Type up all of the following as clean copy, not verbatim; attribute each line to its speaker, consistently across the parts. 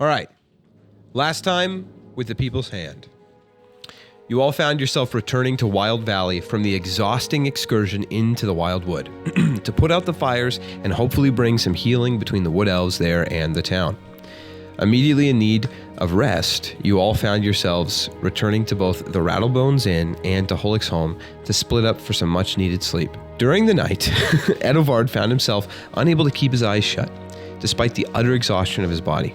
Speaker 1: All right. Last time with the People's Hand. You all found yourself returning to Wild Valley from the exhausting excursion into the Wild Wood to put out the fires and hopefully bring some healing between the Wood Elves there and the town. Immediately in need of rest, you all found yourselves returning to both the Rattlebones Inn and to Holik's home to split up for some much-needed sleep. During the night, Edovard found himself unable to keep his eyes shut, despite the utter exhaustion of his body.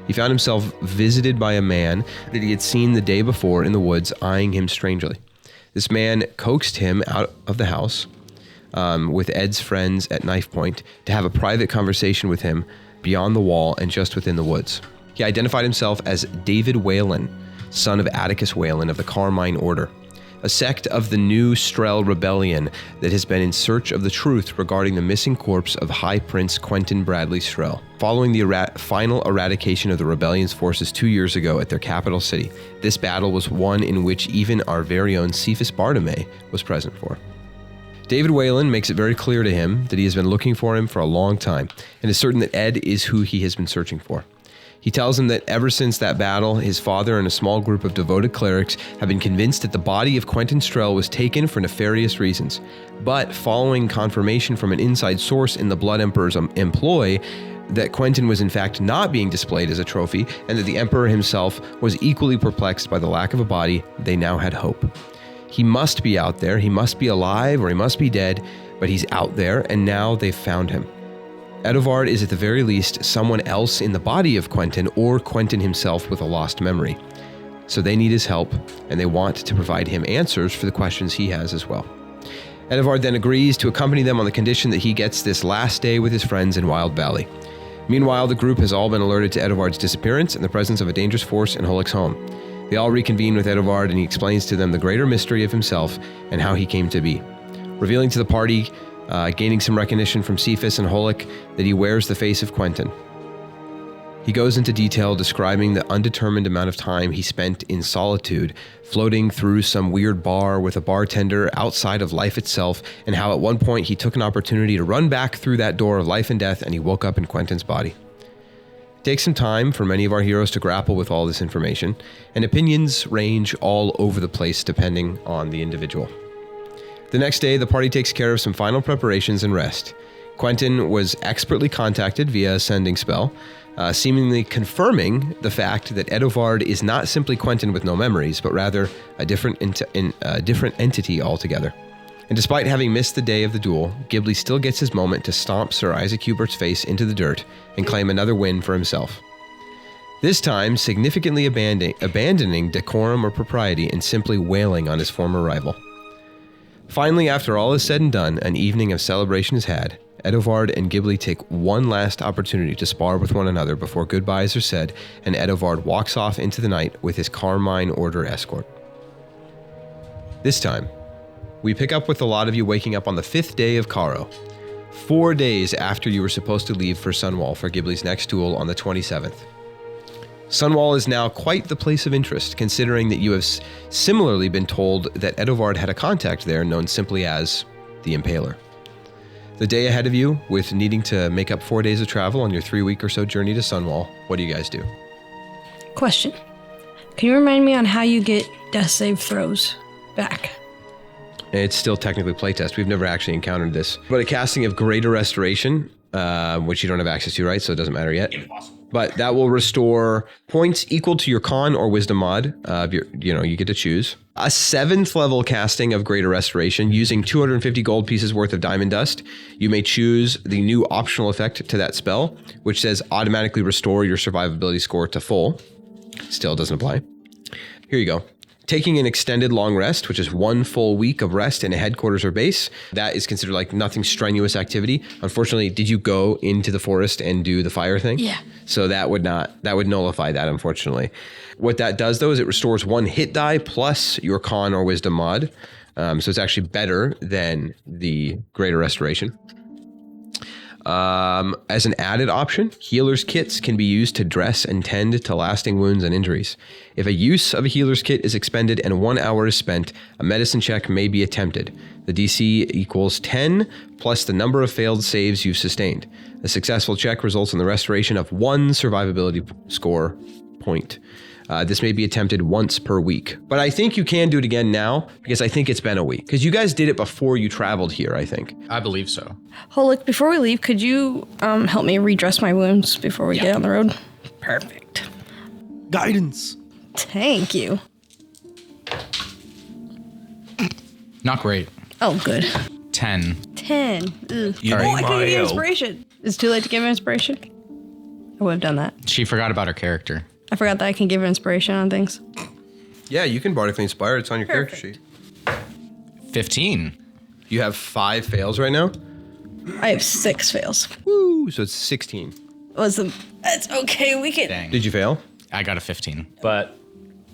Speaker 1: He found himself visited by a man that he had seen the day before in the woods, eyeing him strangely. This man coaxed him out of the house with Ed's friends at knife point to have a private conversation with him beyond the wall and just within the woods. He identified himself as David Whalen, son of Atticus Whalen of the Carmine Order, a sect of the New Strel Rebellion that has been in search of the truth regarding the missing corpse of High Prince Quentin Bradley Strel. Following the final eradication of the rebellion's forces 2 years ago at their capital city, this battle was one in which even our very own Cephas Bartolome was present for. David Whalen makes it very clear to him that he has been looking for him for a long time and is certain that Ed is who he has been searching for. He tells him that ever since that battle, his father and a small group of devoted clerics have been convinced that the body of Quentin Strel was taken for nefarious reasons. But following confirmation from an inside source in the Blood Emperor's employ that Quentin was in fact not being displayed as a trophy and that the Emperor himself was equally perplexed by the lack of a body, they now had hope. He must be out there, he must be alive, or he must be dead, but he's out there, and now they've found him. Edovard is at the very least someone else in the body of Quentin, or Quentin himself with a lost memory. So they need his help, and they want to provide him answers for the questions he has as well. Edovard then agrees to accompany them on the condition that he gets this last day with his friends in Wild Valley. Meanwhile, the group has all been alerted to Edovard's disappearance and the presence of a dangerous force in Holik's home. They all reconvene with Edovard, and he explains to them the greater mystery of himself and how he came to be, revealing to the party, gaining some recognition from Cephas and Holik, that he wears the face of Quentin. He goes into detail describing the undetermined amount of time he spent in solitude, floating through some weird bar with a bartender outside of life itself, and how at one point he took an opportunity to run back through that door of life and death, and he woke up in Quentin's body. It takes some time for many of our heroes to grapple with all this information, and opinions range all over the place depending on the individual. The next day, the party takes care of some final preparations and rest. Quentin was expertly contacted via a sending spell, seemingly confirming the fact that Edovard is not simply Quentin with no memories, but rather a different entity altogether. And despite having missed the day of the duel, Ghibly still gets his moment to stomp Sir Isaac Hubert's face into the dirt and claim another win for himself. This time, significantly abandoning decorum or propriety and simply wailing on his former rival. Finally, after all is said and done, an evening of celebration is had. Edovard and Ghibly take one last opportunity to spar with one another before goodbyes are said, and Edovard walks off into the night with his Carmine Order escort. This time, we pick up with a lot of you waking up on the 5th day of Caro, 4 days after you were supposed to leave for Sunwall for Ghibly's next duel on the 27th. Sunwall is now quite the place of interest, considering that you have similarly been told that Edovard had a contact there known simply as the Impaler. The day ahead of you, with needing to make up 4 days of travel on your 3-week or so journey to Sunwall, what do you guys do?
Speaker 2: Question. Can you remind me on how you get death save throws back?
Speaker 1: It's still technically playtest. We've never actually encountered this. But a casting of Greater Restoration, which you don't have access to, right? So it doesn't matter yet.
Speaker 3: Impossible.
Speaker 1: But that will restore points equal to your con or wisdom mod. You get to choose. A 7th level casting of Greater Restoration using 250 gold pieces worth of diamond dust. You may choose the new optional effect to that spell, which says automatically restore your survivability score to full. Still doesn't apply. Here you go. Taking an extended long rest, which is 1 full week of rest in a headquarters or base. That is considered like nothing strenuous activity. Unfortunately, did you go into the forest and do the fire thing?
Speaker 2: Yeah.
Speaker 1: So that would nullify that, unfortunately. What that does, though, is it restores 1 hit die plus your con or wisdom mod. So it's actually better than the Greater Restoration. As an added option, healer's kits can be used to dress and tend to lasting wounds and injuries. If a use of a healer's kit is expended and 1 hour is spent, a medicine check may be attempted. The DC equals 10 plus the number of failed saves you've sustained. A successful check results in the restoration of 1 survivability score point. This may be attempted once per week. But I think you can do it again now because I think it's been a week. Because you guys did it before you traveled here, I think.
Speaker 3: I believe so.
Speaker 2: Holik, before we leave, could you help me redress my wounds before we get on the road? Perfect.
Speaker 4: Guidance.
Speaker 2: Thank you.
Speaker 3: Not great.
Speaker 2: Oh, good.
Speaker 3: 10.
Speaker 2: 10. Ugh.
Speaker 4: You
Speaker 2: Oh,
Speaker 4: need
Speaker 2: I
Speaker 4: my
Speaker 2: couldn't get
Speaker 4: help.
Speaker 2: inspiration. It's too late to give inspiration? I would have done that.
Speaker 3: She forgot about her character.
Speaker 2: I forgot that I can give inspiration on things.
Speaker 1: Yeah, you can bardically inspire. It's on your character sheet.
Speaker 3: 15.
Speaker 1: You have 5 fails right now.
Speaker 2: I have 6 fails.
Speaker 1: Woo! So it's 16.
Speaker 2: It's okay. We can.
Speaker 3: Dang.
Speaker 1: Did you fail?
Speaker 3: I got a 15.
Speaker 5: But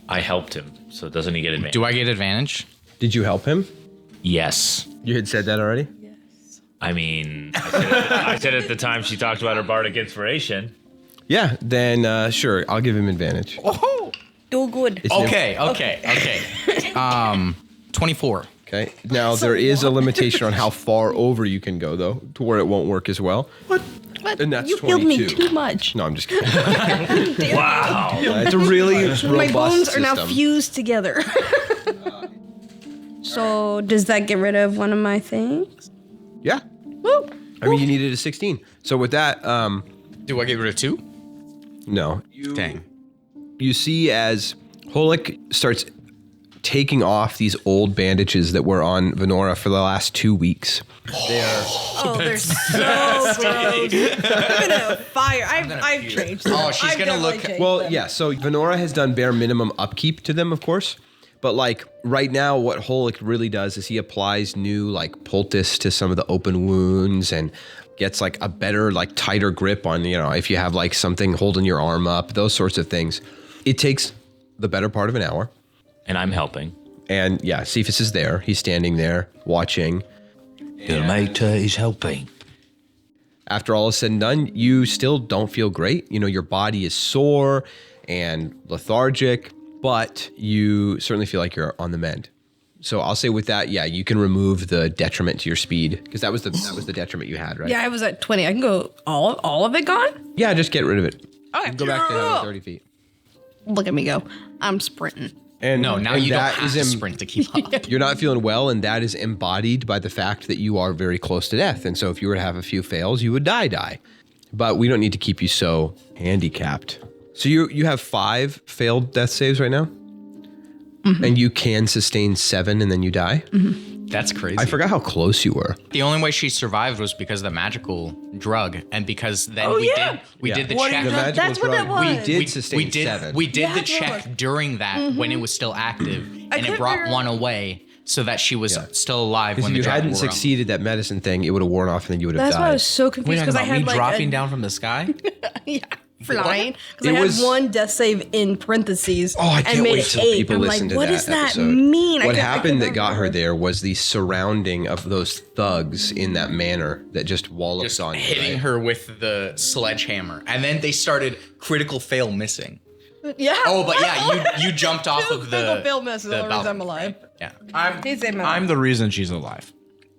Speaker 5: I helped him, so doesn't he get advantage?
Speaker 3: Do I get advantage?
Speaker 1: Did you help him?
Speaker 5: Yes.
Speaker 1: You had said that already?
Speaker 5: I mean, I said at the time she talked about her bardic inspiration.
Speaker 1: Yeah, then sure, I'll give him advantage.
Speaker 3: Oh.
Speaker 2: Do good.
Speaker 1: It's
Speaker 3: Okay. 24.
Speaker 1: Okay. Now there is a limitation on how far over you can go, though, to where it won't work as well.
Speaker 2: What?
Speaker 1: And that's
Speaker 2: You healed
Speaker 1: 22.
Speaker 2: me too much.
Speaker 1: No, I'm just kidding.
Speaker 5: Wow.
Speaker 1: It's a really robust
Speaker 2: My bones are now
Speaker 1: system.
Speaker 2: fused together. So does that get rid of one of my things?
Speaker 1: Yeah.
Speaker 2: Woo.
Speaker 1: I mean, you needed a 16. So with that,
Speaker 3: Do I get rid of 2?
Speaker 1: no.
Speaker 3: Dang.
Speaker 1: You see as Holik starts taking off these old bandages that were on Venora for the last 2 weeks.
Speaker 2: Oh, they're so gross. I'm gonna fire. I've changed.
Speaker 3: Oh, she's
Speaker 2: I've
Speaker 3: gonna look-
Speaker 2: definitely changed
Speaker 1: Well,
Speaker 2: them.
Speaker 1: yeah, so Venora has done bare minimum upkeep to them, of course. But like right now, what Holik really does is he applies new like poultice to some of the open wounds and gets like a better, like tighter grip on, if you have like something holding your arm up, those sorts of things. It takes the better part of an hour.
Speaker 5: And I'm helping.
Speaker 1: And yeah, Cephas is there. He's standing there watching.
Speaker 4: The mate is helping.
Speaker 1: After all is said and done, you still don't feel great. Your body is sore and lethargic, but you certainly feel like you're on the mend. So I'll say with that, yeah, you can remove the detriment to your speed because that was the detriment you had, right?
Speaker 2: Yeah, I was at 20. I can go all of it gone?
Speaker 1: Yeah, just get rid of it.
Speaker 2: Okay.
Speaker 1: Go back to having 30 feet.
Speaker 2: Look at me go. I'm sprinting.
Speaker 1: And
Speaker 3: No, now
Speaker 1: and
Speaker 3: you don't
Speaker 1: that
Speaker 3: have
Speaker 1: is
Speaker 3: to sprint to keep up.
Speaker 1: You're not feeling well, and that is embodied by the fact that you are very close to death. And so if you were to have a few fails, you would die. But we don't need to keep you so handicapped. So you have 5 failed death saves right now? Mm-hmm. And you can sustain 7 and then you die?
Speaker 2: Mm-hmm.
Speaker 3: That's crazy.
Speaker 1: I forgot how close you were.
Speaker 3: The only way she survived was because of the magical drug, and because then we did the
Speaker 1: What
Speaker 3: check.
Speaker 1: the magical
Speaker 2: That's what that
Speaker 1: drug,
Speaker 2: was.
Speaker 1: We did sustain 7.
Speaker 3: We did
Speaker 2: Yeah,
Speaker 3: the
Speaker 2: that's what it
Speaker 3: check during that when it was still active, and it
Speaker 2: couldn't
Speaker 3: brought
Speaker 2: figure-
Speaker 3: one away so that she was still alive
Speaker 1: Because
Speaker 3: when
Speaker 1: if
Speaker 3: the
Speaker 1: you
Speaker 3: drug
Speaker 1: hadn't
Speaker 3: wore off.
Speaker 1: succeeded that medicine thing, it would have worn off and then you would have
Speaker 2: That's
Speaker 1: died.
Speaker 2: why I was so confused because I had
Speaker 4: me
Speaker 2: like
Speaker 4: dropping down from the sky?
Speaker 2: flying because
Speaker 1: It
Speaker 2: I had
Speaker 1: was-
Speaker 2: one death save in parentheses.
Speaker 1: Oh, I can't
Speaker 2: and made
Speaker 1: wait till
Speaker 2: 8.
Speaker 1: people
Speaker 2: I'm
Speaker 1: listen
Speaker 2: like,
Speaker 1: to
Speaker 2: what
Speaker 1: that
Speaker 2: does that
Speaker 1: episode.
Speaker 2: mean?
Speaker 1: What
Speaker 2: I
Speaker 1: happened that
Speaker 2: couldn't
Speaker 1: got her
Speaker 2: remember.
Speaker 1: there was the surrounding of those thugs in that manor that just wallops
Speaker 3: just
Speaker 1: on you.
Speaker 3: hitting
Speaker 1: right?
Speaker 3: her with the sledgehammer, and then they started critical fail missing.
Speaker 2: Yeah.
Speaker 3: Oh, but yeah, you jumped off of the
Speaker 2: Critical fail misses,
Speaker 3: the
Speaker 2: otherwise I'm
Speaker 3: balcony.
Speaker 2: alive.
Speaker 3: Yeah,
Speaker 2: He's a
Speaker 4: I'm the reason she's alive.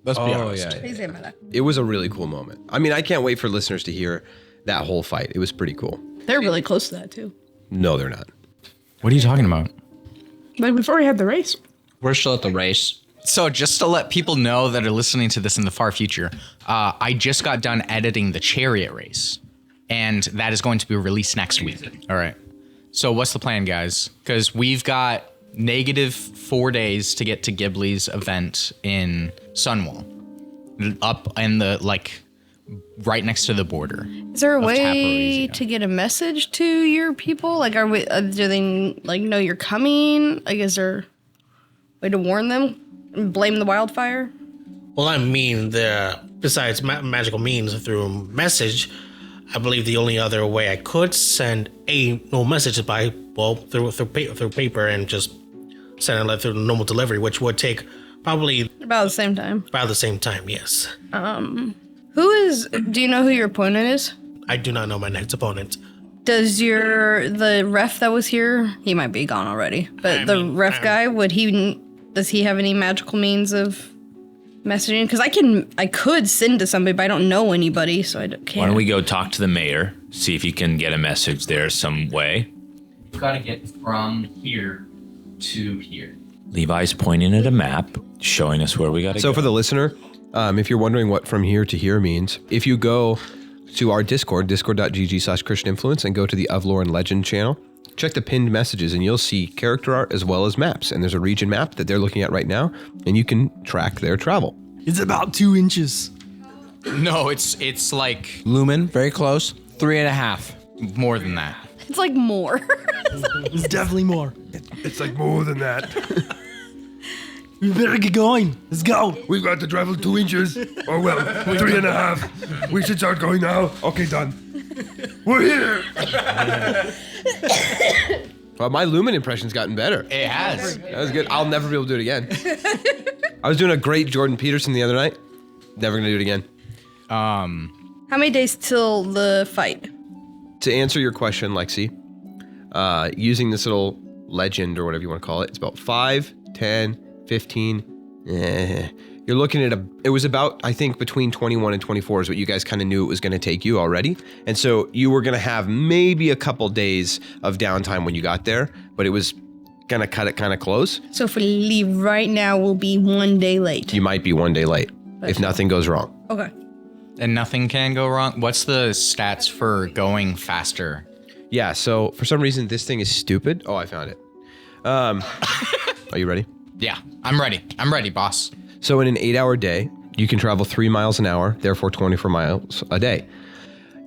Speaker 4: Let's be
Speaker 1: Oh,
Speaker 4: honest.
Speaker 1: yeah.
Speaker 2: He's a meta.
Speaker 1: It was a really cool moment. I mean, I can't wait for listeners to hear that whole fight. It was pretty cool.
Speaker 2: They're really close to that too.
Speaker 1: No, they're not.
Speaker 3: What are you talking about?
Speaker 2: But before we had the race.
Speaker 4: We're still at the race.
Speaker 3: So just to let people know that are listening to this in the far future, I just got done editing the chariot race, and that is going to be released next week. All right. So what's the plan, guys? Because we've got -4 days to get to Ghibly's event in Sunwall, up in the right next to the border.
Speaker 2: Is there a
Speaker 3: Of
Speaker 2: way
Speaker 3: Taparizia.
Speaker 2: to get a message to your people? Like, are we? Do they know you're coming? Like, is there a way to warn them and blame the wildfire?
Speaker 6: Well, I mean, besides magical means through message, I believe the only other way I could send no message is by through paper and just send it through normal delivery, which would take probably
Speaker 2: About the same time.
Speaker 6: about the same time. Yes.
Speaker 2: Do you know who your opponent is?
Speaker 6: I do not know my next opponent.
Speaker 2: Does the ref that was here, he might be gone already, but ref guy, does he have any magical means of messaging? Because I could send to somebody, but I don't know anybody, so I can't.
Speaker 5: Why don't we go talk to the mayor, see if he can get a message there some way?
Speaker 3: You've got to get from here to here.
Speaker 5: Levi's pointing at a map, showing us where we got to go.
Speaker 1: So for the listener, if you're wondering what from here to here means, if you go to our Discord, discord.gg/Christian Influence, and go to the Of Lore and Legend channel, check the pinned messages and you'll see character art as well as maps. And there's a region map that they're looking at right now, and you can track their travel.
Speaker 7: It's about 2 inches.
Speaker 3: No, it's like
Speaker 4: Lumen, very close. 3.5.
Speaker 3: more than that.
Speaker 2: It's like more.
Speaker 7: It's definitely more.
Speaker 1: It's like more than that.
Speaker 7: We better get going. Let's go.
Speaker 1: We've got to travel 2 inches. Or well, 3.5. We should start going now. Okay, done. We're here. Well, my Lumen impression's gotten better.
Speaker 3: It has.
Speaker 1: That was good. I'll never be able to do it again. I was doing a great Jordan Peterson the other night. Never gonna do it again.
Speaker 2: How many days till the fight?
Speaker 1: To answer your question, Lexi, using this little legend or whatever you want to call it, it's about 5, 10, 15. You're looking at it was about, I think, between 21 and 24 is what you guys kind of knew it was going to take you already. And so you were going to have maybe a couple days of downtime when you got there, but it was going to cut it kind of close.
Speaker 2: So if we leave right now, we'll be 1 day late.
Speaker 1: You might be 1 day late if nothing goes wrong.
Speaker 2: Okay.
Speaker 3: And nothing can go wrong. What's the stats for going faster?
Speaker 1: Yeah, so for some reason, this thing is stupid. Oh, I found it. Are you ready?
Speaker 3: Yeah, I'm ready. I'm ready, boss.
Speaker 1: So in an 8-hour day, you can travel 3 miles an hour, therefore 24 miles a day.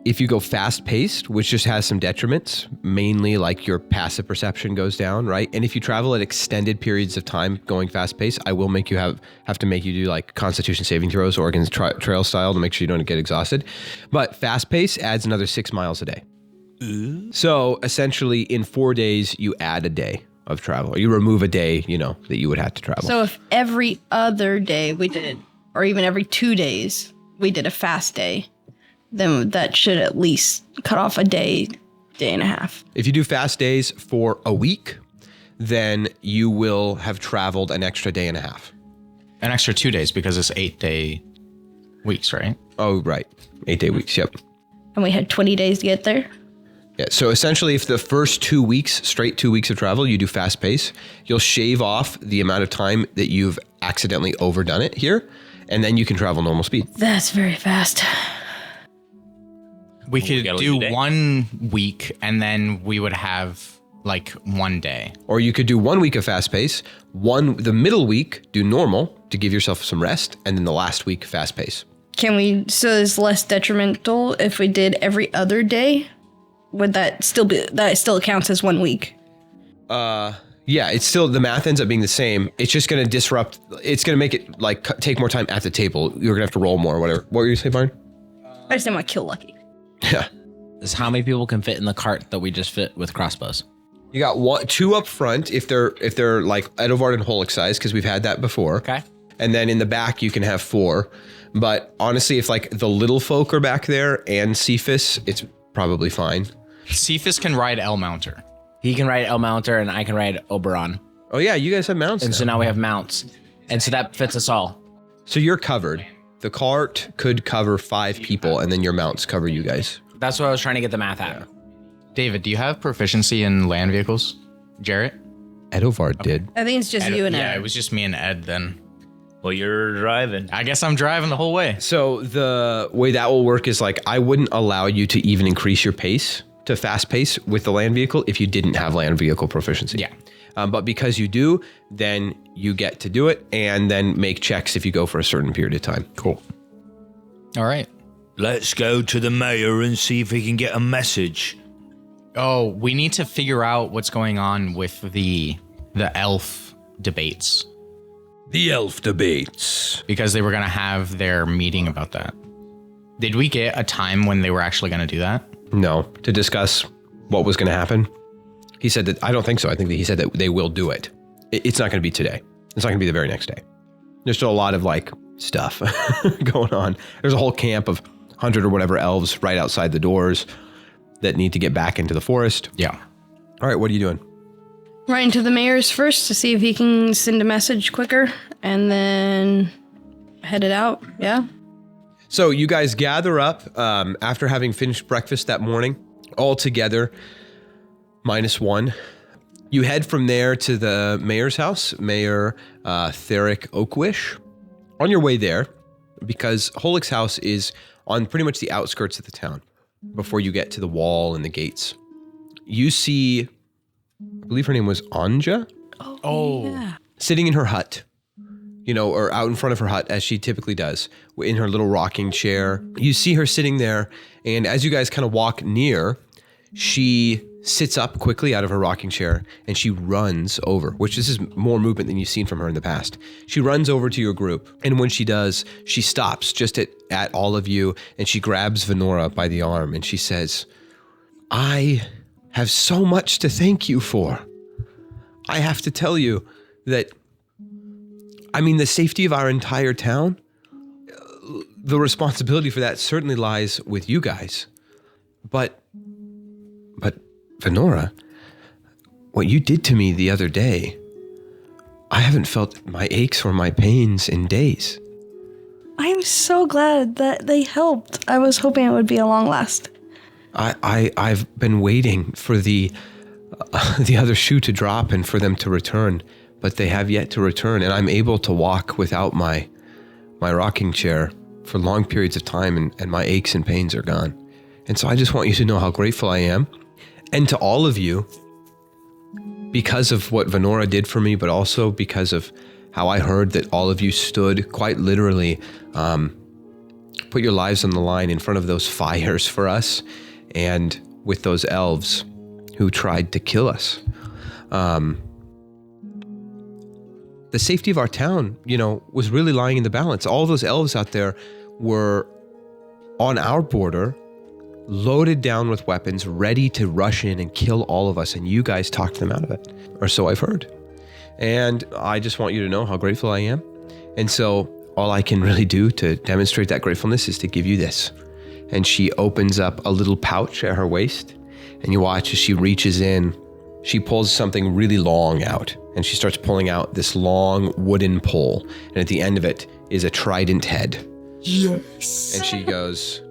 Speaker 1: If you go fast-paced, which just has some detriments, mainly like your passive perception goes down, right? And if you travel at extended periods of time going fast-paced, I will make you have to make you do like Constitution saving throws, Oregon Trail style, to make sure you don't get exhausted. But fast-paced adds another 6 miles a day. So essentially, in 4 days, you add a day of travel. Or you remove a day, that you would have to travel.
Speaker 2: So if every other day we did, or even every 2 days, we did a fast day, then that should at least cut off a day and a half.
Speaker 1: If you do fast days for a week, then you will have traveled an extra day and a half.
Speaker 3: An extra 2 days because it's 8-day weeks, right?
Speaker 1: Oh, right. 8-day weeks, yep.
Speaker 2: And we had 20 days to get there.
Speaker 1: Yeah, so essentially, if the first 2 weeks, straight 2 weeks of travel, you do fast pace, you'll shave off the amount of time that you've accidentally overdone it here, and then you can travel normal speed.
Speaker 2: That's very fast.
Speaker 3: We could
Speaker 5: gotta
Speaker 3: do
Speaker 5: leave today.
Speaker 3: 1 week and then we would have like 1 day.
Speaker 1: Or you could do 1 week of fast pace, the middle week do normal to give yourself some rest, and then the last week fast pace.
Speaker 2: So it's less detrimental if we did every other day? Would that still counts as 1 week?
Speaker 1: Yeah, it's still, the math ends up being the same. It's just going to disrupt, it's going to make it like take more time at the table. You're going to have to roll more or whatever. What were you saying, Byron?
Speaker 2: I just didn't want to kill Lucky.
Speaker 1: Yeah.
Speaker 4: Is how many people can fit in the cart that we just fit with crossbows?
Speaker 1: You got 2 up front if they're like Edovard and Holic size, because we've had that before.
Speaker 4: Okay.
Speaker 1: And then in the back you can have 4. But honestly, if like the little folk are back there and Cephas, it's probably fine.
Speaker 3: Cephas can ride El Mounter.
Speaker 4: He can ride El Mounter and I can ride Oberon.
Speaker 1: Oh yeah, you guys have mounts
Speaker 4: And
Speaker 1: now.
Speaker 4: so now we have mounts. And so that fits us all.
Speaker 1: So you're covered. The cart could cover 5 people, and then your mounts cover you guys.
Speaker 4: That's what I was trying to get the math at.
Speaker 3: David, do you have proficiency in land vehicles? Jarrett?
Speaker 1: Edovard did.
Speaker 2: I think it's just you and
Speaker 3: Yeah,
Speaker 2: Ed.
Speaker 3: it was just me and Ed then.
Speaker 5: Well, you're driving.
Speaker 3: I guess I'm driving the whole way.
Speaker 1: So the way that will work is like, I wouldn't allow you to even increase your pace to fast pace with the land vehicle if you didn't have land vehicle proficiency.
Speaker 3: Yeah.
Speaker 1: But because you do, then you get to do it and then make checks if you go for a certain period of time. Cool.
Speaker 3: All right.
Speaker 5: Let's go to the mayor and see if he can get a message.
Speaker 3: Oh, we need to figure out what's going on with the elf debates.
Speaker 1: The elf debates.
Speaker 3: Because they were going to have their meeting about that. Did we get a time when they were actually going to do that?
Speaker 1: No, to discuss what was going to happen. He said that, I don't think so. I think that he said that they will do it. It's not going to be today. It's not going to be the very next day. There's still a lot of like stuff going on. There's a whole camp of 100 or whatever elves right outside the doors that need to get back into the forest.
Speaker 3: Yeah.
Speaker 1: All right, what are you doing?
Speaker 2: Right into the mayor's first to see if he can send a message quicker, and then headed out. Yeah.
Speaker 1: So you guys gather up after having finished breakfast that morning, all together, -1. You head from there to the mayor's house, Mayor Theric Oakwish. On your way there, because Holik's house is on pretty much the outskirts of the town before you get to the wall and the gates. You see, I believe her name was Anja,
Speaker 2: Yeah.
Speaker 1: sitting in her hut, or out in front of her hut as she typically does, in her little rocking chair. You see her sitting there, and as you guys kind of walk near, she sits up quickly out of her rocking chair and she runs over, which this is more movement than you've seen from her in the past. She runs over to your group, and when she does, she stops just at all of you, and she grabs Venora by the arm and she says, I have so much to thank you for. I have to tell you that, the safety of our entire town, the responsibility for that certainly lies with you guys. But Venora, what you did to me the other day, I haven't felt my aches or my pains in days.
Speaker 2: I'm so glad that they helped. I was hoping it would be a long last.
Speaker 1: I've been waiting for the other shoe to drop and for them to return, but they have yet to return, and I'm able to walk without my rocking chair for long periods of time, and my aches and pains are gone. And so I just want you to know how grateful I am. And to all of you, because of what Venora did for me, but also because of how I heard that all of you stood, quite literally, put your lives on the line in front of those fires for us, and with those elves who tried to kill us. The safety of our town, was really lying in the balance. All those elves out there were on our border, loaded down with weapons, ready to rush in and kill all of us, and you guys talked them out of it, or so I've heard. And I just want you to know how grateful I am. And so all I can really do to demonstrate that gratefulness is to give you this. And she opens up a little pouch at her waist, and you watch as she reaches in, she pulls something really long out, and she starts pulling out this long wooden pole, and at the end of it is a trident head. Yes. And she goes,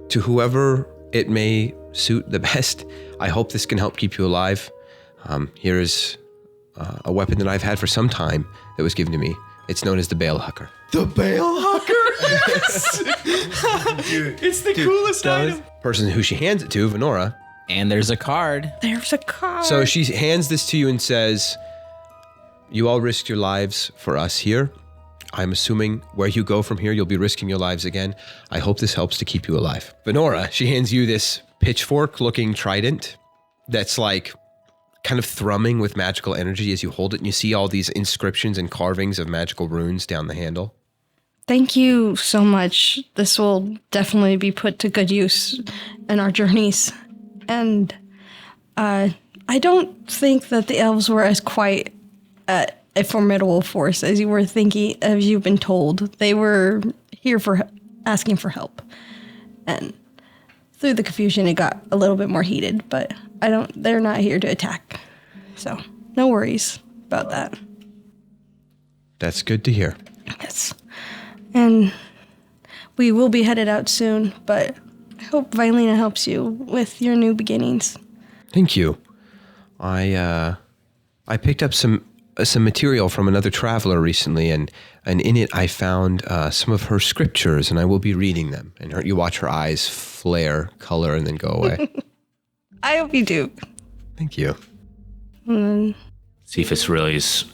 Speaker 1: to whoever it may suit the best, I hope this can help keep you alive. Here is a weapon that I've had for some time that was given to me. It's known as the Bale Hucker.
Speaker 7: The Bale Hucker? Yes! It's the coolest item.
Speaker 1: Person who she hands it to, Venora.
Speaker 4: And there's a card.
Speaker 2: There's a card.
Speaker 1: So she hands this to you and says, you all risked your lives for us here. I'm assuming where you go from here, you'll be risking your lives again. I hope this helps to keep you alive. Venora, she hands you this pitchfork-looking trident that's like kind of thrumming with magical energy as you hold it, and you see all these inscriptions and carvings of magical runes down the handle.
Speaker 2: Thank you so much. This will definitely be put to good use in our journeys. And I don't think that the elves were as quite a formidable force as you were thinking, as you've been told. They were here for asking for help. And through the confusion, it got a little bit more heated, but they're not here to attack. So no worries about that.
Speaker 1: That's good to hear.
Speaker 2: Yes. And we will be headed out soon, but I hope Vilena helps you with your new beginnings.
Speaker 1: Thank you. I picked up some material from another traveler recently, and in it I found some of her scriptures, and I will be reading them. And you watch her eyes flare color and then go away.
Speaker 2: I hope you do.
Speaker 1: Thank you.
Speaker 5: Cephas really is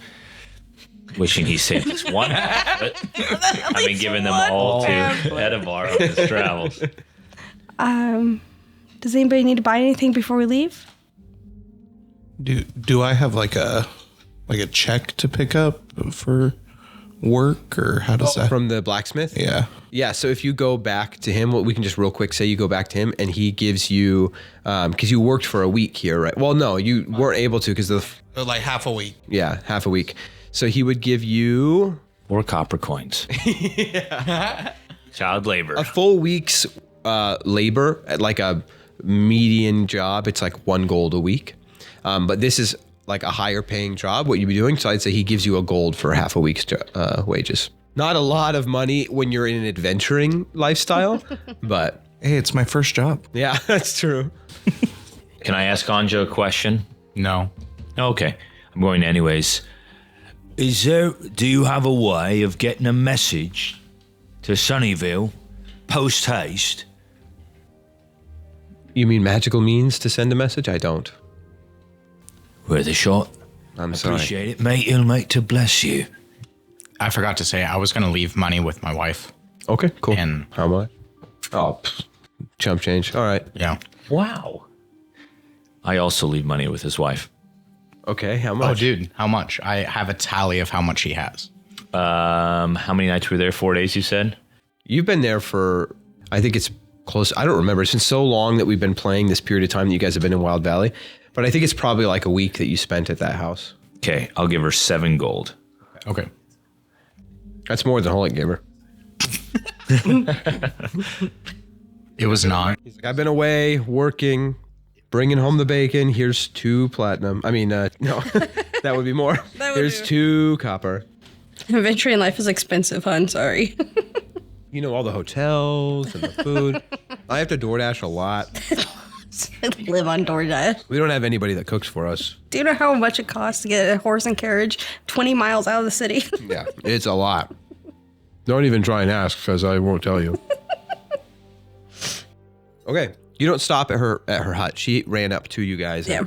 Speaker 5: wishing he saved this one habit. I've been giving them all to Edavar on his travels.
Speaker 2: Does anybody need to buy anything before we leave?
Speaker 8: Do I have like a check to pick up for work, or how does that?
Speaker 1: From the blacksmith?
Speaker 8: Yeah.
Speaker 1: Yeah, so if you go back to him, we can just real quick say you go back to him and he gives you, because you worked for a week here, right? Well, no, you weren't able to because
Speaker 6: Like half a week.
Speaker 1: yeah, half a week. So he would give you
Speaker 5: or copper coins. Child labor.
Speaker 1: A full week's labor at like a median job, it's like 1 gold a week. But this is like a higher paying job, what you'd be doing. So I'd say he gives you a gold for half a week's wages. Not a lot of money when you're in an adventuring lifestyle, but
Speaker 8: Hey, it's my first job.
Speaker 1: yeah, that's true.
Speaker 5: Can I ask Anja a question?
Speaker 3: No.
Speaker 5: Okay, I'm going anyways. Do you have a way of getting a message to Sunnyvale post haste?
Speaker 1: You mean magical means to send a message? I don't.
Speaker 5: Worth a shot.
Speaker 1: I'm sorry.
Speaker 5: Appreciate it, mate. He'll make to bless you.
Speaker 3: I forgot to say I was gonna leave money with my wife.
Speaker 1: Okay, cool.
Speaker 3: And-
Speaker 1: how much? Oh, chump change. All right.
Speaker 3: Yeah.
Speaker 5: Wow. I also leave money with his wife.
Speaker 1: Okay, how
Speaker 3: Oh,
Speaker 1: much?
Speaker 3: dude, how much? I have a tally of how much he has.
Speaker 5: How many nights were there? 4 days, you said?
Speaker 1: You've been there for, I think it's close. I don't remember. It's been so long that we've been playing this period of time that you guys have been in Wild Valley. But I think it's probably like a week that you spent at that house.
Speaker 5: Okay, I'll give her 7 gold.
Speaker 3: Okay.
Speaker 1: That's more than Holik gave her.
Speaker 3: It was not.
Speaker 1: He's like, I've been away working, bringing home the bacon. Here's 2 platinum. I mean, no, that would be more.
Speaker 2: That would
Speaker 1: Here's
Speaker 2: be-
Speaker 1: 2 copper.
Speaker 2: Adventuring life is expensive, hun. Sorry.
Speaker 1: You know, all the hotels and the food. I have to DoorDash a lot.
Speaker 2: Live on DoorDash.
Speaker 1: We don't have anybody that cooks for us.
Speaker 2: Do you know how much it costs to get a horse and carriage 20 miles out of the city?
Speaker 1: Yeah, it's a lot. Don't even try and ask because I won't tell you. Okay, you don't stop at her hut. She ran up to you guys.
Speaker 2: Yeah.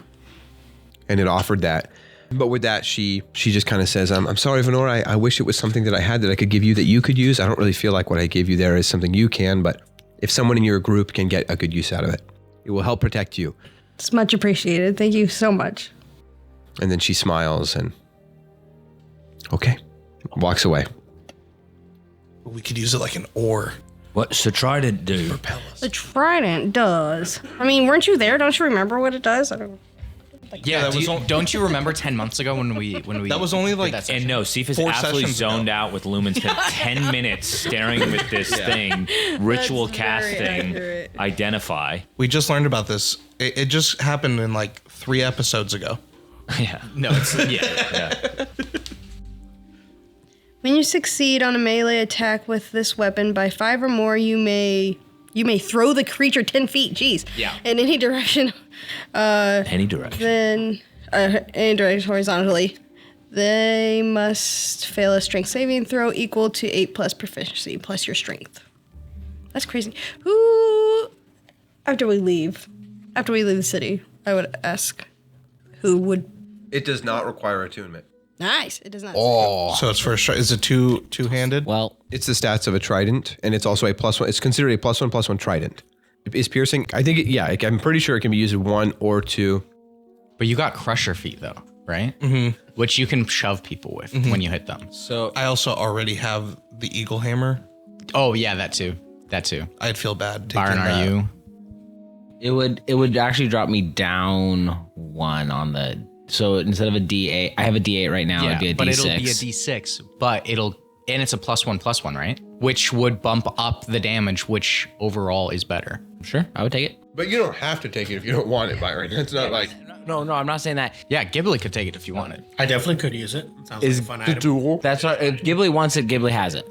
Speaker 1: And it offered that. But with that, she just kind of says, I'm sorry, Venora. I wish it was something that I had that I could give you that you could use. I don't really feel like what I gave you there is something you can, but if someone in your group can get a good use out of it, it will help protect you.
Speaker 2: It's much appreciated. Thank you so much.
Speaker 1: And then she smiles and, okay, walks away.
Speaker 8: We could use it like an oar.
Speaker 5: What's the trident do?
Speaker 2: The trident does. I mean, weren't you there? Don't you remember what it does? I don't.
Speaker 3: Yeah,
Speaker 8: that was only-
Speaker 3: don't you remember 10 months ago when we
Speaker 8: That was only like
Speaker 3: that
Speaker 5: And no, Sif is
Speaker 8: 4
Speaker 5: absolutely
Speaker 8: sessions ago.
Speaker 5: zoned out with Lumen. Spent 10 minutes staring with this thing. Ritual
Speaker 2: That's very
Speaker 5: casting.
Speaker 2: accurate.
Speaker 5: Identify.
Speaker 8: We just learned about this. It just happened in like 3 episodes ago.
Speaker 5: Yeah.
Speaker 3: No, it's
Speaker 5: Yeah.
Speaker 2: When you succeed on a melee attack with this weapon by 5 or more, you may throw the creature 10 feet. Jeez.
Speaker 3: Yeah.
Speaker 2: In any direction.
Speaker 5: Any direction.
Speaker 2: Then any direction horizontally. They must fail a strength saving throw equal to 8 plus proficiency plus your strength. That's crazy. Who? After we leave the city, I would ask who would.
Speaker 1: It does not require attunement.
Speaker 2: Nice. It does not.
Speaker 8: So it's for is it two-handed?
Speaker 4: Well,
Speaker 1: It's the stats of a trident, and it's also a +1. It's considered a +1/+1 trident. Is piercing? I think, I'm pretty sure it can be used in 1 or 2.
Speaker 3: But you got crusher feet though, right? Mm-hmm. Which you can shove people with when you hit them.
Speaker 4: so
Speaker 8: I also already have the eagle hammer.
Speaker 3: Oh yeah, that too.
Speaker 8: I'd feel bad taking
Speaker 3: Byron,
Speaker 8: that.
Speaker 3: are you?
Speaker 4: it would actually drop me down 1 on the. So instead of a D8, I have a D8 right now. It'd be a
Speaker 3: but
Speaker 4: D6.
Speaker 3: it'll be a D6. But and it's a +1/+1, right? Which would bump up the damage, which overall is better.
Speaker 4: Sure, I would take it.
Speaker 1: But you don't have to take it if you don't want it, Byron. It's not like
Speaker 4: No, I'm not saying that.
Speaker 3: Yeah, Ghibly could take it if you wanted.
Speaker 6: I definitely could use it. Sounds like a fun item.
Speaker 1: duel.
Speaker 4: That's what if Ghibly wants it. Ghibly has it.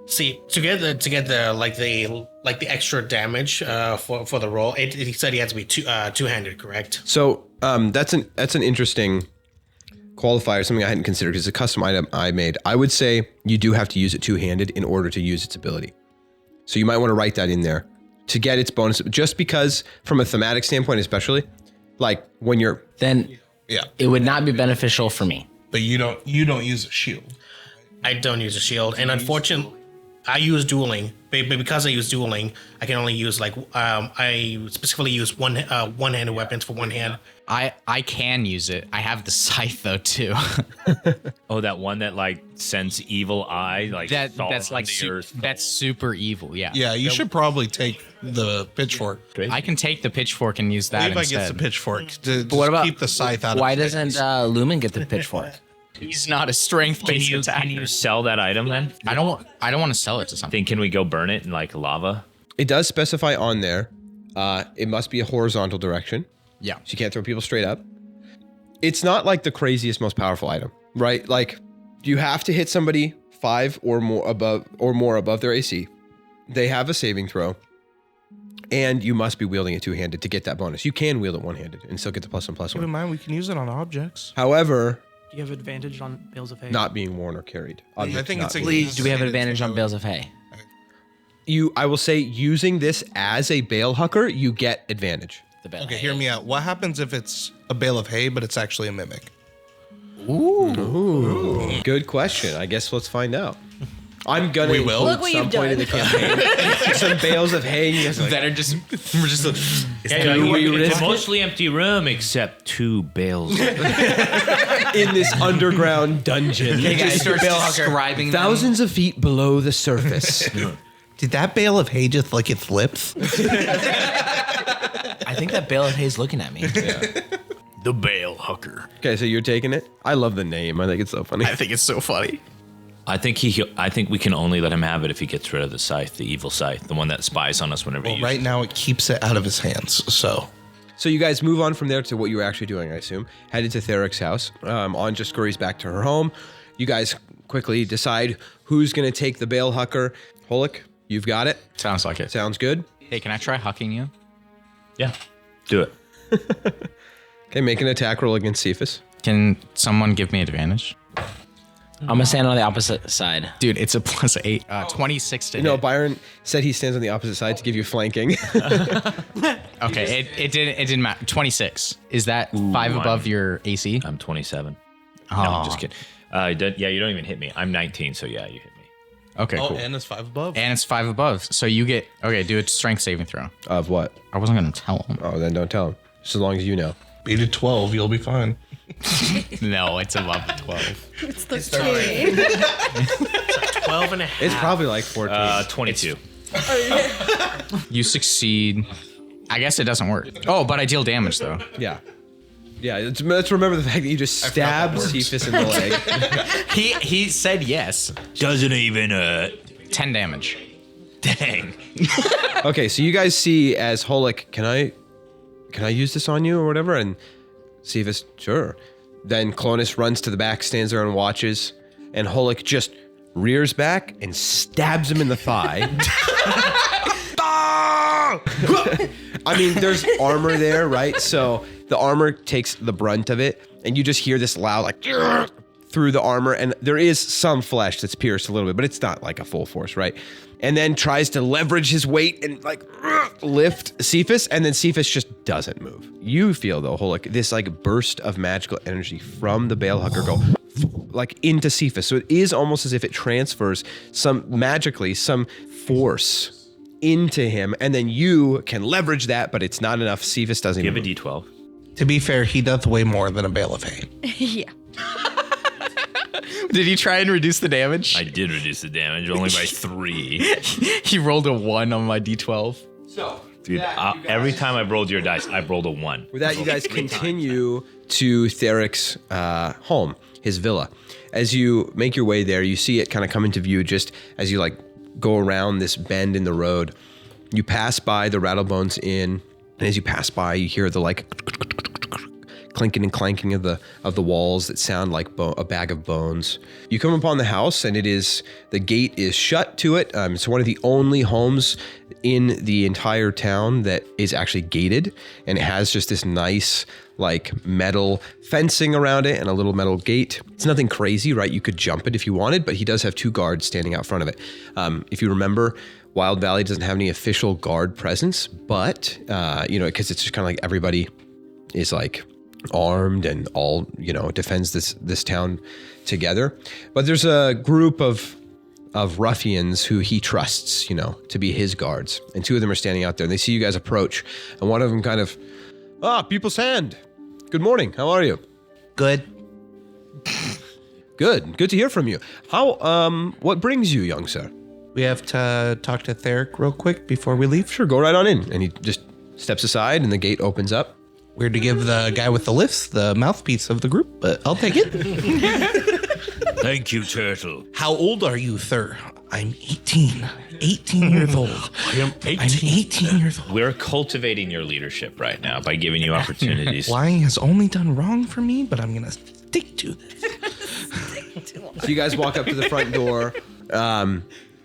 Speaker 6: See, to get the extra damage for the roll, he said he had to be two-handed, correct?
Speaker 1: So that's an interesting qualifier, something I hadn't considered because it's a custom item I made. I would say you do have to use it two-handed in order to use its ability. So you might want to write that in there to get its bonus, just because from a thematic standpoint, especially, like when you're
Speaker 4: Then
Speaker 8: Yeah,
Speaker 4: it would not be beneficial for me.
Speaker 8: but you don't use a shield.
Speaker 6: I don't use a shield, and unfortunately, I use dueling. But because I use dueling, I can only use I specifically use one-handed weapons for one hand.
Speaker 3: I can use it. I have the scythe though too.
Speaker 5: Oh, that one that like sends evil eye, like
Speaker 3: that's like that's super evil. Yeah.
Speaker 8: Yeah, you should probably take the pitchfork.
Speaker 3: I can take the pitchfork and use that
Speaker 8: Levi gets
Speaker 3: instead.
Speaker 8: the pitchfork. To
Speaker 4: But what about
Speaker 8: keep the scythe out
Speaker 4: Why
Speaker 8: of his
Speaker 4: doesn't
Speaker 8: face.
Speaker 4: Lumen get the pitchfork?
Speaker 3: He's not a strength-based attacker.
Speaker 5: Can you sell that item then?
Speaker 3: I don't want to sell it to something.
Speaker 5: Then can we go burn it in like lava?
Speaker 1: It does specify on there. It must be a horizontal direction.
Speaker 3: Yeah.
Speaker 1: So you can't throw people straight up. It's not like the craziest, most powerful item, right? Like you have to hit somebody 5 or more above their AC. They have a saving throw. And you must be wielding it two-handed to get that bonus. You can wield it one-handed and still get the +1/+1.
Speaker 8: Keep in mind, we can use it on objects.
Speaker 1: However,
Speaker 7: Do you have advantage on bales of hay?
Speaker 1: not being worn or carried.
Speaker 8: I think it's
Speaker 4: Please, do we have an advantage on bales of hay?
Speaker 1: I will say, using this as a bale hucker, you get advantage.
Speaker 4: The bale.
Speaker 8: Okay, hear me out. What happens if it's a bale of hay, but it's actually a mimic?
Speaker 1: Ooh. Good question. I guess let's find out. I'm gonna
Speaker 8: We will.
Speaker 1: include
Speaker 2: Look what
Speaker 1: some
Speaker 2: you've
Speaker 1: point in the campaign. Some bales of hay. You guys are like,
Speaker 3: That are just we're just like,
Speaker 5: It's a mostly empty room except 2 bales.
Speaker 1: in this underground dungeon.
Speaker 3: you guys start describing them.
Speaker 1: Thousands of feet below the surface.
Speaker 8: Did that bale of hay just lick its lips?
Speaker 4: I think that bale of hay is looking at me.
Speaker 5: The bale hucker.
Speaker 1: Okay, so you're taking it? I love the name. I think it's so funny.
Speaker 3: I think it's so funny.
Speaker 5: I think we can only let him have it if he gets rid of the scythe, the evil scythe, the one that spies on us whenever
Speaker 8: Well,
Speaker 5: he
Speaker 8: right now it keeps it out of his hands, so.
Speaker 1: So you guys move on from there to what you were actually doing, I assume. Headed to Theric's house. Anja scurries back to her home. You guys quickly decide who's going to take the bale hucker. Holik, you've got it.
Speaker 3: Sounds like it.
Speaker 1: Sounds good.
Speaker 3: Hey, can I try hucking you?
Speaker 5: Yeah, do it.
Speaker 1: Okay, make an attack roll against Cephas.
Speaker 3: Can someone give me advantage?
Speaker 4: I'm gonna stand on the opposite side.
Speaker 3: Dude, it's a +8. 26 to
Speaker 1: You know,
Speaker 3: hit.
Speaker 1: Byron said he stands on the opposite side to give you flanking.
Speaker 3: Okay, it didn't matter. 26. Is that 5 above your AC?
Speaker 5: I'm 27.
Speaker 3: Oh.
Speaker 5: No, I'm just kidding. Yeah, you don't even hit me. I'm 19, so yeah, you hit me.
Speaker 3: Okay,
Speaker 8: Oh,
Speaker 3: cool.
Speaker 8: and it's 5 above?
Speaker 3: And it's 5 above. So you get, okay, do a strength saving throw.
Speaker 1: Of what?
Speaker 3: I wasn't going to tell him.
Speaker 1: Oh, then don't tell him. Just as long as you know.
Speaker 8: Beat a 12, you'll be fine.
Speaker 3: No, it's above 12.
Speaker 2: It's the same.
Speaker 6: 12 and a half.
Speaker 1: It's probably like 14.
Speaker 5: 22.
Speaker 3: You succeed. I guess it doesn't work. Oh, but I deal damage, though.
Speaker 1: Yeah. Yeah, let's remember the fact that you just stabbed Cephas in the leg.
Speaker 3: He said yes.
Speaker 5: Doesn't even
Speaker 3: 10 damage.
Speaker 5: dang.
Speaker 1: Okay, so you guys see as Holik, can I use this on you or whatever? And Cephas, sure. Then Clonus runs to the back, stands there and watches, and Holik just rears back and stabs him in the thigh. I mean, there's armor there, right? So the armor takes the brunt of it, and you just hear this loud, like, through the armor, and there is some flesh that's pierced a little bit, but it's not like a full force, right? And then tries to leverage his weight and like lift Cephas, and then Cephas just doesn't move. You feel though, Holik, this like burst of magical energy from the Bale Hugger go like into Cephas. So it is almost as if it transfers some force into him, and then you can leverage that, but it's not enough. Cephas doesn't
Speaker 5: Give a
Speaker 1: move.
Speaker 5: D12.
Speaker 8: To be fair, he doth way more than a bale of hay.
Speaker 2: Yeah.
Speaker 3: Did he try and reduce the damage?
Speaker 5: I did reduce the damage only by 3.
Speaker 3: He rolled a 1 on my d12.
Speaker 1: So
Speaker 5: Dude, every time I've rolled your dice, I've rolled a 1.
Speaker 1: with that, you guys continue to Theric's home, his villa. As you make your way there, you see it kind of come into view just as you like go around this bend in the road. You pass by the Rattlebones Inn, and as you pass by, you hear the like clinking and clanking of the walls that sound like a bag of bones. You come upon the house, and the gate is shut to it. It's one of the only homes in the entire town that is actually gated, and it has just this nice like metal fencing around it and a little metal gate. It's nothing crazy, right? You could jump it if you wanted, but he does have 2 guards standing out front of it. If you remember, Wild Valley doesn't have any official guard presence, but because it's just kind of like everybody is like armed and all defends this town together. But there's a group of ruffians who he trusts, to be his guards, and 2 of them are standing out there, and they see you guys approach, and one of them kind of, People's Hand, good morning, how are you?
Speaker 8: Good.
Speaker 1: Good to hear from you. What brings you, young sir?
Speaker 8: We have to talk to Theric real quick before we leave.
Speaker 1: Sure, go right on in. And he just steps aside, and the gate opens up.
Speaker 8: Weird to give the guy with the lifts the mouthpiece of the group, but I'll take it.
Speaker 5: Thank you, Turtle.
Speaker 8: How old are you, sir? I'm 18. 18 years old. I'm 18 years old.
Speaker 5: We're cultivating your leadership right now by giving you opportunities.
Speaker 8: Lying has only done wrong for me, but I'm going to stick to this.
Speaker 1: So you guys walk up to the front door.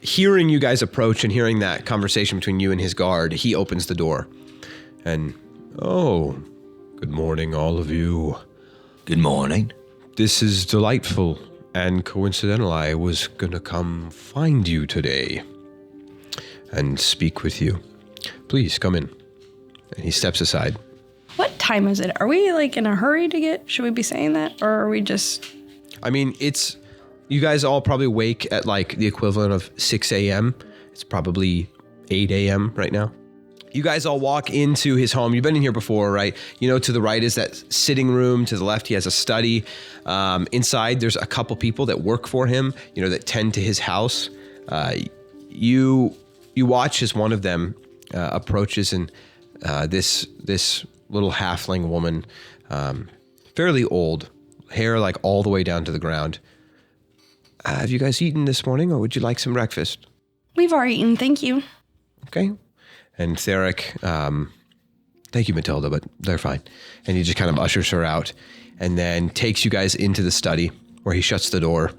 Speaker 1: Hearing you guys approach and hearing that conversation between you and his guard, he opens the door. And, oh, good morning, all of you.
Speaker 5: Good morning.
Speaker 1: This is delightful. And coincidental, I was gonna come find you today and speak with you. Please come in. And he steps aside.
Speaker 2: What time is it? Are we like in a hurry to get? Should we be saying that, or are we just?
Speaker 1: I mean, it's you guys all probably wake at like the equivalent of 6 a.m. It's probably 8 a.m. right now. You guys all walk into his home. You've been in here before, right? You know, to the right is that sitting room. To the left, he has a study. Inside, there's a couple people that work for him, you know, that tend to his house. You watch as one of them approaches, and this little halfling woman, fairly old, hair like all the way down to the ground. Have you guys eaten this morning, or would you like some breakfast?
Speaker 2: We've already eaten, thank you.
Speaker 1: Okay. And Theric, thank you, Matilda, but they're fine. And he just kind of ushers her out and then takes you guys into the study where he shuts the door.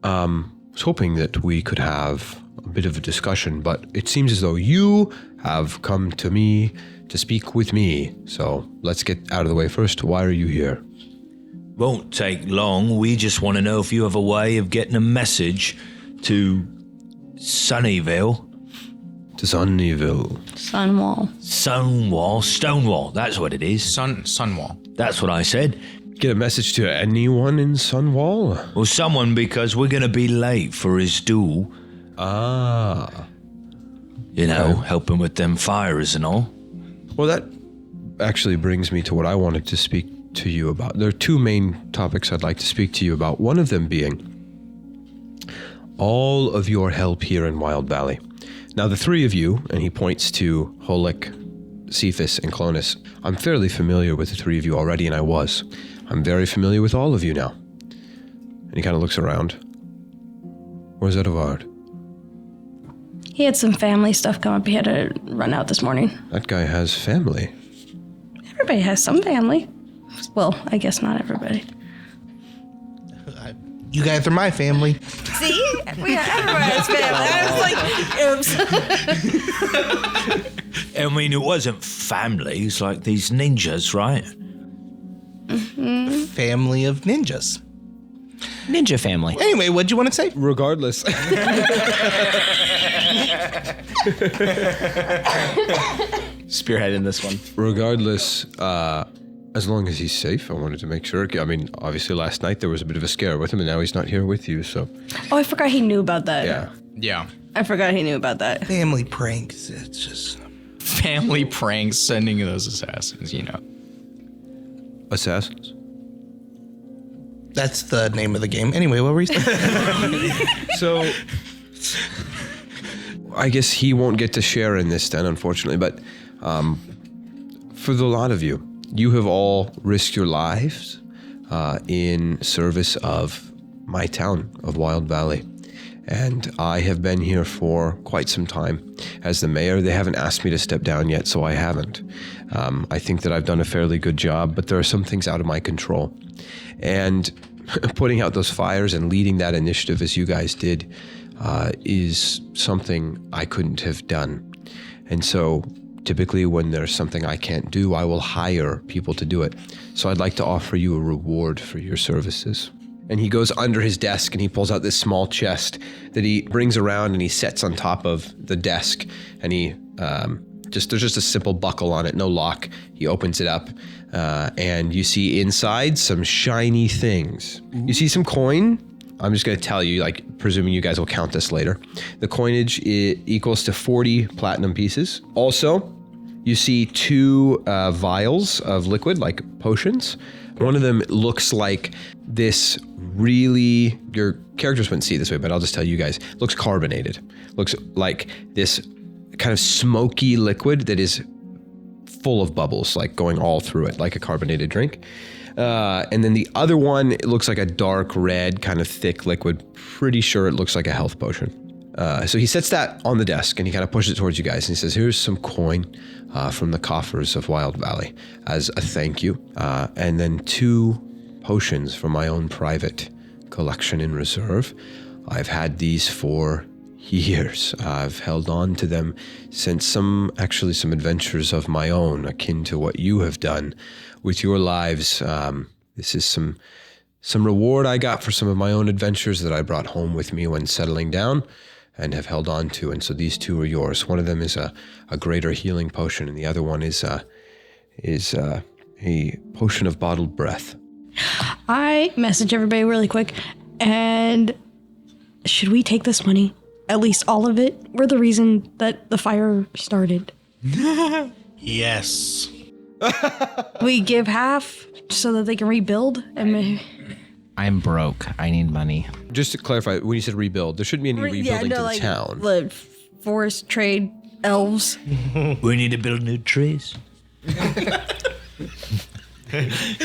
Speaker 1: I was hoping that we could have a bit of a discussion, but it seems as though you have come to me to speak with me. So let's get out of the way first. Why are you here?
Speaker 5: Won't take long. We just want to know if you have a way of getting a message to Sunnyvale.
Speaker 1: To Sunnyville.
Speaker 5: Stonewall, that's what it is.
Speaker 3: Sunwall.
Speaker 5: That's what I said.
Speaker 1: Get a message to anyone in Sunwall?
Speaker 5: Well, someone, because we're going to be late for his duel.
Speaker 1: Ah.
Speaker 5: You know, helping with them fires and all.
Speaker 1: Well, that actually brings me to what I wanted to speak to you about. There are two main topics I'd like to speak to you about. One of them being all of your help here in Wild Valley. Now, the three of you, and he points to Holik, Cephas, and Clonus, I'm fairly familiar with the three of you already, and I'm very familiar with all of you now. And he kind of looks around. Where's Edouard?
Speaker 2: He had some family stuff come up. He had to run out this morning.
Speaker 1: That guy has family.
Speaker 2: Everybody has some family. Well, I guess not everybody.
Speaker 8: You guys are my family.
Speaker 2: See? Everyone has family. I was like, oops.
Speaker 5: I mean, it wasn't family. It's like these ninjas, right?
Speaker 8: Family of ninjas.
Speaker 4: Ninja family.
Speaker 8: Anyway, what'd you want to say?
Speaker 1: Regardless.
Speaker 4: Spearhead in this one.
Speaker 1: Regardless, as long as he's safe, I wanted to make sure. I mean, obviously last night there was a bit of a scare with him, and now he's not here with you, so.
Speaker 2: Oh, I forgot he knew about that.
Speaker 1: Yeah.
Speaker 3: Yeah.
Speaker 2: I forgot he knew about that.
Speaker 8: Family pranks. It's just...
Speaker 3: Family pranks sending those assassins, you know.
Speaker 1: Assassins?
Speaker 8: That's the name of the game. Anyway, what were you saying?
Speaker 1: So, I guess he won't get to share in this then, unfortunately, but for the lot of you, you have all risked your lives in service of my town of Wild Valley. And I have been here for quite some time. As the mayor, they haven't asked me to step down yet, so I haven't. I think that I've done a fairly good job, but there are some things out of my control. And putting out those fires and leading that initiative as you guys did is something I couldn't have done. And so typically when there's something I can't do, I will hire people to do it. So I'd like to offer you a reward for your services. And he goes under his desk and he pulls out this small chest that he brings around and he sets on top of the desk. And he there's just a simple buckle on it, no lock. He opens it up and you see inside some shiny things. You see some coin. I'm just going to tell you, like, presuming you guys will count this later. The coinage equals to 40 platinum pieces. Also, you see 2 vials of liquid, like potions. One of them looks like this really, your characters wouldn't see it this way, but I'll just tell you guys, looks carbonated. Looks like this kind of smoky liquid that is full of bubbles, like going all through it, like a carbonated drink. And then the other one, it looks like a dark red, kind of thick liquid. Pretty sure it looks like a health potion. So he sets that on the desk and he kind of pushes it towards you guys and he says, here's some coin from the coffers of Wild Valley as a thank you. And then 2 potions from my own private collection in reserve. I've had these for years. I've held on to them since some adventures of my own, akin to what you have done with your lives. This is some reward I got for some of my own adventures that I brought home with me when settling down and have held on to. And so these 2 are yours. One of them is a greater healing potion, and the other one is a potion of bottled breath.
Speaker 2: I message everybody really quick, and should we take this money? At least all of it? We're the reason that the fire started.
Speaker 6: Yes.
Speaker 2: We give half so that they can rebuild, and
Speaker 4: I'm broke. I need money.
Speaker 1: Just to clarify, when you said rebuild, there shouldn't be any rebuilding to the town.
Speaker 2: The forest trade elves.
Speaker 5: We need to build new trees.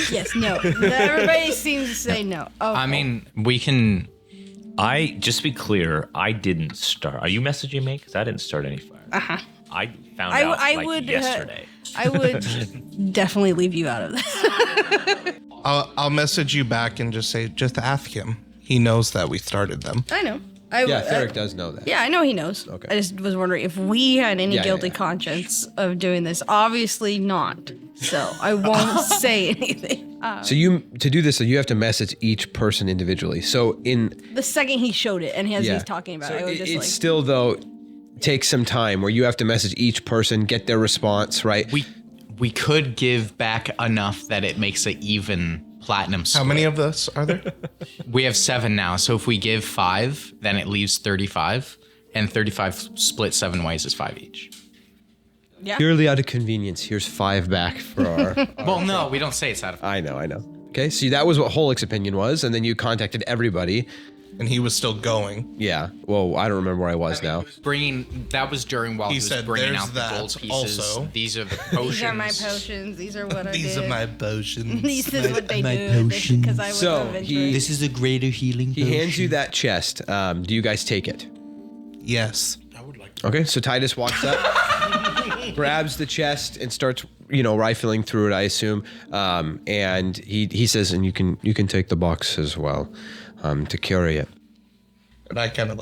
Speaker 2: Yes, no. Everybody seems to say no. Oh,
Speaker 3: I mean, we can.
Speaker 5: Just to be clear, I didn't start. Are you messaging me? Because I didn't start any fire. I found out yesterday.
Speaker 2: I would definitely leave you out of this.
Speaker 8: I'll message you back and just say, just ask him. He knows that we started them.
Speaker 2: I know.
Speaker 1: Theric does know that.
Speaker 2: Yeah, I know he knows.
Speaker 1: Okay.
Speaker 2: I just was wondering if we had any guilty conscience of doing this. Obviously not. So I won't say anything.
Speaker 1: So to do this, you have to message each person individually. So
Speaker 2: the second he showed it and he's talking about it, I was just
Speaker 1: it's still though takes some time where you have to message each person, get their response, right?
Speaker 3: We could give back enough that it makes an even platinum split.
Speaker 8: How many of us are there?
Speaker 3: We have 7 now, so if we give 5, then it leaves 35, and 35 split 7 ways is 5 each.
Speaker 2: Yeah.
Speaker 1: Purely out of convenience, here's 5 back for our.
Speaker 3: Well, no, we don't say it's out of 5.
Speaker 1: I know. Okay, so that was what Holik's opinion was, and then you contacted everybody.
Speaker 8: And he was still going.
Speaker 1: Yeah. Well, I don't remember where I was now.
Speaker 3: That was during while he was
Speaker 8: said,
Speaker 3: bringing
Speaker 8: "There's
Speaker 3: out the
Speaker 8: that
Speaker 3: gold pieces.
Speaker 8: also."
Speaker 3: These are the potions.
Speaker 2: These are my potions. These are what I
Speaker 8: These
Speaker 2: did.
Speaker 8: are my potions.
Speaker 2: This is what they do. Because I was
Speaker 1: So,
Speaker 2: adventurous.
Speaker 5: This is a greater healing.
Speaker 1: He hands you that chest. Do you guys take it?
Speaker 8: Yes.
Speaker 1: Okay, so Titus walks up, grabs the chest, and starts, rifling through it, I assume. And he says, and you can take the box as well, to carry it.
Speaker 8: And I kind of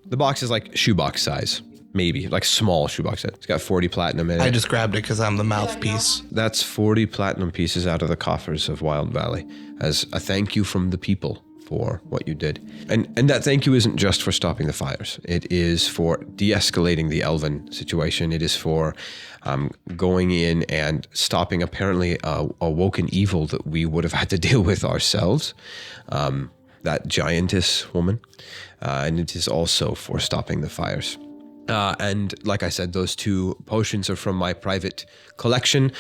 Speaker 1: The box is like shoebox size, maybe like small shoebox size. It's got 40 platinum in it.
Speaker 8: I just grabbed it because I'm the mouthpiece.
Speaker 1: That's 40 platinum pieces out of the coffers of Wild Valley as a thank you from the people for what you did. And that thank you isn't just for stopping the fires. It is for de-escalating the elven situation. It is for going in and stopping apparently a woken evil that we would have had to deal with ourselves. That giantess woman. And it is also for stopping the fires. And like I said, those 2 potions are from my private collection.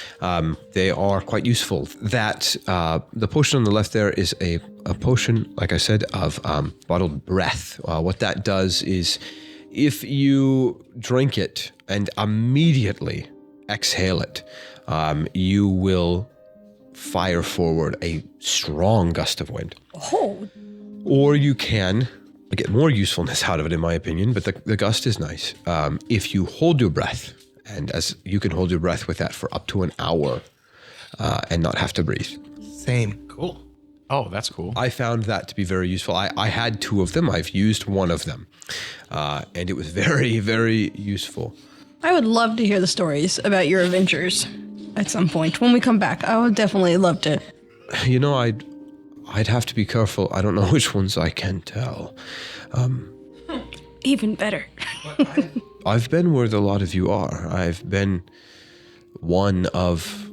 Speaker 1: They are quite useful. The potion on the left there is a potion, like I said, of bottled breath. What that does is if you drink it and immediately exhale it, you will fire forward a strong gust of wind.
Speaker 2: Oh.
Speaker 1: Or you can get more usefulness out of it, in my opinion, but the gust is nice. If you hold your breath, and as you can hold your breath with that for up to an hour and not have to breathe.
Speaker 8: Same.
Speaker 3: Cool. Oh, that's cool.
Speaker 1: I found that to be very useful. I had 2 of them. I've used one of them. And it was very, very useful.
Speaker 2: I would love to hear the stories about your adventures at some point. When we come back, I would definitely love to.
Speaker 1: I'd have to be careful. I don't know which ones I can tell.
Speaker 2: Even better.
Speaker 1: I've been where a lot of you are. I've been one of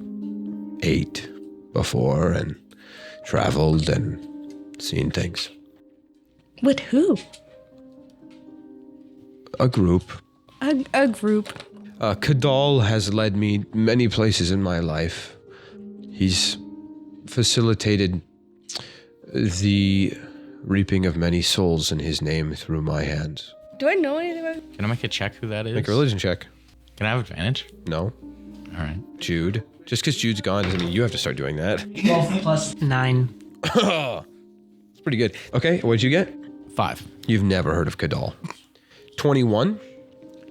Speaker 1: 8 before and traveled and seen things.
Speaker 2: With who?
Speaker 1: A group.
Speaker 2: A group.
Speaker 1: Kadal has led me many places in my life. He's facilitated the reaping of many souls in his name through my hands.
Speaker 2: Do I know anything about
Speaker 3: Can I make a check who that is?
Speaker 1: Make a religion check.
Speaker 3: Can I have advantage?
Speaker 1: No.
Speaker 3: All right.
Speaker 1: Jude. Just because Jude's gone doesn't mean you have to start doing that.
Speaker 7: 12 plus 9.
Speaker 1: It's pretty good. Okay, what'd you get?
Speaker 3: 5.
Speaker 1: You've never heard of Kadal. 21,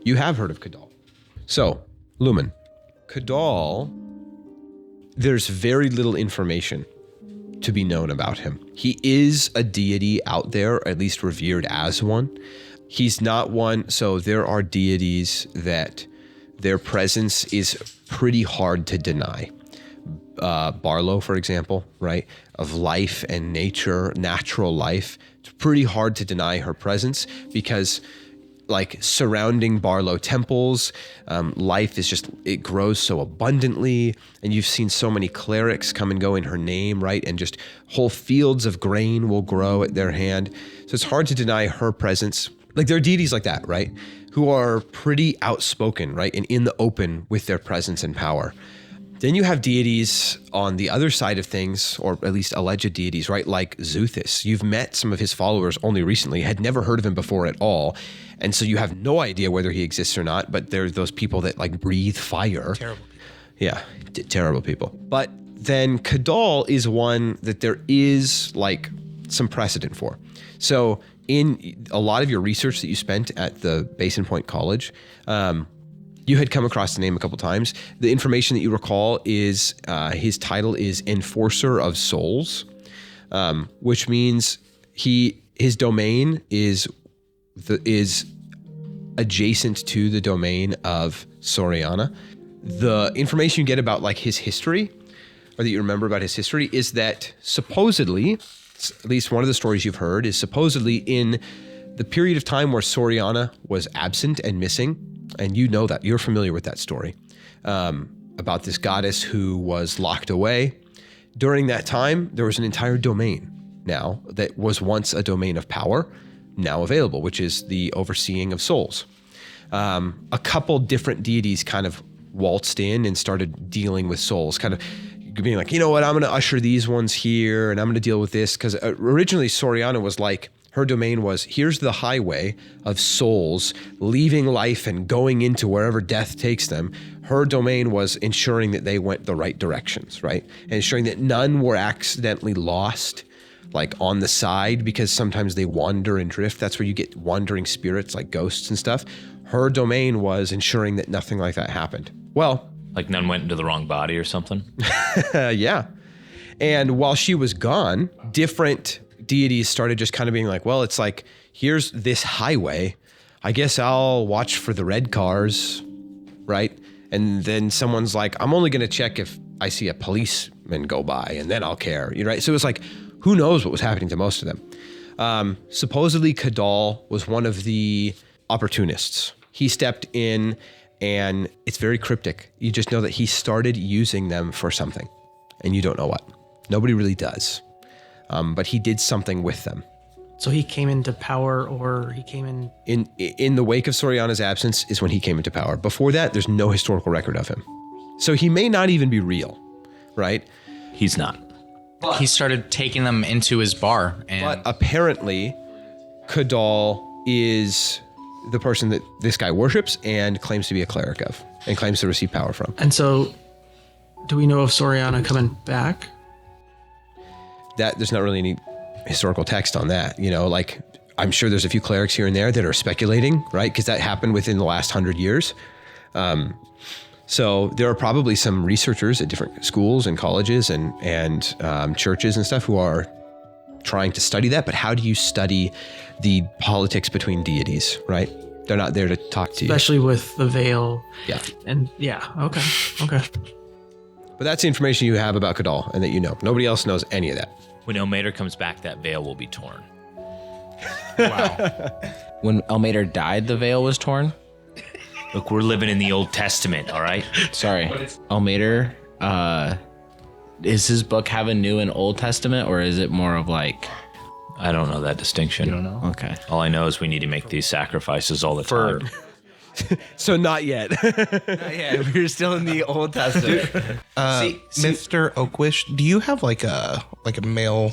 Speaker 1: you have heard of Kadal. So, Lumen, Kadal, there's very little information to be known about him. He is a deity out there, at least revered as one. He's not one, so there are deities that their presence is pretty hard to deny. Barlow, for example, right? Of life and nature, natural life. It's pretty hard to deny her presence because like surrounding Barlow temples, life is just, it grows so abundantly. And you've seen so many clerics come and go in her name, right? And just whole fields of grain will grow at their hand. So it's hard to deny her presence. Like there are deities like that, right? Who are pretty outspoken, right? And in the open with their presence and power. Then you have deities on the other side of things, or at least alleged deities, right? Like Xuthus. You've met some of his followers only recently, had never heard of him before at all. And so you have no idea whether he exists or not, but there's those people that like breathe fire.
Speaker 6: Terrible people.
Speaker 1: Yeah, terrible people. But then Kadal is one that there is like some precedent for. So in a lot of your research that you spent at the Basin Point College, you had come across the name a couple times. The information that you recall is his title is Enforcer of Souls, which means his domain is adjacent to the domain of Soriana. The information you get about like his history, or that you remember about his history, is that supposedly, at least one of the stories you've heard, is supposedly in the period of time where Soriana was absent and missing. And you know that, you're familiar with that story, about this goddess who was locked away. During that time, there was an entire domain now that was once a domain of power, now available, which is the overseeing of souls. A couple different deities kind of waltzed in and started dealing with souls, kind of being like, you know what, I'm going to usher these ones here and I'm going to deal with this. Because originally Soriana was like, her domain was, here's the highway of souls leaving life and going into wherever death takes them. Her domain was ensuring that they went the right directions, right? And ensuring that none were accidentally lost, like on the side, because sometimes they wander and drift. That's where you get wandering spirits like ghosts and stuff. Her domain was ensuring that nothing like that happened. Well,
Speaker 5: Like none went into the wrong body or something?
Speaker 1: yeah. And while she was gone, different deities started just kind of being like, well, it's like, here's this highway. I guess I'll watch for the red cars, right? And then someone's like, I'm only going to check if I see a policeman go by, and then I'll care, right? So it was like, who knows what was happening to most of them. Supposedly, Kadal was one of the opportunists. He stepped in, and it's very cryptic. You just know that he started using them for something, and you don't know what. Nobody really does. But he did something with them.
Speaker 7: So he came into power, or he came in...
Speaker 1: In the wake of Soriana's absence is when he came into power. Before that, there's no historical record of him. So he may not even be real, right?
Speaker 5: He's not.
Speaker 3: He started taking them into his bar, and
Speaker 1: But apparently, Kadal is the person that this guy worships and claims to be a cleric of, and claims to receive power from.
Speaker 7: And so, do we know of Soriana coming back?
Speaker 1: That there's not really any historical text on that, you know, like I'm sure there's a few clerics here and there that are speculating, right? Because that happened within the last 100 years. So there are probably some researchers at different schools and colleges and churches and stuff who are trying to study that. But how do you study the politics between deities, right? They're not there to talk to you.
Speaker 7: Especially with the veil.
Speaker 1: Yeah.
Speaker 7: And yeah, okay.
Speaker 1: But that's the information you have about Kadal and that you know. Nobody else knows any of that.
Speaker 5: When Elmater comes back, that veil will be torn.
Speaker 4: When Elmater died, the veil was torn.
Speaker 5: Look, we're living in the Old Testament, all right?
Speaker 4: Sorry. Elmater, is his book have a New and Old Testament, or is it more of like...
Speaker 5: I don't know that distinction.
Speaker 4: You don't know? Okay.
Speaker 5: All I know is we need to make these sacrifices all the time.
Speaker 1: So not yet.
Speaker 4: Yeah, we're still in the Old Testament.
Speaker 8: Mr. Oakwish, do you have like a mail,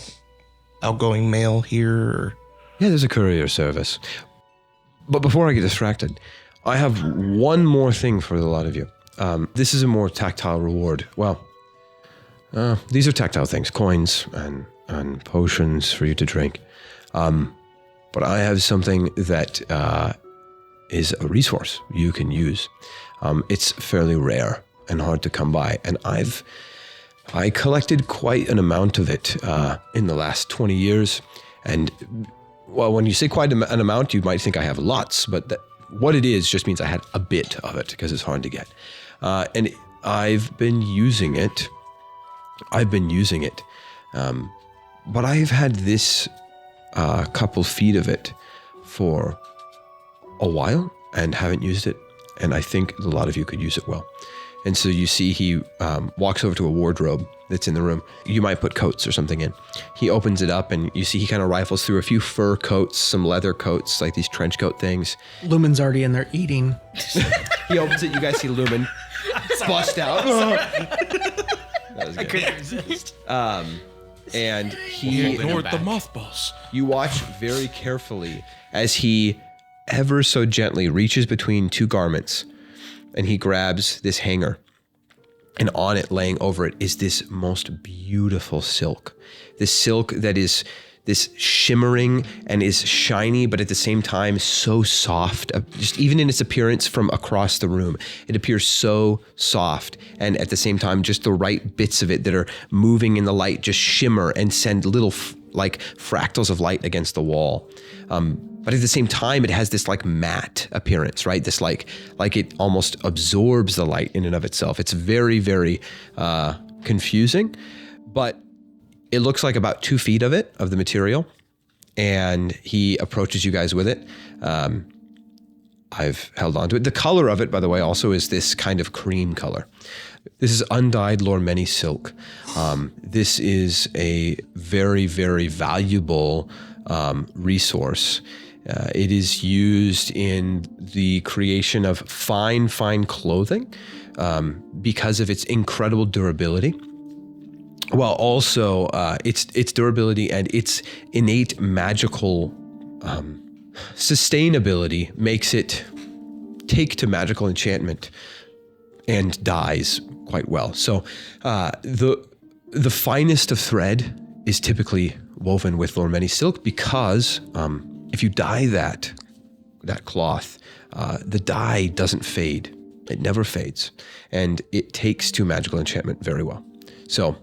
Speaker 8: outgoing mail here? Or?
Speaker 1: Yeah, there's a courier service. But before I get distracted, I have one more thing for the lot of you. This is a more tactile reward. Well, these are tactile things, coins and potions for you to drink. But I have something that is a resource you can use. It's fairly rare and hard to come by, and I collected quite an amount of it in the last 20 years. And well, when you say quite an amount, you might think I have lots, but what it is just means I had a bit of it because it's hard to get. And I've been using it. But I've had this couple feet of it for a while and haven't used it. And I think a lot of you could use it well. And so you see he walks over to a wardrobe that's in the room. You might put coats or something in. He opens it up and you see he kind of rifles through a few fur coats, some leather coats, like these trench coat things.
Speaker 8: Lumen's already in there eating.
Speaker 1: He opens it. You guys see Lumen bust out. That was good. I couldn't resist. And he
Speaker 8: ignored the mothballs.
Speaker 1: You watch very carefully as he ever so gently reaches between two garments and he grabs this hanger. And on it, laying over it, is this most beautiful silk. This silk that is this shimmering and is shiny, but at the same time so soft. Just even in its appearance from across the room, it appears so soft. And at the same time, just the right bits of it that are moving in the light just shimmer and send little like fractals of light against the wall. But at the same time, it has this like matte appearance, right? This like it almost absorbs the light in and of itself. It's very, very confusing, but it looks like about 2 feet of it, of the material. And he approaches you guys with it. I've held on to it. The color of it, by the way, also is this kind of cream color. This is undyed Lormeni silk. This is a very, very valuable resource. It is used in the creation of fine clothing because of its incredible durability. Well, also its durability and its innate magical sustainability makes it take to magical enchantment and dies quite well. So the finest of thread is typically woven with Lormeni silk because if you dye that cloth, the dye doesn't fade. It never fades, and it takes to magical enchantment very well. So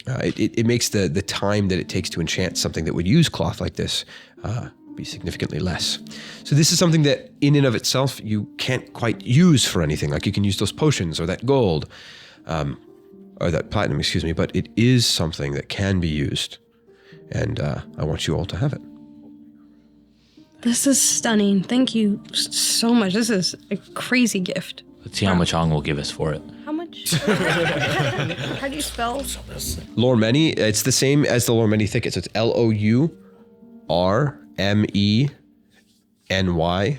Speaker 1: it makes the time that it takes to enchant something that would use cloth like this be significantly less. So this is something that in and of itself you can't quite use for anything. Like you can use those potions or that gold or that platinum, excuse me, but it is something that can be used. And I want you all to have it.
Speaker 2: This is stunning. Thank you so much. This is a crazy gift.
Speaker 4: Let's see how much Ong will give us for it.
Speaker 2: How much? How do you spell?
Speaker 1: Lormeni, it's the same as the Lormeni thicket. So it's Lourmeny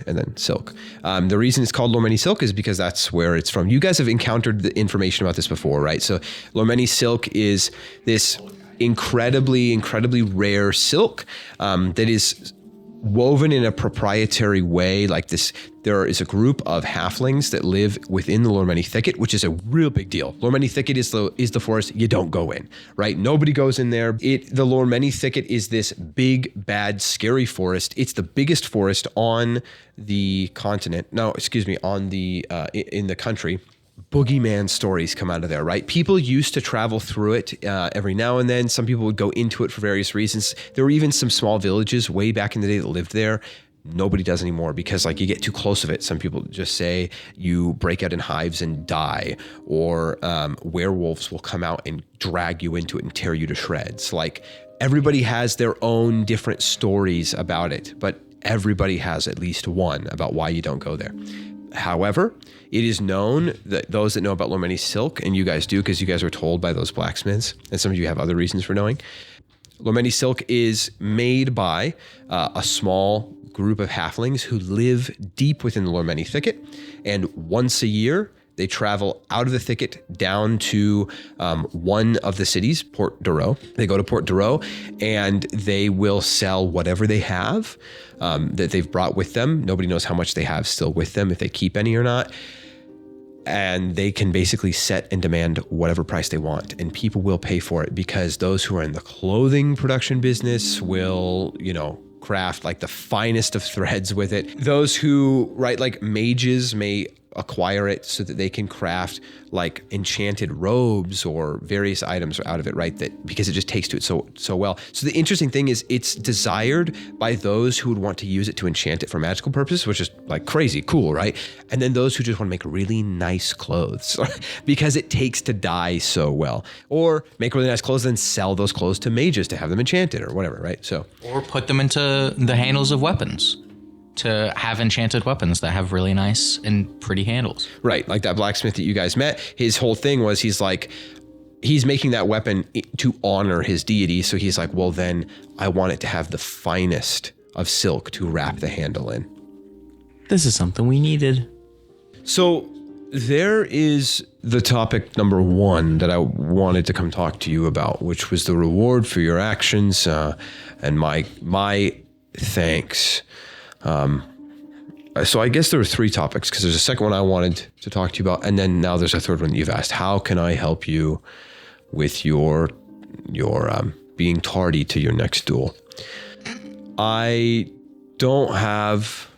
Speaker 1: and then silk. The reason it's called Lormeni silk is because that's where it's from. You guys have encountered the information about this before, right? So Lormeni silk is this incredibly rare silk that is woven in a proprietary way like this. There is a group of halflings that live within the Lormeni thicket, which is a real big deal. Lormeni thicket is the forest you don't go in, right? Nobody goes in there. The Lormeni thicket is this big, bad, scary forest. It's the biggest forest on the continent. No, excuse me, on the in the country. Boogeyman stories come out of there, right? People used to travel through it every now and then. Some people would go into it for various reasons. There were even some small villages way back in the day that lived there. Nobody does anymore because like you get too close of it. Some people just say you break out in hives and die, or werewolves will come out and drag you into it and tear you to shreds. Like everybody has their own different stories about it, but everybody has at least one about why you don't go there. However, it is known that those that know about Lormeni silk, and you guys do because you guys were told by those blacksmiths, and some of you have other reasons for knowing, Lormeni silk is made by a small group of halflings who live deep within the Lormeni thicket, and once a year they travel out of the thicket down to one of the cities, Port Doreau. They go to Port Doreau and they will sell whatever they have that they've brought with them. Nobody knows how much they have still with them, if they keep any or not. and they can basically set and demand whatever price they want, and people will pay for it because those who are in the clothing production business will, craft like the finest of threads with it. Those who, right, like mages may acquire it so that they can craft like enchanted robes or various items out of it, right? That because it just takes to it so well. So the interesting thing is it's desired by those who would want to use it to enchant it for magical purposes, which is like crazy cool, right? And then those who just want to make really nice clothes because it takes to dye so well, or make really nice clothes and sell those clothes to mages to have them enchanted or whatever, right? So,
Speaker 3: or put them into the handles of weapons, to have enchanted weapons that have really nice and pretty handles.
Speaker 1: Right, like that blacksmith that you guys met, his whole thing was he's making that weapon to honor his deity, so he's like, well then, I want it to have the finest of silk to wrap the handle in.
Speaker 4: This is something we needed.
Speaker 1: So there is the topic number 1 that I wanted to come talk to you about, which was the reward for your actions and my thanks. So I guess there were 3 topics because there's a second one I wanted to talk to you about, and then now there's a third one that you've asked. How can I help you with your being tardy to your next duel? I don't have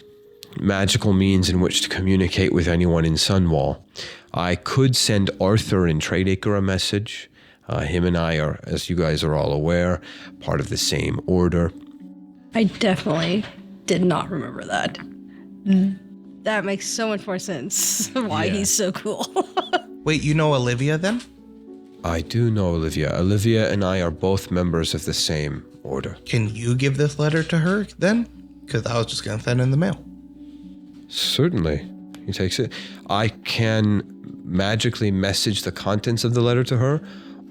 Speaker 1: magical means in which to communicate with anyone in Sunwall. I could send Arthur and Tradeacre a message. Him and I are, as you guys are all aware, part of the same order.
Speaker 2: I definitely did not remember that. That makes so much more sense why he's so cool.
Speaker 8: Wait, you know Olivia then?
Speaker 1: I do know Olivia. Olivia and I are both members of the same order.
Speaker 8: Can you give this letter to her then? Because I was just going to send it in the mail.
Speaker 1: Certainly. He takes it. I can magically message the contents of the letter to her,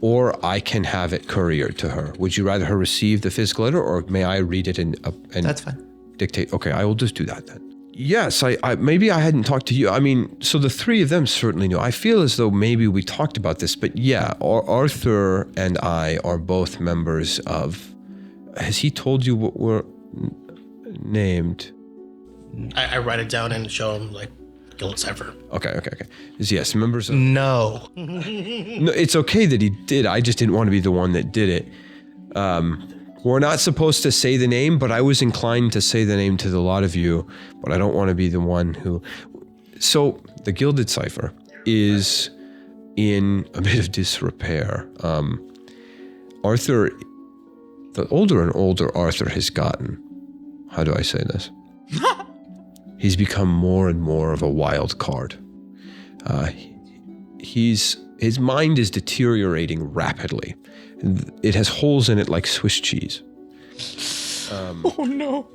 Speaker 1: or I can have it couriered to her. Would you rather her receive the physical letter, or may I read it and
Speaker 8: That's fine.
Speaker 1: Dictate? Okay, I will just do that then. Yes, I maybe I hadn't talked to you. I mean, so the 3 of them certainly knew. I feel as though maybe we talked about this, but yeah, Arthur and I are both members of... Has he told you what we're named?
Speaker 6: I write it down and show him like Guild Cipher.
Speaker 1: Okay. Yes, members of...
Speaker 8: No.
Speaker 1: No, it's okay that he did. I just didn't want to be the one that did it. We're not supposed to say the name, but I was inclined to say the name to the lot of you, but I don't want to be the one who... So, the Gilded Cipher is in a bit of disrepair. Arthur... The older and older Arthur has gotten... How do I say this? He's become more and more of a wild card. His mind is deteriorating rapidly. It has holes in it like Swiss cheese.
Speaker 7: Oh no.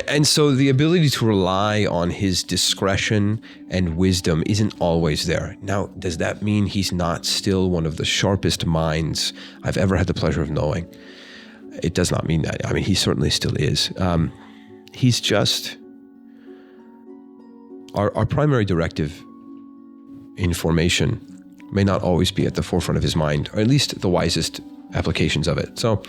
Speaker 1: And so the ability to rely on his discretion and wisdom isn't always there. Now, does that mean he's not still one of the sharpest minds I've ever had the pleasure of knowing? It does not mean that. I mean, he certainly still is. He's just... Our primary directive in formation may not always be at the forefront of his mind, or at least the wisest applications of it. So,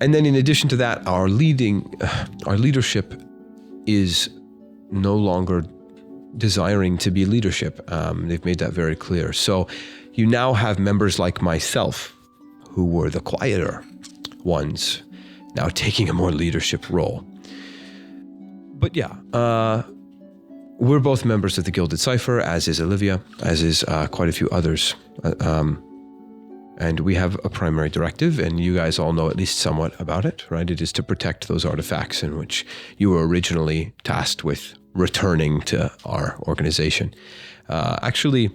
Speaker 1: and then in addition to that, our leadership is no longer desiring to be leadership. They've made that very clear. So you now have members like myself, who were the quieter ones, now taking a more leadership role. But yeah, we're both members of the Gilded Cipher, as is Olivia, as is quite a few others. And we have a primary directive, and you guys all know at least somewhat about it, right? It is to protect those artifacts in which you were originally tasked with returning to our organization. Actually,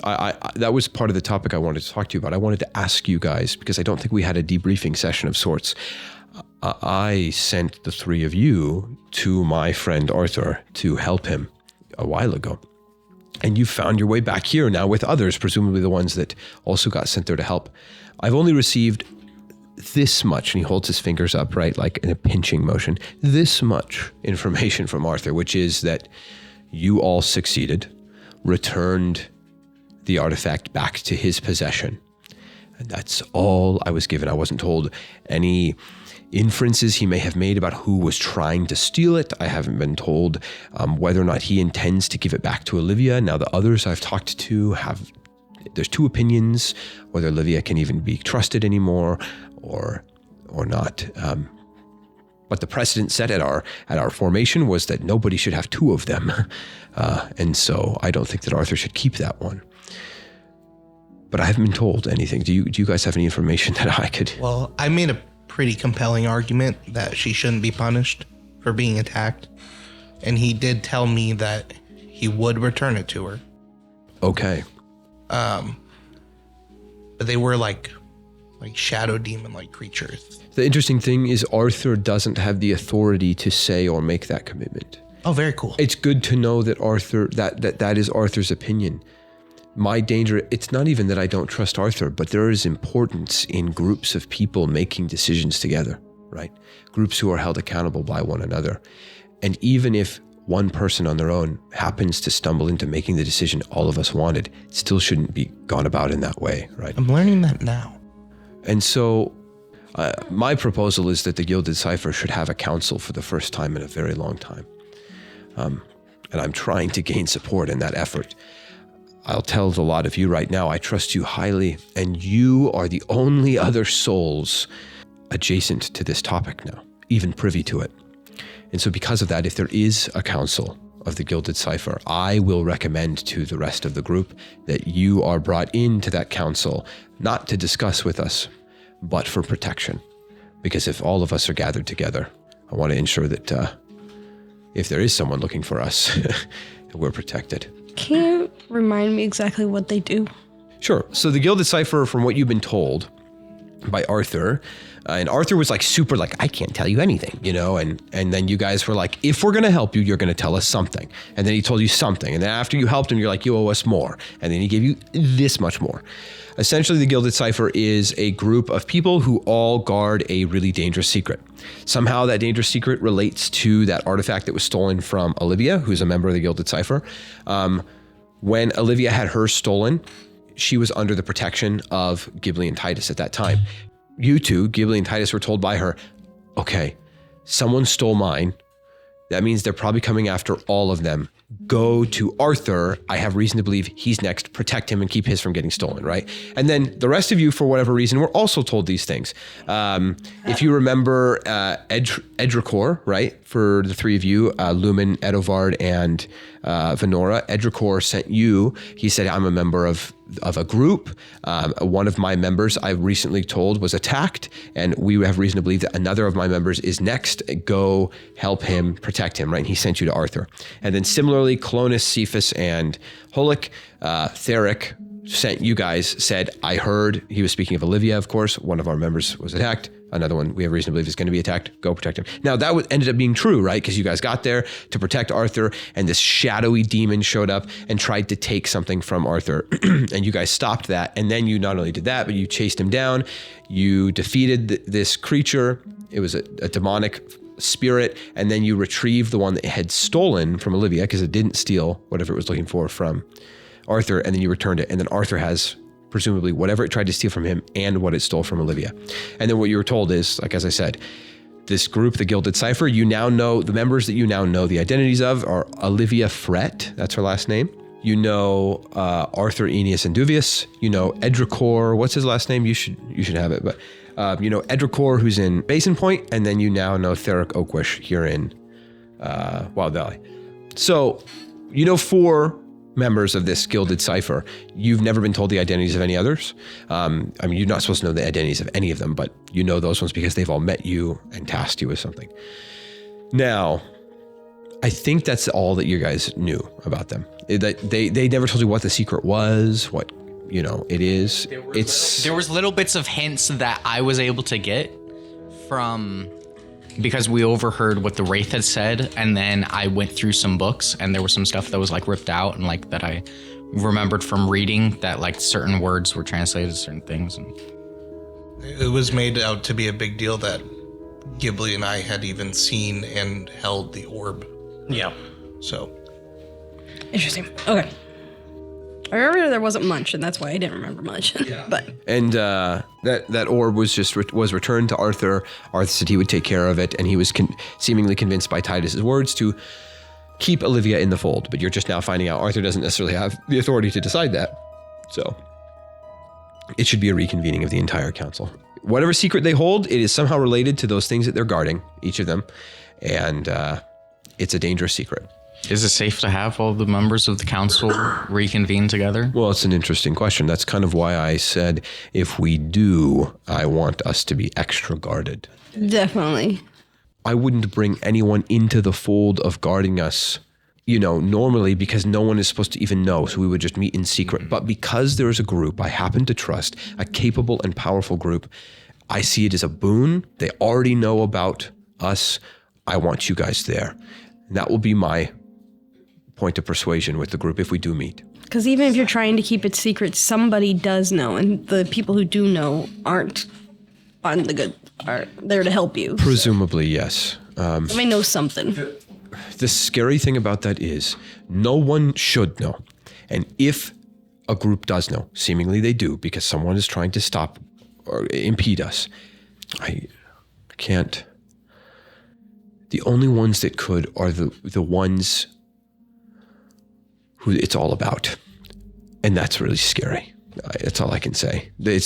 Speaker 1: that was part of the topic I wanted to talk to you about. I wanted to ask you guys, because I don't think we had a debriefing session of sorts. I sent the 3 of you to my friend Arthur to help him a while ago. And you found your way back here now with others, presumably the ones that also got sent there to help. I've only received this much, and he holds his fingers up, right, like in a pinching motion, this much information from Arthur, which is that you all succeeded, returned the artifact back to his possession. And that's all I was given. I wasn't told any inferences he may have made about who was trying to steal it. I haven't been told whether or not he intends to give it back to Olivia. Now, the others I've talked to there's two opinions, whether Olivia can even be trusted anymore or not. But the precedent set at our formation was that nobody should have two of them. And so I don't think that Arthur should keep that one. But I haven't been told anything. Do you guys have any information that I could?
Speaker 8: Well, I made a pretty compelling argument that she shouldn't be punished for being attacked. And he did tell me that he would return it to her.
Speaker 1: Okay.
Speaker 8: But they were like shadow demon-like creatures.
Speaker 1: The interesting thing is Arthur doesn't have the authority to say or make that commitment.
Speaker 8: Oh, very cool.
Speaker 1: It's good to know that Arthur that is Arthur's opinion. My danger, it's not even that I don't trust Arthur, but there is importance in groups of people making decisions together, right? Groups who are held accountable by one another. And even if one person on their own happens to stumble into making the decision all of us wanted, it still shouldn't be gone about in that way, right?
Speaker 8: I'm learning that now.
Speaker 1: And so my proposal is that the Gilded Cipher should have a council for the first time in a very long time. And I'm trying to gain support in that effort. I'll tell the lot of you right now, I trust you highly, and you are the only other souls adjacent to this topic now, even privy to it. And so because of that, if there is a council of the Gilded Cipher, I will recommend to the rest of the group that you are brought into that council, not to discuss with us, but for protection. Because if all of us are gathered together, I want to ensure that if there is someone looking for us, we're protected.
Speaker 2: Can you remind me exactly what they do?
Speaker 1: Sure. So the Gilded Cipher, from what you've been told by Arthur, and Arthur was like super like, I can't tell you anything, and then you guys were like, if we're going to help you, you're going to tell us something. And then he told you something. And then after you helped him, you're like, you owe us more. And then he gave you this much more. Essentially, the Gilded Cipher is a group of people who all guard a really dangerous secret. Somehow that dangerous secret relates to that artifact that was stolen from Olivia, who's a member of the Gilded Cipher. When Olivia had hers stolen, she was under the protection of Ghibly and Titus at that time. You two, Ghibly and Titus, were told by her, okay, someone stole mine. That means they're probably coming after all of them. Go to Arthur. I have reason to believe he's next. Protect him and keep his from getting stolen, right? And then the rest of you, for whatever reason, were also told these things. If you remember Edricor, right? For the three of you, Lumen, Edovard, and Venora, Edricor sent you. He said, I'm a member of a group. One of my members, I recently told, was attacked, and we have reason to believe that another of my members is next. Go help him, protect him, right? And he sent you to Arthur. And then similarly, Clonus, Cephas, and Holik, Theric sent you guys, said, I heard, he was speaking of Olivia, of course, one of our members was attacked. Another one we have reason to believe is going to be attacked. Go protect him. Now, that ended up being true, right? Because you guys got there to protect Arthur, and this shadowy demon showed up and tried to take something from Arthur. And you guys stopped that. And then you not only did that, but you chased him down. You defeated this creature. It was a demonic spirit. And then you retrieved the one that had stolen from Olivia, because it didn't steal whatever it was looking for from Arthur. And then you returned it. And then Arthur has presumably whatever it tried to steal from him and what it stole from Olivia. And then what you were told is, like, as I said, this group, the Gilded Cipher, you now know, the members that you now know the identities of are Olivia Fret, that's her last name. You know Arthur, Aeneas, and Duvius. You know Edricor, what's his last name? You should have it, but you know Edricor, who's in Basin Point, and then you now know Theric Oakwish here in Wild Valley. So you know 4 members of this Gilded Cipher. You've never been told the identities of any others. I mean, you're not supposed to know the identities of any of them, but you know those ones because they've all met you and tasked you with something. Now, I think that's all that you guys knew about them. They never told you what the secret was, what, it is.
Speaker 3: There was little bits of hints that I was able to get from, because we overheard what the Wraith had said, and then I went through some books, and there was some stuff that was like ripped out, and like that I remembered from reading that like certain words were translated to certain things. And
Speaker 8: it was made out to be a big deal that Ghibly and I had even seen and held the orb.
Speaker 6: Yeah.
Speaker 8: So
Speaker 2: Interesting. Okay. I remember there wasn't much, and that's why I didn't remember much. But
Speaker 1: And that orb was returned to Arthur. Arthur said he would take care of it, and he was seemingly convinced by Titus's words to keep Olivia in the fold. But you're just now finding out Arthur doesn't necessarily have the authority to decide that. So it should be a reconvening of the entire council. Whatever secret they hold, it is somehow related to those things that they're guarding, each of them, and it's a dangerous secret.
Speaker 3: Is it safe to have all the members of the council reconvene together?
Speaker 1: Well, it's an interesting question. That's kind of why I said if we do, I want us to be extra guarded.
Speaker 2: definitely.
Speaker 1: I wouldn't bring anyone into the fold of guarding us, normally because no one is supposed to even know. So we would just meet in secret. But because there is a group I happen to trust, a capable and powerful group, I see it as a boon. They already know about us. I want you guys there. And that will be my point of persuasion with the group if we do meet.
Speaker 2: Because even if you're trying to keep it secret, somebody does know, and the people who do know aren't there to help you.
Speaker 1: Presumably, yes.
Speaker 2: They know something.
Speaker 1: The scary thing about that is no one should know. And if a group does know, seemingly they do, because someone is trying to stop or impede us, I can't. The only ones that could are the ones who it's all about. And that's really scary. That's all I can say. I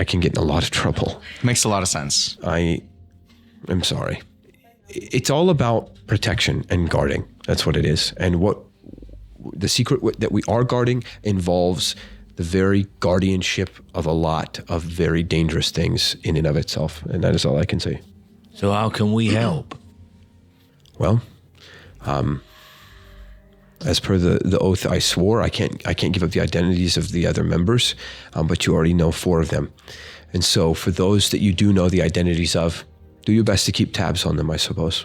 Speaker 1: can get in a lot of trouble.
Speaker 3: Makes a lot of sense.
Speaker 1: I'm sorry. It's all about protection and guarding. That's what it is. And what the secret that we are guarding involves the very guardianship of a lot of very dangerous things in and of itself. And that is all I can say.
Speaker 5: So how can we help?
Speaker 1: Well, as per the oath I swore, I can't give up the identities of the other members, but you already know 4 of them. And so for those that you do know the identities of, do your best to keep tabs on them, I suppose.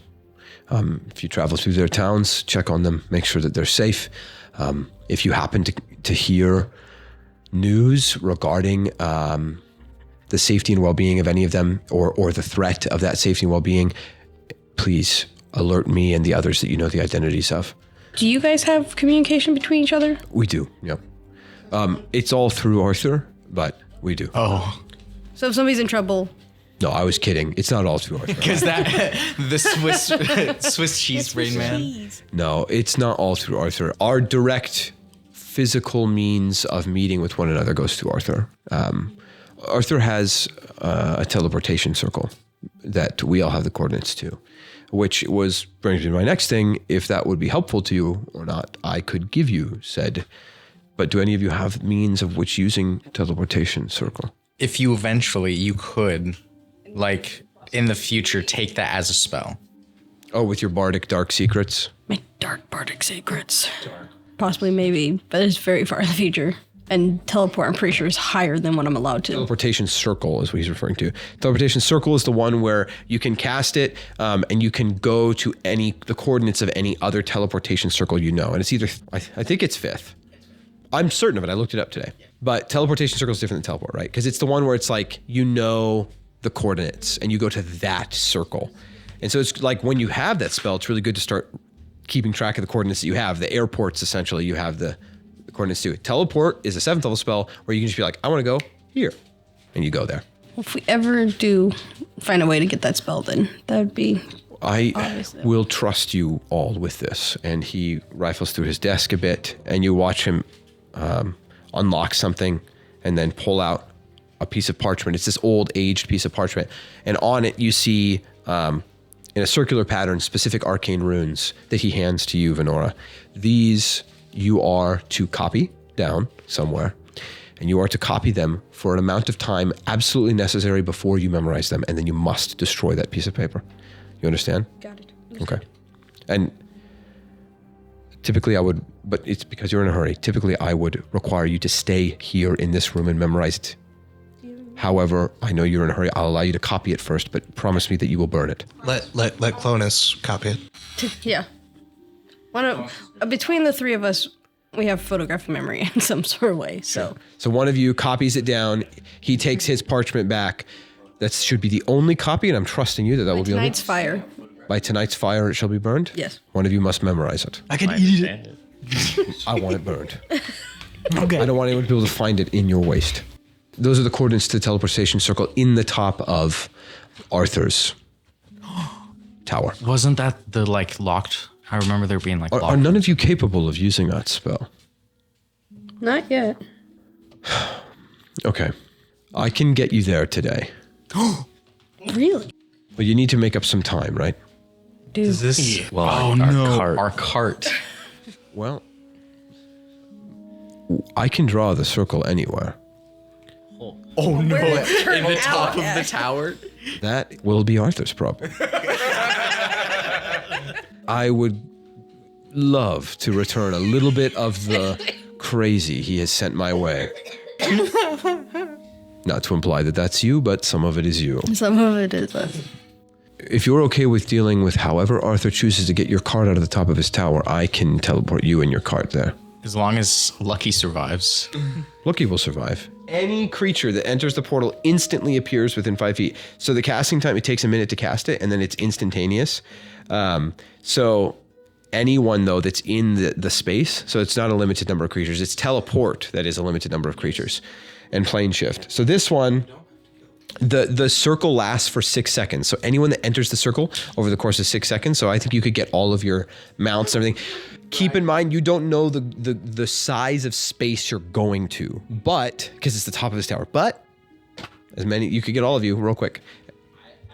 Speaker 1: If you travel through their towns, check on them, make sure that they're safe. If you happen to hear news regarding the safety and well-being of any of them, or the threat of that safety and well-being, please alert me and the others that you know the identities of.
Speaker 2: Do you guys have communication between each other?
Speaker 1: We do, yeah. It's all through Arthur, but we do.
Speaker 3: Oh.
Speaker 2: So if somebody's in trouble...
Speaker 1: No, I was kidding. It's not all through Arthur.
Speaker 3: Because the Swiss cheese brain man.
Speaker 1: No, it's not all through Arthur. Our direct physical means of meeting with one another goes through Arthur. Arthur has a teleportation circle that we all have the coordinates to, which brings me to my next thing. If that would be helpful to you or not, I could give you said. But do any of you have means of which using teleportation circle?
Speaker 3: If you could, like, in the future, take that as a spell.
Speaker 1: Oh, with your bardic dark secrets?
Speaker 2: My dark bardic secrets. Possibly, maybe, but it's very far in the future. And teleport, I'm pretty sure, is higher than what I'm allowed to.
Speaker 1: Teleportation circle is what he's referring to. Teleportation circle is the one where you can cast it and you can go to the coordinates of any other teleportation circle you know. And it's either, I think it's 5th. I'm certain of it. I looked it up today. But teleportation circle is different than teleport, right? Because it's the one where it's like, the coordinates and you go to that circle. And so it's like when you have that spell, it's really good to start keeping track of the coordinates that you have. The airports, essentially, you have the coordinates to it. Teleport is a 7th level spell where you can just be like, I want to go here. And you go there.
Speaker 2: If we ever do find a way to get that spell, then that would be...
Speaker 1: I will trust you all with this. And he rifles through his desk a bit and you watch him unlock something and then pull out a piece of parchment. It's this old aged piece of parchment. And on it you see in a circular pattern specific arcane runes that he hands to you, Venora. These you are to copy down somewhere, and you are to copy them for an amount of time absolutely necessary before you memorize them, and then you must destroy that piece of paper. You understand?
Speaker 2: Got it.
Speaker 1: Okay. And typically I would, but it's because you're in a hurry, typically I would require you to stay here in this room and memorize it. However, I know you're in a hurry. I'll allow you to copy it first, but promise me that you will burn it.
Speaker 8: Let Clonus copy it.
Speaker 2: Yeah. Between the 3 of us, we have photographic memory in some sort of way. So
Speaker 1: one of you copies it down. He takes his parchment back. That should be the only copy, and I'm trusting you that will be
Speaker 2: tonight's fire.
Speaker 1: By tonight's fire it shall be burned?
Speaker 2: Yes.
Speaker 1: One of you must memorize it.
Speaker 7: I can eat it.
Speaker 1: I want it burned.
Speaker 7: Okay.
Speaker 1: I don't want anyone to be able to find it in your waste. Those are the coordinates to the teleportation circle in the top of Arthur's tower.
Speaker 3: Wasn't that the like locked? I remember there being like
Speaker 1: Are
Speaker 3: locked.
Speaker 1: none of you capable of using that spell?
Speaker 2: Not yet.
Speaker 1: Okay. I can get you there today.
Speaker 2: Really?
Speaker 1: But you need to make up some time, right?
Speaker 2: Dude.
Speaker 7: Is this?
Speaker 5: Well,
Speaker 3: Oh
Speaker 5: our
Speaker 3: no,
Speaker 5: cart.
Speaker 3: our cart.
Speaker 1: Well, I can draw the circle anywhere.
Speaker 3: Oh no!
Speaker 2: In
Speaker 3: the top of the tower.
Speaker 1: That will be Arthur's problem. I would love to return a little bit of the crazy he has sent my way. Not to imply that that's you, but some of it is you.
Speaker 2: Some of it is us.
Speaker 1: If you're okay with dealing with however Arthur chooses to get your cart out of the top of his tower, I can teleport you and your cart there.
Speaker 3: As long as Lucky survives.
Speaker 1: Lucky will survive. Any creature that enters the portal instantly appears within 5 feet. So the casting time, it takes a minute to cast it, and then it's instantaneous. So anyone, though, that's in the space, so it's not a limited number of creatures. It's teleport that is a limited number of creatures. And plane shift. So this one, the circle lasts for 6 seconds. So anyone that enters the circle over the course of 6 seconds, so I think you could get all of your mounts and everything. Keep in mind, you don't know the size of space you're going to, but, because it's the top of this tower, but as many, you could get all of you real quick.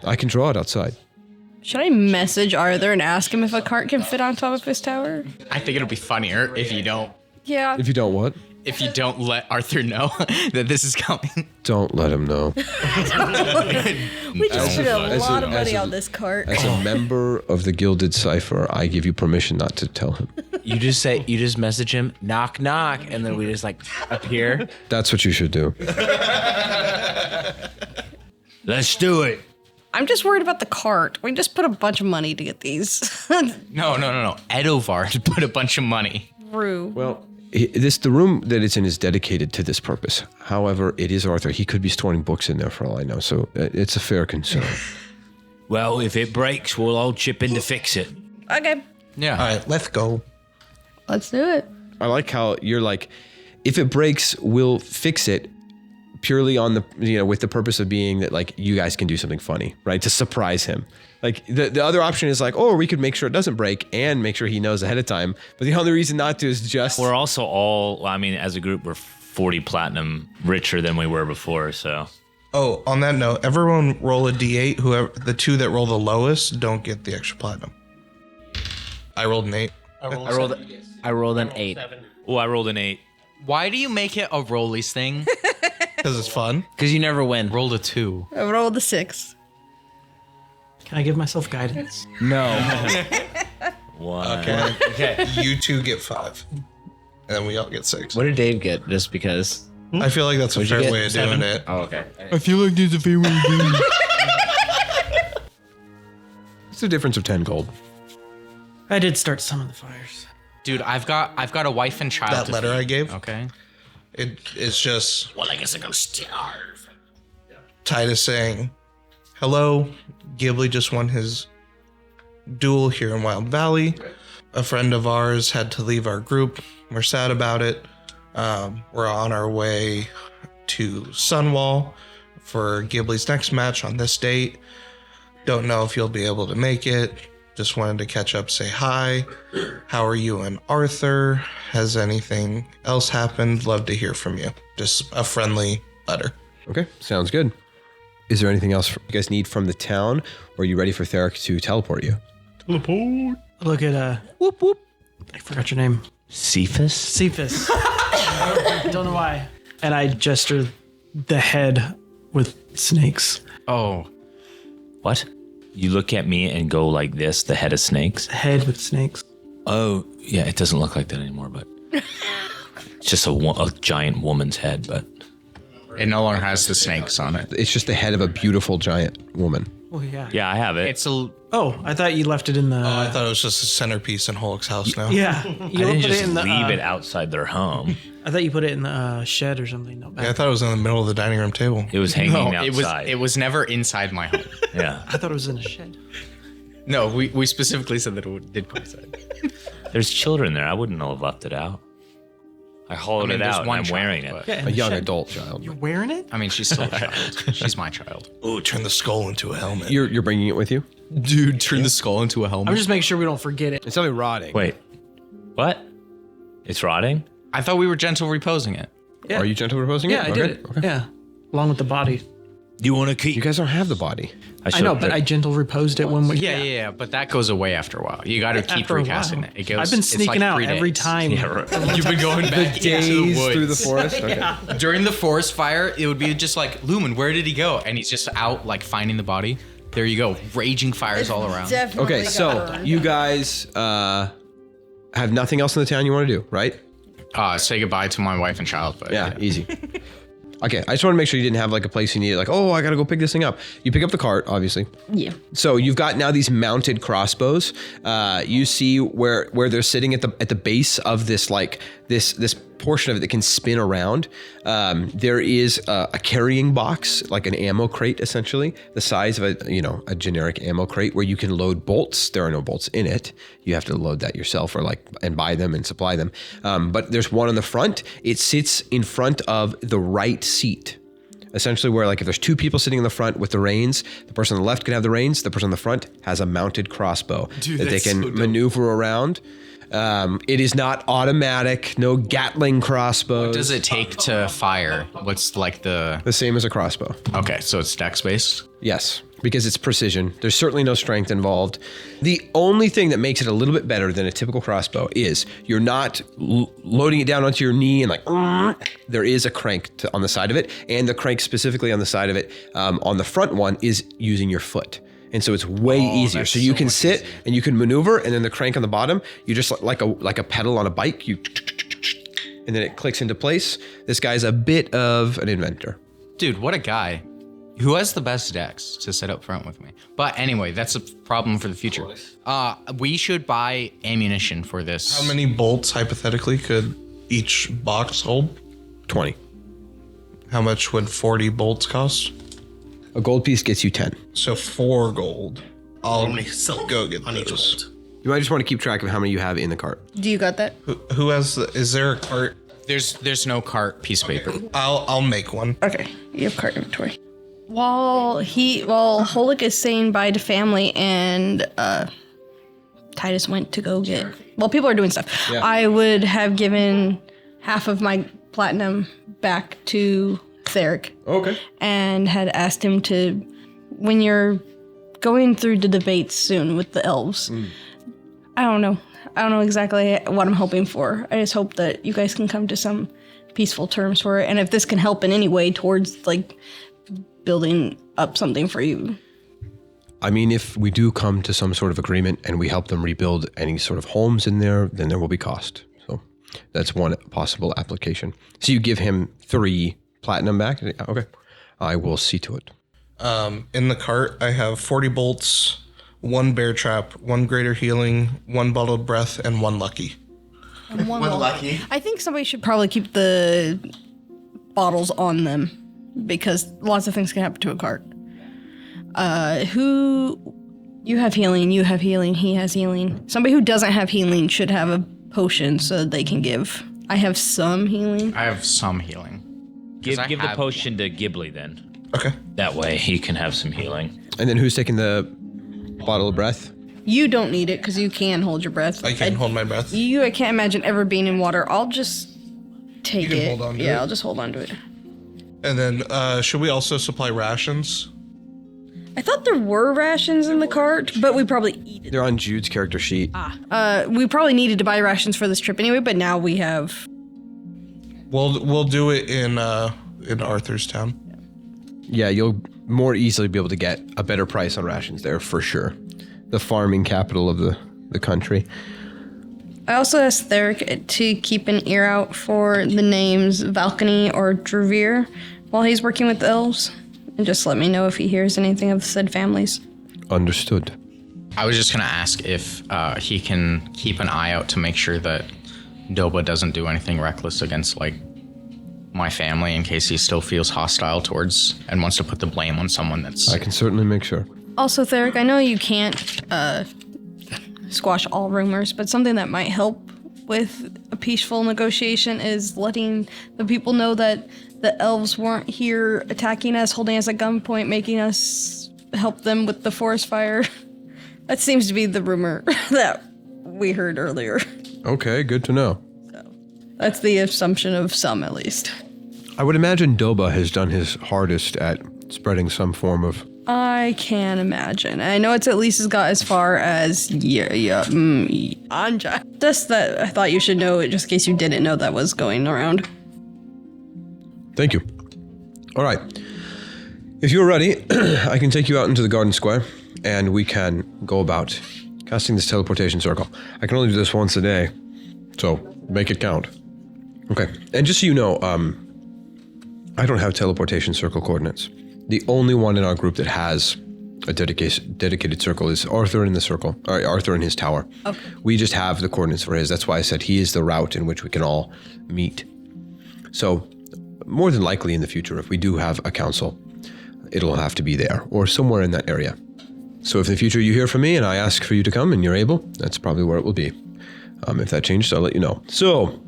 Speaker 1: I can draw it outside.
Speaker 2: Should I message Arthur and ask him if a cart can fit on top of his tower?
Speaker 3: I think it'll be funnier if you don't.
Speaker 2: Yeah.
Speaker 1: If you don't what?
Speaker 3: If you don't let Arthur know that this is coming.
Speaker 1: Don't let him know.
Speaker 2: We just put a
Speaker 1: as
Speaker 2: lot
Speaker 1: a-
Speaker 2: of money
Speaker 1: as a-
Speaker 2: on this cart.
Speaker 1: As a member of the Gilded Cipher, I give you permission not to tell him.
Speaker 4: You just message him, knock, knock, and then we just like appear.
Speaker 1: That's what you should do.
Speaker 5: Let's do it.
Speaker 2: I'm just worried about the cart. We just put a bunch of money to get these.
Speaker 3: No. Edovar put a bunch of money.
Speaker 2: Rue.
Speaker 1: Well, the room that it's in is dedicated to this purpose. However, it is Arthur. He could be storing books in there for all I know, so it's a fair concern.
Speaker 5: Well, if it breaks, we'll all chip in to fix it.
Speaker 2: Okay.
Speaker 3: Yeah.
Speaker 8: All right, let's go.
Speaker 2: Let's do it.
Speaker 1: I like how you're like, if it breaks, we'll fix it purely on the, with the purpose of being that like you guys can do something funny, right? To surprise him. Like the other option is like, oh, we could make sure it doesn't break and make sure he knows ahead of time. But the only reason not to is just.
Speaker 5: We're also all, I mean, as a group, we're 40 platinum richer than we were before, so.
Speaker 8: Oh, on that note, everyone roll a d8. Whoever the two that roll the lowest don't get the extra platinum. I rolled an 8.
Speaker 4: I rolled an 8
Speaker 5: Oh, I rolled an 8.
Speaker 3: Why do you make it a rollies thing?
Speaker 8: Because it's fun.
Speaker 4: because you never win.
Speaker 3: Rolled a 2.
Speaker 2: I rolled a 6.
Speaker 7: Can I give myself guidance?
Speaker 4: No.
Speaker 5: One.
Speaker 8: Okay. You two get 5. And then we all get 6.
Speaker 4: What did Dave get? Just because?
Speaker 8: I feel like that's a
Speaker 4: What'd you
Speaker 8: fair
Speaker 4: get?
Speaker 8: way of
Speaker 7: 7?
Speaker 8: doing it.
Speaker 4: Oh, okay.
Speaker 7: I feel like there's a fair way to do it.
Speaker 1: It's a difference of 10 gold.
Speaker 7: I did start some of the fires.
Speaker 3: Dude, I've got a wife and child.
Speaker 8: That
Speaker 3: to
Speaker 8: letter
Speaker 3: feed.
Speaker 8: I gave,
Speaker 3: Okay.
Speaker 8: it's just
Speaker 6: Well, I guess I'm gonna starve.
Speaker 8: Titus saying, hello, Ghibly just won his duel here in Wild Valley. A friend of ours had to leave our group. We're sad about it. We're on our way to Sunwall for Ghibly's next match on this date. Don't know if you'll be able to make it. Just wanted to catch up, say hi. How are you and Arthur? Has anything else happened? Love to hear from you. Just a friendly letter.
Speaker 1: Okay, sounds good. Is there anything else you guys need from the town, or are you ready for Theric to teleport you?
Speaker 7: Look at whoop whoop. I forgot your name.
Speaker 5: Cephas?
Speaker 7: Cephas. Don't know why. And I gesture the head with snakes.
Speaker 3: Oh.
Speaker 5: What? You look at me and go like this, the head of snakes?
Speaker 7: Head with snakes.
Speaker 5: Oh, yeah, it doesn't look like that anymore, but it's just a giant woman's head, but
Speaker 3: It no longer has the snakes on it.
Speaker 1: It's just the head of a beautiful giant woman.
Speaker 7: Oh yeah.
Speaker 5: yeah, I have it.
Speaker 3: It's a
Speaker 7: Oh, I thought you left it in the.
Speaker 8: I thought it was just a centerpiece in Hulk's house now.
Speaker 7: yeah.
Speaker 5: I
Speaker 7: You
Speaker 5: didn't
Speaker 7: put
Speaker 5: just
Speaker 7: it in the.
Speaker 5: leave it outside their home.
Speaker 7: I thought you put it in the shed or something. No,
Speaker 8: Yeah, I thought it was in the middle of the dining room table.
Speaker 5: It was hanging
Speaker 3: no.
Speaker 5: outside.
Speaker 3: It was never inside my home.
Speaker 5: yeah.
Speaker 7: I thought it was in a shed.
Speaker 3: No, we specifically said that it did coincide.
Speaker 5: There's children there. I wouldn't have left it out. I hollowed it
Speaker 3: there's
Speaker 5: out and
Speaker 3: one
Speaker 5: I'm
Speaker 3: child,
Speaker 5: wearing it.
Speaker 3: but-
Speaker 7: Yeah, in
Speaker 1: A
Speaker 7: the
Speaker 1: young
Speaker 7: shed.
Speaker 1: adult child.
Speaker 7: You're wearing it?
Speaker 3: I mean, she's still a child. She's my child.
Speaker 8: Ooh, turn the skull into a helmet.
Speaker 1: You're bringing it with you?
Speaker 3: Dude, turn the skull into a helmet.
Speaker 7: I'm just making sure we don't forget it.
Speaker 1: It's something rotting.
Speaker 5: Wait, what? It's rotting?
Speaker 3: I thought we were gentle reposing it.
Speaker 7: Yeah.
Speaker 1: Are you gentle proposing
Speaker 7: Yeah,
Speaker 1: it?
Speaker 7: I did it. Yeah, along with the body.
Speaker 5: You want to keep?
Speaker 1: You guys don't have the body.
Speaker 7: I know, but I gentle reposed it when we.
Speaker 3: Yeah, but that goes away after a while. You got to keep
Speaker 7: After a
Speaker 3: recasting
Speaker 7: while.
Speaker 3: it. It goes.
Speaker 7: I've been
Speaker 3: it's
Speaker 7: sneaking
Speaker 3: like
Speaker 7: out
Speaker 3: 3
Speaker 7: every
Speaker 3: days.
Speaker 7: time.
Speaker 3: You've been going back into the woods.
Speaker 1: through the forest? Okay.
Speaker 3: During the forest fire, it would be just like, Lumen, where did he go? And he's just out, like, finding the body. There you go. Raging fires all around.
Speaker 2: Definitely
Speaker 1: Okay,
Speaker 2: got
Speaker 1: so
Speaker 2: burned.
Speaker 1: you guys have nothing else in the town you want to do, right?
Speaker 3: Say goodbye to my wife and child. But
Speaker 1: Yeah, easy. Okay, I just want to make sure you didn't have like a place you needed, like, oh, I gotta go pick this thing up. You pick up the cart, obviously.
Speaker 2: Yeah.
Speaker 1: So you've got now these mounted crossbows. You see where they're sitting at the base of this like this portion of it that can spin around. There is a carrying box, like an ammo crate, essentially the size of a generic ammo crate where you can load bolts. There are no bolts in it. You have to load that yourself or and buy them and supply them. But there's one on the front. It sits in front of the right seat. Essentially where like if there's 2 people sitting in the front with the reins, the person on the left can have the reins, the person on the front has a mounted crossbow that they can maneuver around. It is not automatic, no Gatling crossbows.
Speaker 3: What does it take to fire? What's like the...
Speaker 1: The same as a crossbow.
Speaker 3: Okay, so it's dex based?
Speaker 1: Yes, because it's precision. There's certainly no strength involved. The only thing that makes it a little bit better than a typical crossbow is you're not loading it down onto your knee and like, there is a crank on the side of it. And the crank specifically on the side of it, on the front one, is using your foot. And so it's way easier. So you can sit and you can maneuver, and then the crank on the bottom, you just like a pedal on a bike, and then it clicks into place. This guy's a bit of an inventor.
Speaker 3: Dude, what a guy. Who has the best decks to sit up front with me? But anyway, that's a problem for the future. We should buy ammunition for this.
Speaker 8: How many bolts, hypothetically, could each box hold?
Speaker 1: 20.
Speaker 8: How much would 40 bolts cost?
Speaker 1: A gold piece gets you 10.
Speaker 8: So 4 gold. I'll
Speaker 6: Only silk
Speaker 8: go get
Speaker 6: on each
Speaker 8: those.
Speaker 6: bolt.
Speaker 1: You might just want to keep track of how many you have in the cart.
Speaker 2: Do you got that?
Speaker 8: Who has is there a cart?
Speaker 3: There's no cart piece of paper.
Speaker 8: I'll make one.
Speaker 2: Okay, you have cart inventory. While Holik is saying bye to family and Titus went to go get, people are doing stuff.
Speaker 1: Yeah.
Speaker 2: I would have given half of my platinum back to Theric
Speaker 1: Okay.
Speaker 2: and had asked him to, when you're going through the debates soon with the elves, I don't know exactly what I'm hoping for. I just hope that you guys can come to some peaceful terms for it, and if this can help in any way towards like building up something for you.
Speaker 1: I mean, if we do come to some sort of agreement and we help them rebuild any sort of homes in there, then there will be cost. So that's one possible application. So you give him 3 platinum back? Okay. I will see to it.
Speaker 8: In the cart, I have 40 bolts, 1 bear trap, 1 greater healing, 1 bottled breath, and 1 lucky.
Speaker 2: And one lucky. I think somebody should probably keep the bottles on them because lots of things can happen to a cart. You have healing, he has healing. Somebody who doesn't have healing should have a potion so that they can give. I have some healing.
Speaker 3: I have some healing.
Speaker 5: Give
Speaker 3: I
Speaker 5: the
Speaker 3: have-
Speaker 5: potion to Ghibly then.
Speaker 8: Okay.
Speaker 5: That way he can have some healing.
Speaker 1: And then who's taking the bottle of breath?
Speaker 2: You don't need it because you can hold your breath.
Speaker 8: I can hold my breath.
Speaker 2: I can't imagine ever being in water. I'll just take
Speaker 8: You can
Speaker 2: it.
Speaker 8: hold on to
Speaker 2: yeah,
Speaker 8: it.
Speaker 2: I'll just hold on to it.
Speaker 8: And then, should we also supply rations?
Speaker 2: I thought there were rations in the cart, but we probably eat it.
Speaker 1: They're on Jude's character sheet.
Speaker 2: We probably needed to buy rations for this trip anyway, but now we have.
Speaker 8: We'll do it in Arthur's town.
Speaker 1: Yeah, you'll more easily be able to get a better price on rations there for sure. The farming capital of the country.
Speaker 2: I also asked Theric to keep an ear out for the names Valkany or Druvir while he's working with the elves, and just let me know if he hears anything of said families.
Speaker 1: Understood.
Speaker 3: I was just gonna ask if he can keep an eye out to make sure that Doba doesn't do anything reckless against like my family in case he still feels hostile towards and wants to put the blame on someone that's...
Speaker 1: I can certainly make sure.
Speaker 2: Also, Theric, I know you can't squash all rumors, but something that might help with a peaceful negotiation is letting the people know that the elves weren't here attacking us, holding us at gunpoint, making us help them with the forest fire. That seems to be the rumor that we heard earlier.
Speaker 1: Okay, good to know.
Speaker 2: That's the assumption of some, at least.
Speaker 1: I would imagine Doba has done his hardest at spreading some form of...
Speaker 2: I can imagine. I know it's at least has got as far as Anja. Just that I thought you should know it, just in case you didn't know that was going around.
Speaker 1: Thank you. All right. If you're ready, I can take you out into the garden square, and we can go about casting this teleportation circle. I can only do this once a day, so make it count. Okay. And just so you know, I don't have teleportation circle coordinates. The only one in our group that has a dedicated circle is Arthur in the circle, or Arthur in his tower. Okay. We just have the coordinates for his. That's why I said he is the route in which we can all meet. So, more than likely in the future, if we do have a council, it'll have to be there or somewhere in that area. So if in the future you hear from me and I ask for you to come and you're able, that's probably where it will be. If that changes, I'll let you know. So,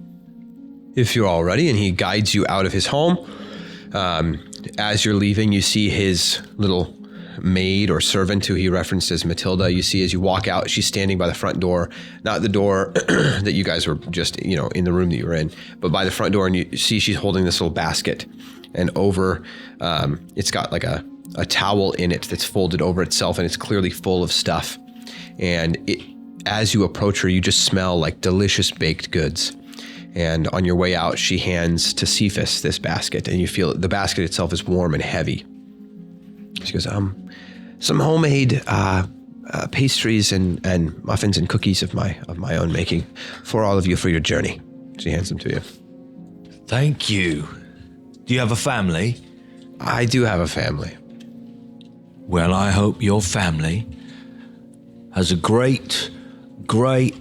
Speaker 1: if you're all ready, and he guides you out of his home, as you're leaving, you see his little maid or servant who he referenced as Matilda. You see as you walk out, she's standing by the front door, not the door that you guys were just, in the room that you were in, but by the front door, and you see she's holding this little basket, and over, it's got like a towel in it that's folded over itself, and it's clearly full of stuff. And as you approach her, you just smell like delicious baked goods. And on your way out, she hands to Cephas this basket, and you feel the basket itself is warm and heavy. She goes, some homemade pastries and muffins and cookies of my own making for all of you for your journey. She hands them to you.
Speaker 5: Thank you. Do you have a family?
Speaker 1: I do have a family.
Speaker 5: Well, I hope your family has a great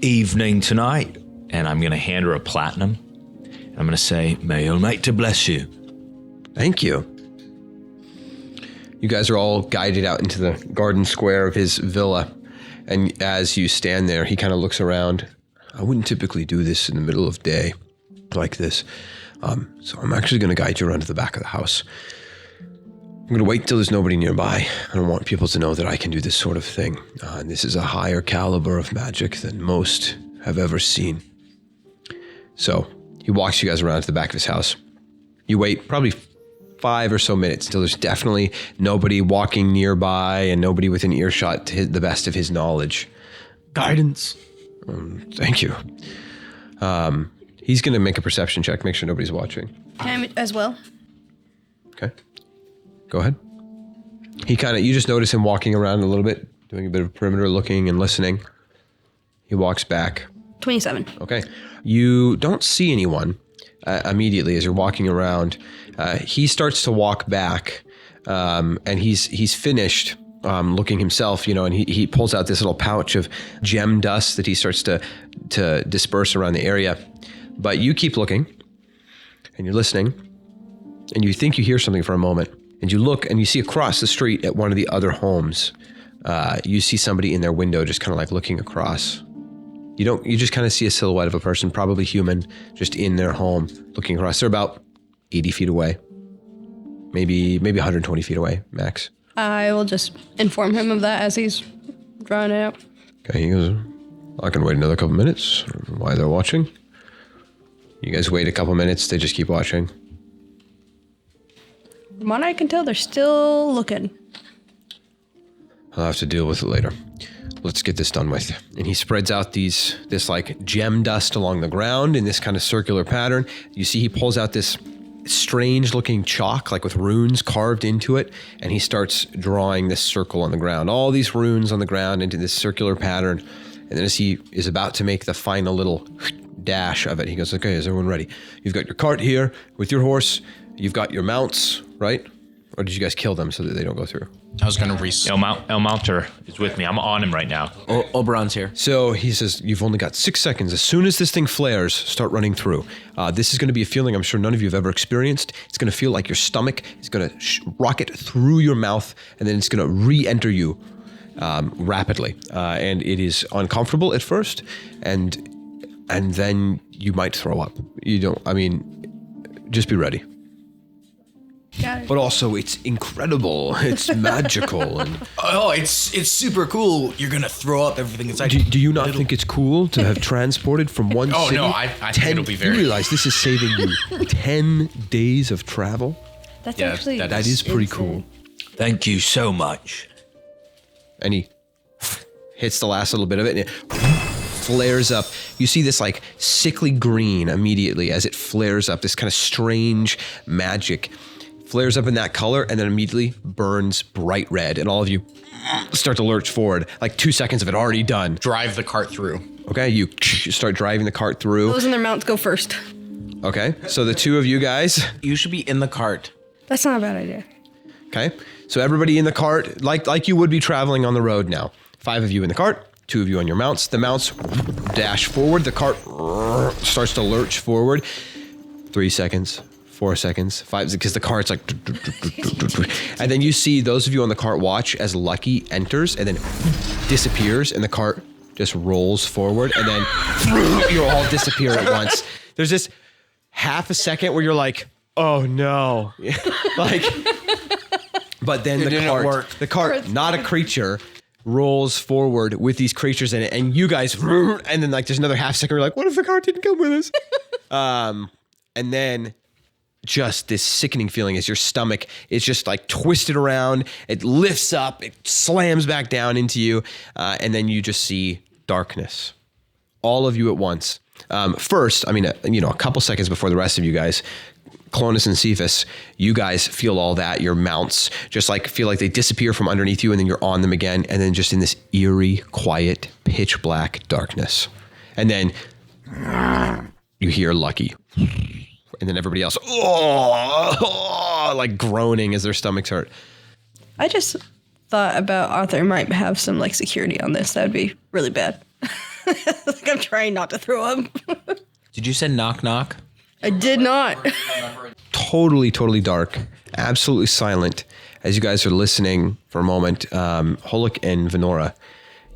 Speaker 5: evening tonight. And I'm going to hand her a platinum. And I'm going to say, may Almighty bless you.
Speaker 1: Thank you. You guys are all guided out into the garden square of his villa. And as you stand there, he kind of looks around. I wouldn't typically do this in the middle of day like this. So I'm actually going to guide you around to the back of the house. I'm going to wait till there's nobody nearby. I don't want people to know that I can do this sort of thing. And this is a higher caliber of magic than most have ever seen. So he walks you guys around to the back of his house. You wait probably 5 or so minutes until there's definitely nobody walking nearby and nobody within earshot to the best of his knowledge.
Speaker 7: Guidance.
Speaker 1: Thank you. He's going to make a perception check, make sure nobody's watching.
Speaker 2: Can I as well?
Speaker 1: Okay. Go ahead. You just notice him walking around a little bit, doing a bit of perimeter looking and listening. He walks back.
Speaker 2: 27.
Speaker 1: Okay. You don't see anyone immediately as you're walking around. He starts to walk back, and he's finished looking himself, and he pulls out this little pouch of gem dust that he starts to disperse around the area. But you keep looking, and you're listening, and you think you hear something for a moment, and you look, and you see across the street at one of the other homes, you see somebody in their window just kind of like looking across. You just kind of see a silhouette of a person, probably human, just in their home, looking across. They're about 80 feet away, maybe 120 feet away, max.
Speaker 2: I will just inform him of that as he's drawing it out.
Speaker 1: Okay, he goes, I can wait another couple minutes while they're watching. You guys wait a couple minutes, they just keep watching.
Speaker 2: From what I can tell, they're still looking.
Speaker 1: I'll have to deal with it later. Let's get this done with. And he spreads out this like gem dust along the ground in this kind of circular pattern. You see he pulls out this strange looking chalk, like with runes carved into it. And he starts drawing this circle on the ground, all these runes on the ground into this circular pattern. And then as he is about to make the final little dash of it, he goes, okay, is everyone ready? You've got your cart here with your horse. You've got your mounts, right? Or did you guys kill them so that they don't go through?
Speaker 3: I was going to
Speaker 5: El Mounter is with me. I'm on him right now.
Speaker 4: Oberon's here.
Speaker 1: So he says, you've only got 6 seconds. As soon as this thing flares, start running through. This is going to be a feeling I'm sure none of you have ever experienced. It's going to feel like your stomach is going to rocket through your mouth, and then it's going to re-enter you rapidly, and it is uncomfortable at first, and then you might throw up. You don't. I mean, just be ready.
Speaker 2: Got it.
Speaker 1: But also, it's incredible. It's magical. And
Speaker 3: Oh, it's super cool. You're gonna throw up everything inside.
Speaker 1: do you not think it's cool to have transported from one
Speaker 3: Oh,
Speaker 1: city?
Speaker 3: no, I think it'll be very-
Speaker 1: You realize this is saving you 10 days of travel?
Speaker 2: That's
Speaker 3: Yeah,
Speaker 2: actually
Speaker 3: that
Speaker 1: That is pretty
Speaker 2: insane.
Speaker 1: cool.
Speaker 5: Thank you so much.
Speaker 1: And he hits the last little bit of it, and it flares up. You see this like sickly green immediately as it flares up, this kind of strange magic flares up in that color, and then immediately burns bright red, and all of you start to lurch forward. Like 2 seconds of it already done.
Speaker 3: Drive the cart through.
Speaker 1: Okay, you start driving the cart through.
Speaker 2: Those in their mounts go first.
Speaker 1: Okay, so the two of you guys.
Speaker 4: You should be in the cart.
Speaker 2: That's not a bad idea.
Speaker 1: Okay, so everybody in the cart, like you would be traveling on the road now. 5 of you in the cart, 2 of you on your mounts. The mounts dash forward. The cart starts to lurch forward. 3 seconds, 4 seconds, 5, because the cart's like, and then you see those of you on the cart watch as Lucky enters and then disappears, and the cart just rolls forward, and then you all disappear at once. There's this half a second where you're like, oh no, like, but then the cart, not a creature, rolls forward with these creatures in it, and you guys, and then like there's another half second, you're like, what if the cart didn't come with us? And then just this sickening feeling as your stomach is just like twisted around, it lifts up, it slams back down into you, and then you just see darkness. All of you at once. First, I mean, a couple seconds before the rest of you guys, Clonus and Cephas, you guys feel all that. Your mounts just like feel like they disappear from underneath you, and then you're on them again, and then just in this eerie, quiet, pitch black darkness. And then you hear Lucky. And then everybody else, like groaning as their stomachs hurt.
Speaker 2: I just thought about Arthur might have some like security on this. That would be really bad. Like I'm trying not to throw up.
Speaker 4: Did you say knock knock?
Speaker 2: I did not.
Speaker 1: Totally dark, absolutely silent. As you guys are listening for a moment, Holik and Venora,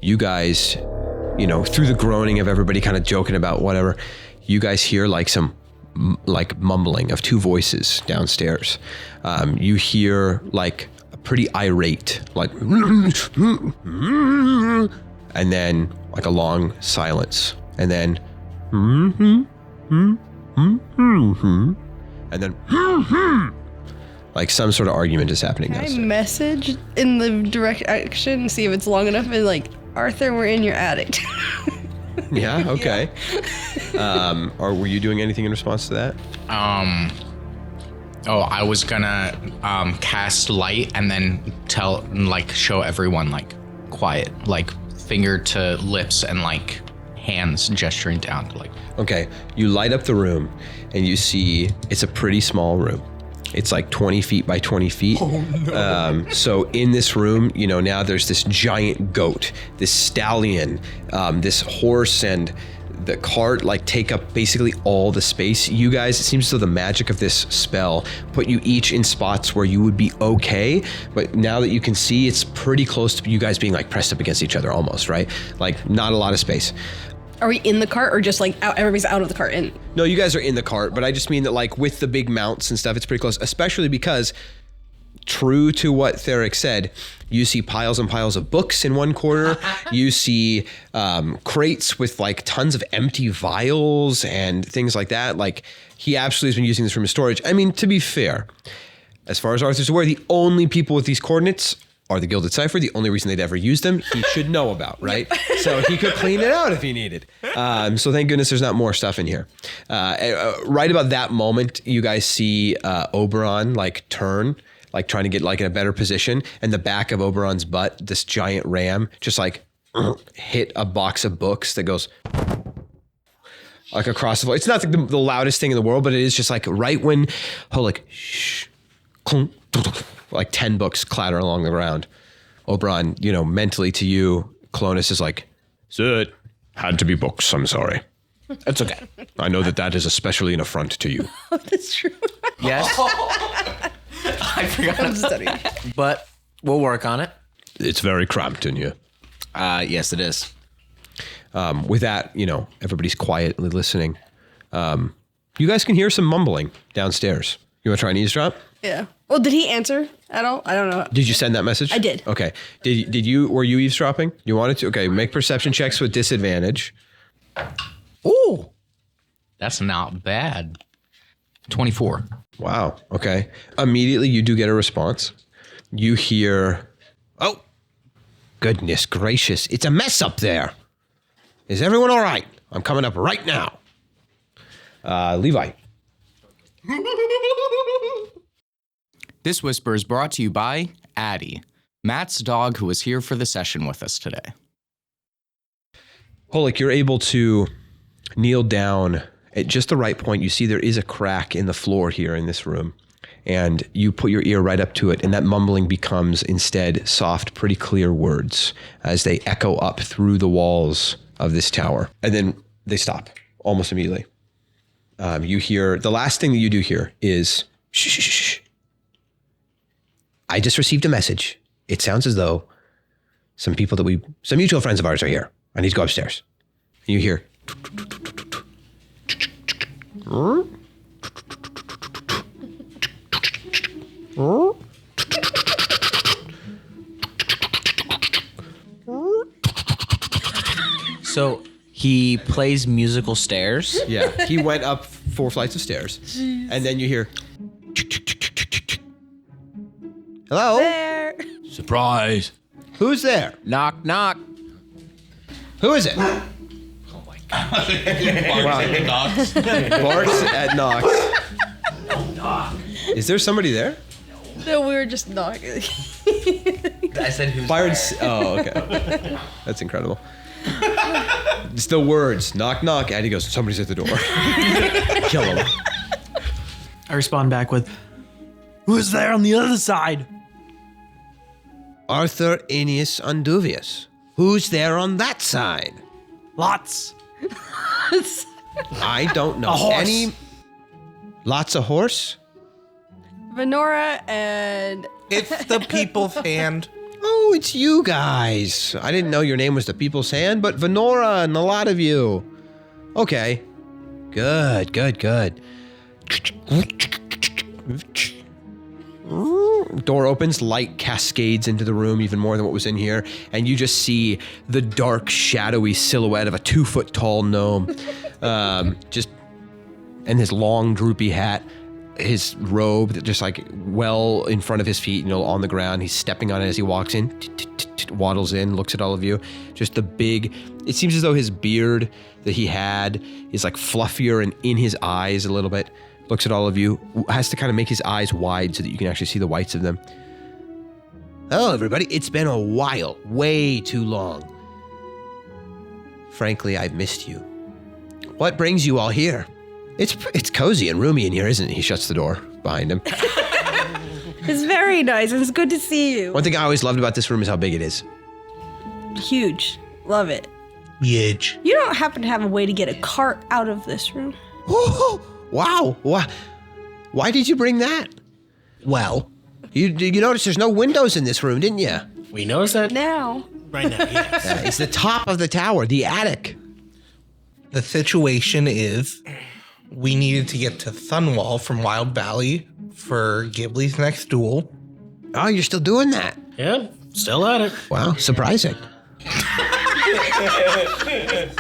Speaker 1: you guys, through the groaning of everybody kind of joking about whatever, you guys hear like some like mumbling of 2 voices downstairs. You hear like a pretty irate, like, and then like a long silence, and then, and then, like some sort of argument is happening
Speaker 2: Can I
Speaker 1: downstairs.
Speaker 2: message in the direction, see if it's long enough, and like, Arthur, we're in your attic.
Speaker 1: Yeah, okay. Or were you doing anything in response to that?
Speaker 3: I was gonna cast light and then show everyone like quiet, like finger to lips and like hands gesturing down to like.
Speaker 1: Okay, you light up the room and you see it's a pretty small room. It's like 20 feet by 20 feet. Oh, no. So in this room, now there's this giant goat, this stallion, this horse, and the cart like take up basically all the space. You guys, it seems as though the magic of this spell put you each in spots where you would be okay, but now that you can see, it's pretty close to you guys being like pressed up against each other almost, right? Like not a lot of space.
Speaker 2: Are we in the cart or just like out, everybody's out of the cart? And
Speaker 1: No, you guys are in the cart, but I just mean that like with the big mounts and stuff, it's pretty close, especially because true to what Theric said, you see piles and piles of books in one corner. You see crates with like tons of empty vials and things like that. Like he absolutely has been using this room as storage. I mean, to be fair, as far as Arthur's aware, the only people with these coordinates are the Gilded Cipher. The only reason they'd ever use them, he should know about, right? So he could clean it out if he needed. So thank goodness there's not more stuff in here. Right about that moment, you guys see Oberon like turn, like trying to get like in a better position, and the back of Oberon's butt, this giant ram, just like hit a box of books that goes like across the floor. It's not the loudest thing in the world, but it is just like right when shh, clunk, like 10 books clatter along the ground. Oberon, mentally to you, Clonus is like, "Sir, it had to be books. I'm sorry.
Speaker 4: It's okay.
Speaker 1: I know that is especially an affront to you."
Speaker 2: that's true.
Speaker 4: Yes,
Speaker 3: I forgot.
Speaker 2: I'm studying.
Speaker 4: but we'll work on it.
Speaker 1: It's very cramped in here.
Speaker 4: Yes, it is.
Speaker 1: With that, everybody's quietly listening. You guys can hear some mumbling downstairs. You want to try and eavesdrop?
Speaker 2: Yeah. Well, did he answer at all? I don't know.
Speaker 1: Did you send that message?
Speaker 2: I did.
Speaker 1: Okay. Were you eavesdropping? You wanted to? Okay. Make perception checks with disadvantage.
Speaker 3: Ooh. That's not bad. 24.
Speaker 1: Wow. Okay. Immediately you do get a response. You hear, oh, goodness gracious. It's a mess up there. Is everyone all right? I'm coming up right now. Levi.
Speaker 3: This whisper is brought to you by Addie, Matt's dog who was here for the session with us today.
Speaker 1: Holik, you're able to kneel down at just the right point. You see there is a crack in the floor here in this room, and you put your ear right up to it, and that mumbling becomes instead soft, pretty clear words as they echo up through the walls of this tower. And then they stop almost immediately. You hear, the last thing that you do hear is, shh, shh, shh, shh. I just received a message. It sounds as though some mutual friends of ours are here. I need to go upstairs. And you hear,
Speaker 4: So he plays musical stairs.
Speaker 1: yeah, he went up 4 flights of stairs. And then you hear, hello?
Speaker 2: There.
Speaker 5: Surprise.
Speaker 1: Who's there?
Speaker 4: Knock, knock.
Speaker 1: Who is it? Bart's at Knox. Is there somebody there?
Speaker 2: No, we were just knocking.
Speaker 4: I said who's
Speaker 1: Byron's. Oh, okay. That's incredible. It's the words. Knock, knock. And he goes, somebody's at the door. Kill him.
Speaker 7: I respond back with, who's there on the other side?
Speaker 1: Arthur Aeneas Unduvius. Who's there on that side?
Speaker 7: Lots.
Speaker 1: I don't know.
Speaker 7: A horse.
Speaker 1: Lots of horse?
Speaker 2: Venora and
Speaker 8: It's the people's hand.
Speaker 1: Oh, it's you guys. I didn't know your name was the People's Hand, but Venora and a lot of you. Okay. Good. Door opens, light cascades into the room even more than what was in here, and you just see the dark, shadowy silhouette of a 2-foot tall gnome. And his long, droopy hat, his robe that just like well in front of his feet, on the ground. He's stepping on it as he walks in, waddles in, looks at all of you. Just the big, it seems as though his beard that he had is like fluffier and in his eyes a little bit. Looks at all of you, has to kind of make his eyes wide so that you can actually see the whites of them. Hello, everybody. It's been a while, way too long. Frankly, I've missed you. What brings you all here? It's cozy and roomy in here, isn't it? He shuts the door behind him.
Speaker 2: it's very nice and it's good to see you.
Speaker 1: One thing I always loved about this room is how big it is.
Speaker 2: Huge. Love it.
Speaker 8: Huge.
Speaker 2: You don't happen to have a way to get a cart out of this room?
Speaker 1: Oh, wow. Why did you bring that?
Speaker 8: Well,
Speaker 1: You noticed there's no windows in this room, didn't you?
Speaker 6: We noticed that
Speaker 2: Now.
Speaker 6: right now, yes.
Speaker 1: It's the top of the tower, the attic.
Speaker 8: the situation is we needed to get to Thunwall from Wild Valley for Ghibly's next duel.
Speaker 1: Oh, you're still doing that?
Speaker 6: Yeah, still at it.
Speaker 1: Wow, surprising.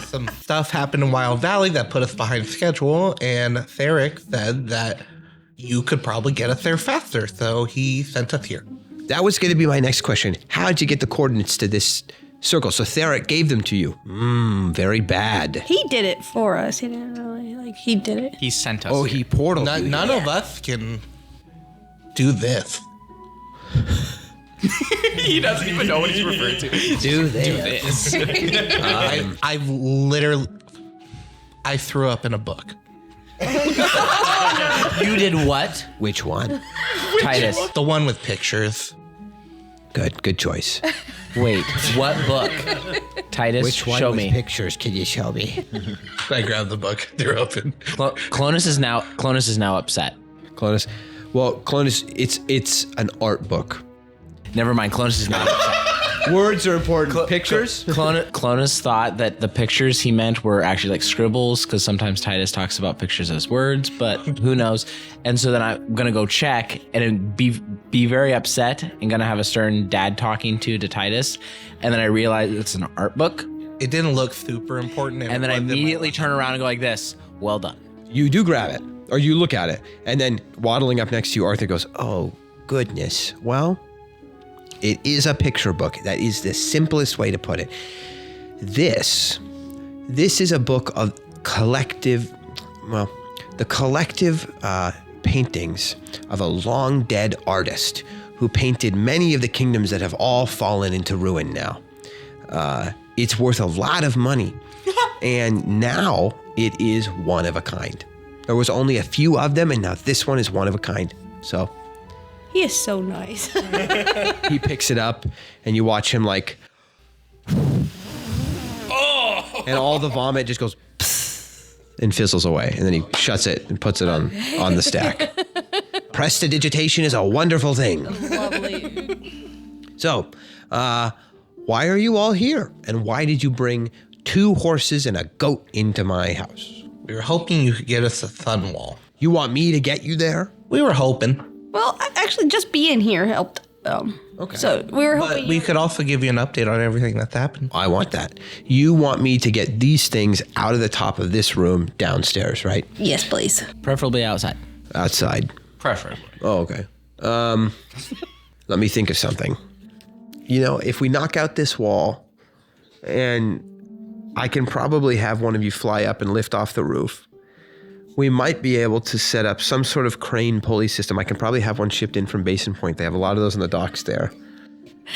Speaker 8: Some stuff happened in Wild Valley that put us behind schedule, and Theric said that you could probably get us there faster, so he sent us here.
Speaker 1: That was going to be my next question. How did you get the coordinates to this circle? So Theric gave them to you. Very bad.
Speaker 2: He did it for us. He didn't really, he did it.
Speaker 3: He sent us.
Speaker 1: Oh,
Speaker 3: here.
Speaker 1: he portaled you.
Speaker 8: None of us can do this.
Speaker 3: He doesn't even know what he's referring to.
Speaker 1: Do this.
Speaker 8: I've literally... I threw up in a book.
Speaker 4: You did what?
Speaker 1: Which one?
Speaker 4: Titus.
Speaker 8: The one with pictures.
Speaker 1: Good choice.
Speaker 4: Wait, what book? Titus,
Speaker 1: Which one
Speaker 4: show
Speaker 1: with
Speaker 4: me.
Speaker 1: pictures can you show me?
Speaker 8: I grabbed the book. They're open.
Speaker 4: Clonus is now upset.
Speaker 1: Clonus. Well, Clonus, it's an art book.
Speaker 4: Never mind, Clonus is not upset.
Speaker 1: Words are important. Pictures?
Speaker 4: Clonus thought that the pictures he meant were actually like scribbles, because sometimes Titus talks about pictures as words, but who knows? And so then I'm gonna go check and be very upset and gonna have a stern dad talking to Titus, and then I realize it's an art book,
Speaker 8: It didn't look super important.
Speaker 4: and then I immediately turn around and go like this. Well done.
Speaker 1: You do grab it, or you look at it, and then waddling up next to you, Arthur goes, "Oh, goodness. Well, it is a picture book. That is the simplest way to put it. This is a book of the collective paintings of a long dead artist who painted many of the kingdoms that have all fallen into ruin now. It's worth a lot of money, and now it is one of a kind. There was only a few of them, and now this one is one of a kind. So
Speaker 2: He is so nice.
Speaker 1: he picks it up, and you watch him like, and all the vomit just goes and fizzles away, and then he shuts it and puts it on the stack. Prestidigitation is a wonderful thing.
Speaker 2: Lovely.
Speaker 1: So, why are you all here, and why did you bring 2 horses and a goat into my house?
Speaker 8: We were hoping you could get us a Thun Wall.
Speaker 1: You want me to get you there?
Speaker 8: We were hoping.
Speaker 2: Well, actually, just being here helped.
Speaker 1: Okay.
Speaker 2: So we were
Speaker 8: But
Speaker 2: hoping.
Speaker 8: we could also give you an update on everything that's happened.
Speaker 1: I want that. You want me to get these things out of the top of this room downstairs, right?
Speaker 2: Yes, please.
Speaker 4: Preferably outside.
Speaker 1: Outside.
Speaker 3: Preferably.
Speaker 1: Oh, okay. Let me think of something. You know, if we knock out this wall, and I can probably have one of you fly up and lift off the roof, we might be able to set up some sort of crane pulley system. I can probably have one shipped in from Basin Point. They have a lot of those on the docks there.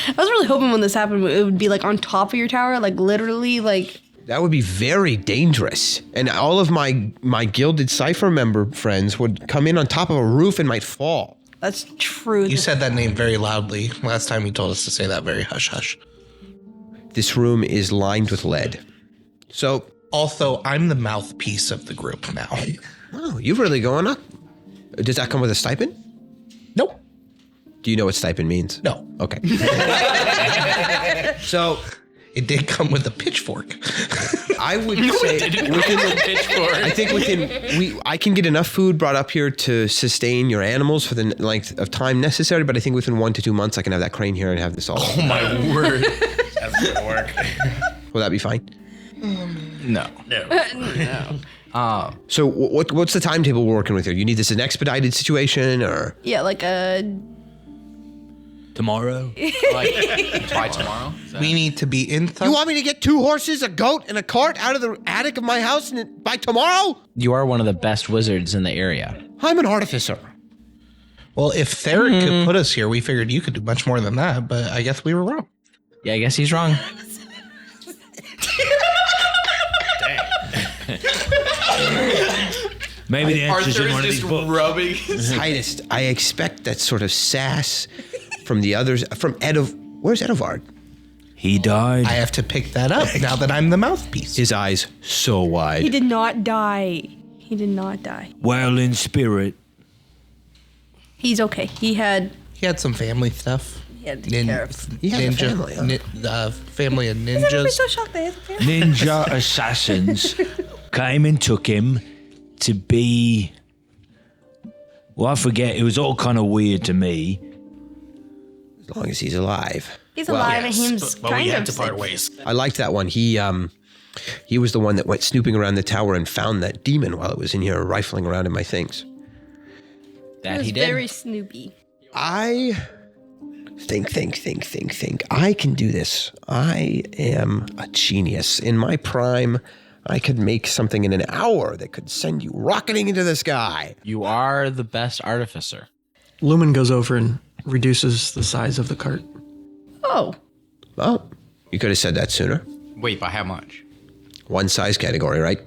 Speaker 2: I was really hoping when this happened, it would be like on top of your tower, like literally, like.
Speaker 1: That would be very dangerous. And all of my gilded Cipher member friends would come in on top of a roof and might fall.
Speaker 2: That's true.
Speaker 8: You said that name very loudly last time you told us to say that very hush hush.
Speaker 1: This room is lined with lead. So,
Speaker 8: Also, I'm the mouthpiece of the group now.
Speaker 1: oh, you're really going up. Does that come with a stipend?
Speaker 8: Nope.
Speaker 1: Do you know what stipend means?
Speaker 8: No.
Speaker 1: Okay. So,
Speaker 8: It did come with a pitchfork.
Speaker 1: I would say within the pitchfork. I think I can get enough food brought up here to sustain your animals for the length of time necessary, but I think within 1 to 2 months I can have that crane here and have this all.
Speaker 3: Oh my word.
Speaker 6: That's gonna work.
Speaker 1: Will that be fine?
Speaker 3: No.
Speaker 1: So what's the timetable we're working with here? You need this an expedited situation, or
Speaker 2: Yeah, like a.
Speaker 5: Tomorrow?
Speaker 3: Like by tomorrow?
Speaker 8: We need to be in
Speaker 1: you want me to get 2 horses, a goat, and a cart out of the attic of my house by tomorrow?
Speaker 4: You are one of the best wizards in the area.
Speaker 1: I'm an artificer.
Speaker 8: Well, if Theric could put us here, we figured you could do much more than that, but I guess we were wrong.
Speaker 4: Yeah, I guess he's wrong.
Speaker 5: Maybe the answer's in one of these books.
Speaker 3: rubbing.
Speaker 1: Titus, I expect that sort of sass from the others. From where's Edovard?
Speaker 5: He died.
Speaker 8: I have to pick that up now that I'm the mouthpiece.
Speaker 1: His eyes so
Speaker 2: He
Speaker 1: wide.
Speaker 2: did not die. He did not die.
Speaker 5: Well, in spirit.
Speaker 2: He's okay. He had
Speaker 8: Some family stuff.
Speaker 2: He had to take care of.
Speaker 1: He had a family, huh?
Speaker 8: Family of
Speaker 2: Everybody's
Speaker 8: ninjas.
Speaker 2: so shocked they had a family.
Speaker 5: Ninja assassins came and took him to be... Well, I forget. It was all kind of weird to me.
Speaker 1: As long as he's alive.
Speaker 2: He's alive and him's
Speaker 6: But we
Speaker 2: kind
Speaker 6: had
Speaker 2: of
Speaker 6: to part
Speaker 2: sick.
Speaker 6: ways.
Speaker 1: I liked that one. He was the one that went snooping around the tower and found that demon while it was in here rifling around in my things.
Speaker 4: That
Speaker 2: He
Speaker 4: he
Speaker 2: was
Speaker 4: did.
Speaker 2: very Snoopy.
Speaker 1: I think. I can do this. I am a genius. In my prime, I could make something in an hour that could send you rocketing into the sky.
Speaker 4: You are the best artificer.
Speaker 7: Lumen goes over and reduces the size of the cart.
Speaker 2: Oh.
Speaker 1: Well, you could have said that sooner.
Speaker 3: Wait, by how much?
Speaker 1: 1 size category, right?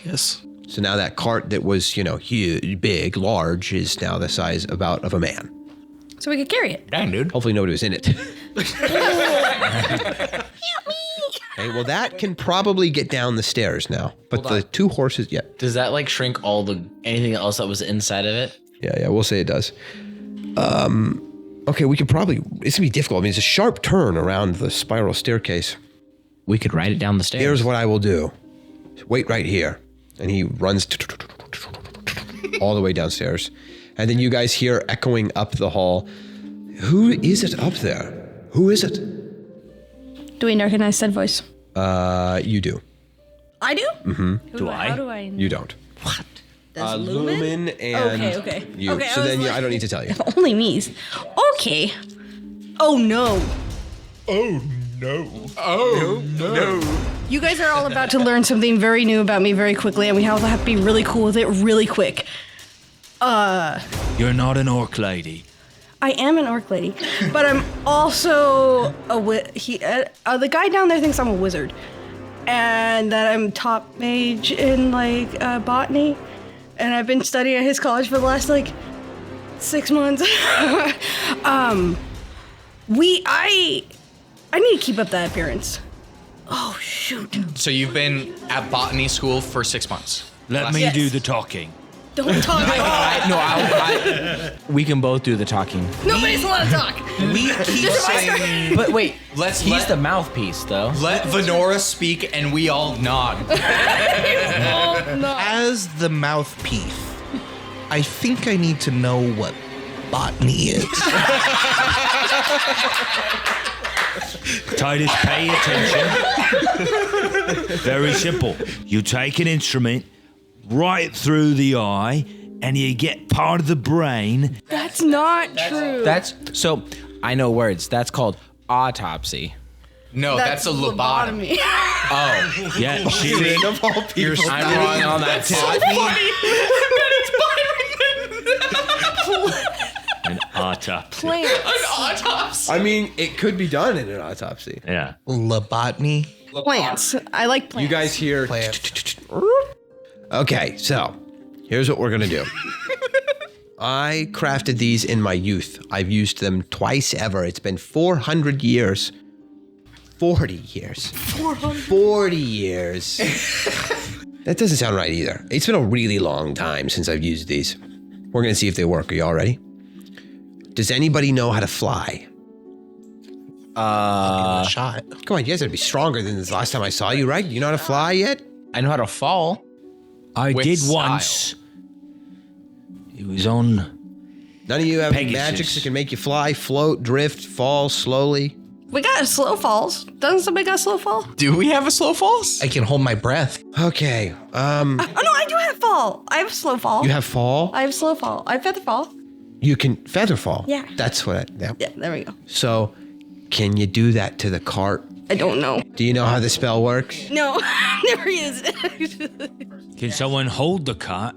Speaker 7: Yes.
Speaker 1: So now that cart that was, huge, big, large, is now the size about of a man.
Speaker 2: So we could carry it.
Speaker 3: Dang, dude.
Speaker 1: Hopefully nobody was in it. Okay, well, that can probably get down the stairs now. But the 2 horses, yeah.
Speaker 4: Does that like shrink anything else that was inside of it?
Speaker 1: Yeah, we'll say it does. Okay, we could probably, it's gonna be difficult. I mean, it's a sharp turn around the spiral staircase.
Speaker 4: We could ride it down the stairs.
Speaker 1: Here's what I will do. Wait right here. And he runs all the way downstairs. And then you guys hear echoing up the hall. Who is it up there? Who is it?
Speaker 2: Do we recognize said voice?
Speaker 1: You do.
Speaker 2: I do? Mm-hmm.
Speaker 5: Do I?
Speaker 2: How do I?
Speaker 1: You don't.
Speaker 2: What? Does Lumen?
Speaker 1: and
Speaker 2: Okay.
Speaker 1: you.
Speaker 2: Okay,
Speaker 1: So
Speaker 2: I was
Speaker 1: then
Speaker 2: like-
Speaker 1: I don't need to tell you.
Speaker 2: Only me's. Okay. Oh no. You guys are all about to learn something very new about me very quickly, and we all have to be really cool with it really quick.
Speaker 5: You're not an orc lady.
Speaker 2: I am an orc lady, but I'm also the guy down there thinks I'm a wizard, and that I'm top mage in botany, and I've been studying at his college for the last 6 months. I need to keep up that appearance. Oh shoot!
Speaker 3: So you've been at botany school for 6 months.
Speaker 5: Let me
Speaker 2: Yes.
Speaker 5: do the talking.
Speaker 2: Don't talk.
Speaker 4: We can both do the talking.
Speaker 2: Nobody's allowed to talk.
Speaker 3: We keep saying,
Speaker 4: But wait,
Speaker 3: Let's
Speaker 4: he's
Speaker 3: let-
Speaker 4: the mouthpiece, though.
Speaker 3: let Venora speak, and we all nod.
Speaker 2: Oh no.
Speaker 8: As the mouthpiece, I think I need to know what botany is.
Speaker 5: Titus, pay attention. Very simple. You take an instrument right through the eye, and you get part of the brain.
Speaker 2: That's not true.
Speaker 4: That's so. I know words. That's called autopsy.
Speaker 3: No, that's a lobotomy. Oh,
Speaker 5: Yeah, she
Speaker 1: Of all people.
Speaker 4: I'm wrong on that too.
Speaker 5: an autopsy.
Speaker 2: Plants.
Speaker 3: autopsy.
Speaker 1: I mean, it could be done in an autopsy.
Speaker 5: Yeah.
Speaker 8: Labotany.
Speaker 2: Plants. I like plants.
Speaker 1: You guys hear.
Speaker 8: Plant.
Speaker 1: Okay, so here's what we're gonna do. I crafted these in my youth. I've used them twice ever. It's been 400 years. 40 years. 40 years. That doesn't sound right either. It's been a really long time since I've used these. We're gonna see if they work. Are y'all ready? Does anybody know how to fly?
Speaker 8: Shot.
Speaker 1: Come on, you guys gotta be stronger than this last time I saw you, right? You know how to fly yet?
Speaker 4: I know how to fall.
Speaker 5: I
Speaker 3: With
Speaker 5: did
Speaker 3: style.
Speaker 5: once. It was on.
Speaker 1: None of you have
Speaker 5: Pegasus.
Speaker 1: magics that can make you fly, float, drift, fall slowly?
Speaker 2: We got slow falls. Doesn't somebody got slow fall?
Speaker 3: Do we have a slow falls?
Speaker 8: I can hold my breath.
Speaker 1: Okay,
Speaker 2: Oh no, I do have fall. I have slow fall.
Speaker 1: you have fall?
Speaker 2: I have slow fall. I have feather fall.
Speaker 1: You can feather fall.
Speaker 2: Yeah.
Speaker 1: That's what
Speaker 2: Yeah, there we go.
Speaker 1: So, can you do that to the cart?
Speaker 2: I don't know.
Speaker 1: Do you know how the spell works?
Speaker 2: No, never used it.
Speaker 5: Can someone hold the cart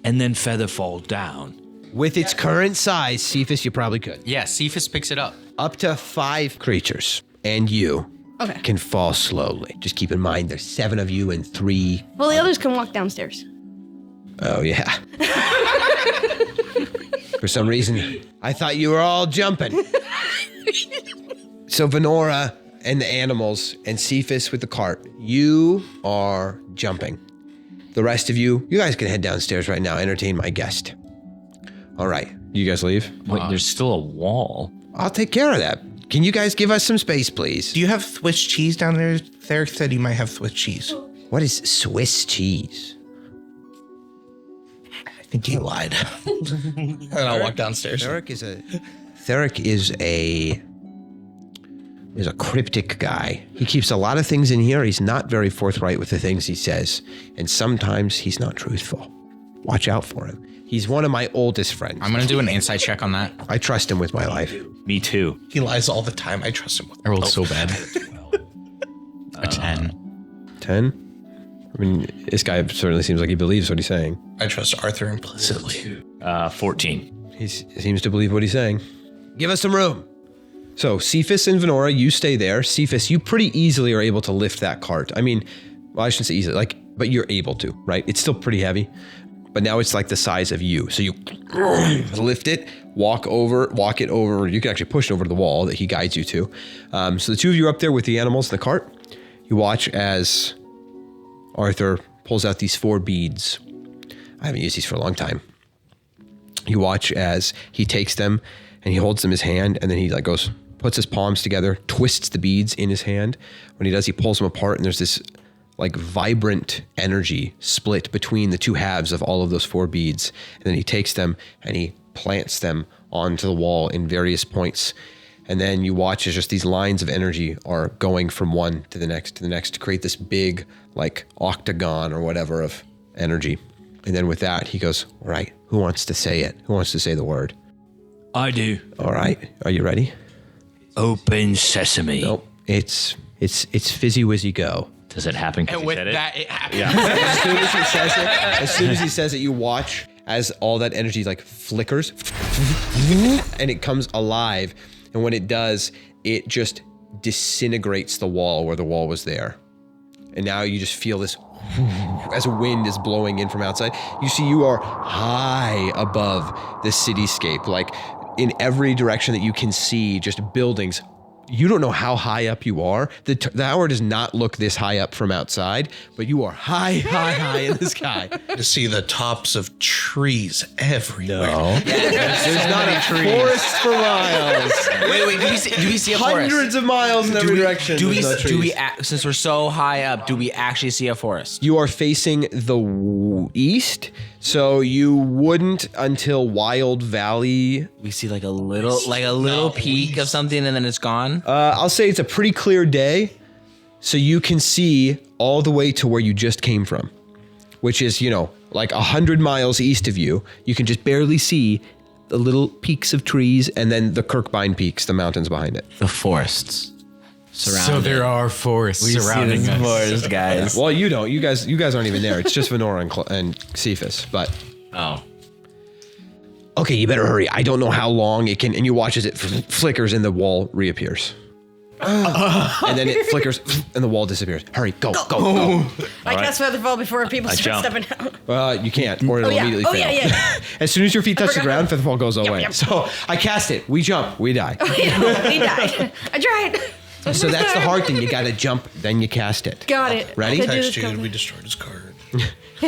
Speaker 5: and then feather fall down?
Speaker 1: With its current size, Cephas, you probably could.
Speaker 3: Yeah, Cephas picks it up.
Speaker 1: Up to 5 creatures, and you
Speaker 2: Okay.
Speaker 1: can fall slowly. Just keep in mind there's 7 of you and 3.
Speaker 2: Well, the others can walk downstairs.
Speaker 1: Oh, yeah. For some reason, I thought you were all jumping. So, Venora and the animals and Cephas with the cart, you are jumping. The rest of you guys can head downstairs right now, entertain my guest. All right, you guys leave?
Speaker 5: Wait, there's still a wall.
Speaker 1: I'll take care of that. Can you guys give us some space, please?
Speaker 8: Do you have Swiss cheese down there? Theric said you might have Swiss cheese.
Speaker 1: What is Swiss cheese?
Speaker 8: I think he lied. And I'll walk downstairs.
Speaker 1: Theric is a cryptic guy. He keeps a lot of things in here. He's not very forthright with the things he says, and sometimes he's not truthful. Watch out for him. He's one of my oldest friends.
Speaker 3: I'm gonna do an insight check on that.
Speaker 1: I trust him with my life.
Speaker 5: Me too.
Speaker 8: He lies all the time. I trust him with
Speaker 3: I rolled so bad. A 10.
Speaker 1: 10? I mean, this guy certainly seems like he believes what he's saying.
Speaker 8: I trust Arthur implicitly.
Speaker 5: 14.
Speaker 1: He seems to believe what he's saying. Give us some room. So, Cephas and Venora, you stay there. Cephas, you pretty easily are able to lift that cart. I mean, well, I shouldn't say easily, but you're able to, right? It's still pretty heavy, but now it's like the size of you. So you lift it, walk it over. You can actually push it over to the wall that he guides you to. So the two of you are up there with the animals in the cart. You watch as Arthur pulls out these 4 beads. I haven't used these for a long time. You watch as he takes them and he holds them in his hand, and then he like goes, puts his palms together, twists the beads in his hand. When he does, he pulls them apart, and there's this like vibrant energy split between the two halves of all of those 4 beads. And then he takes them and he plants them onto the wall in various points. And then you watch as just these lines of energy are going from one to the next to create this big like octagon or whatever of energy. And then with that, he goes, all right, who wants to say it? Who wants to say the word?
Speaker 5: I do.
Speaker 1: All right. Are you ready?
Speaker 5: Open sesame.
Speaker 1: Nope. It's fizzy wizzy go.
Speaker 5: Does it happen? 'Cause
Speaker 3: And
Speaker 5: he
Speaker 3: with
Speaker 5: said it?
Speaker 3: that, it happened.
Speaker 1: As soon as he says it, you watch as all that energy like flickers and it comes alive. And when it does, it just disintegrates the wall where the wall was there. And now you just feel this as wind is blowing in from outside. You see you are high above the cityscape, like in every direction that you can see, just buildings. You don't know how high up you are. The tower does not look this high up from outside, but you are high in the sky.
Speaker 8: To see the tops of trees everywhere.
Speaker 1: No. There's not a forest for miles.
Speaker 4: Wait, do we see a forest?
Speaker 1: Hundreds of miles in every direction.
Speaker 4: Since we're so high up, do we actually see a forest?
Speaker 1: You are facing the east, so you wouldn't until Wild Valley.
Speaker 4: We see like a little peak of something, and then it's gone.
Speaker 1: I'll say it's a pretty clear day, so you can see all the way to where you just came from, which is, like 100 miles east of you. You can just barely see the little peaks of trees and then the Kirkbine peaks, the mountains behind it.
Speaker 4: The forests surrounding.
Speaker 3: So there are forests surrounding us.
Speaker 4: Forest, guys.
Speaker 1: Well, you don't. You guys aren't even there. It's just Venora and Cephas, but...
Speaker 4: Oh.
Speaker 1: Okay, you better hurry. I don't know how long it can, and you watch as it flickers and the wall reappears. And then it flickers and the wall disappears. Hurry, go.
Speaker 2: I cast Featherfall before people start
Speaker 5: jump.
Speaker 2: stepping out.
Speaker 1: You can't, or it'll immediately fail.
Speaker 2: Yeah.
Speaker 1: As soon as your feet touch the ground, Featherfall goes away.
Speaker 2: Yep.
Speaker 1: So I cast it. We jump. We die.
Speaker 2: We died. I tried.
Speaker 1: So that's the hard thing. You got to jump, then you cast it.
Speaker 2: Got it.
Speaker 1: Ready?
Speaker 2: I could do
Speaker 8: Text
Speaker 2: this
Speaker 8: you,
Speaker 2: cover.
Speaker 8: we destroyed his card.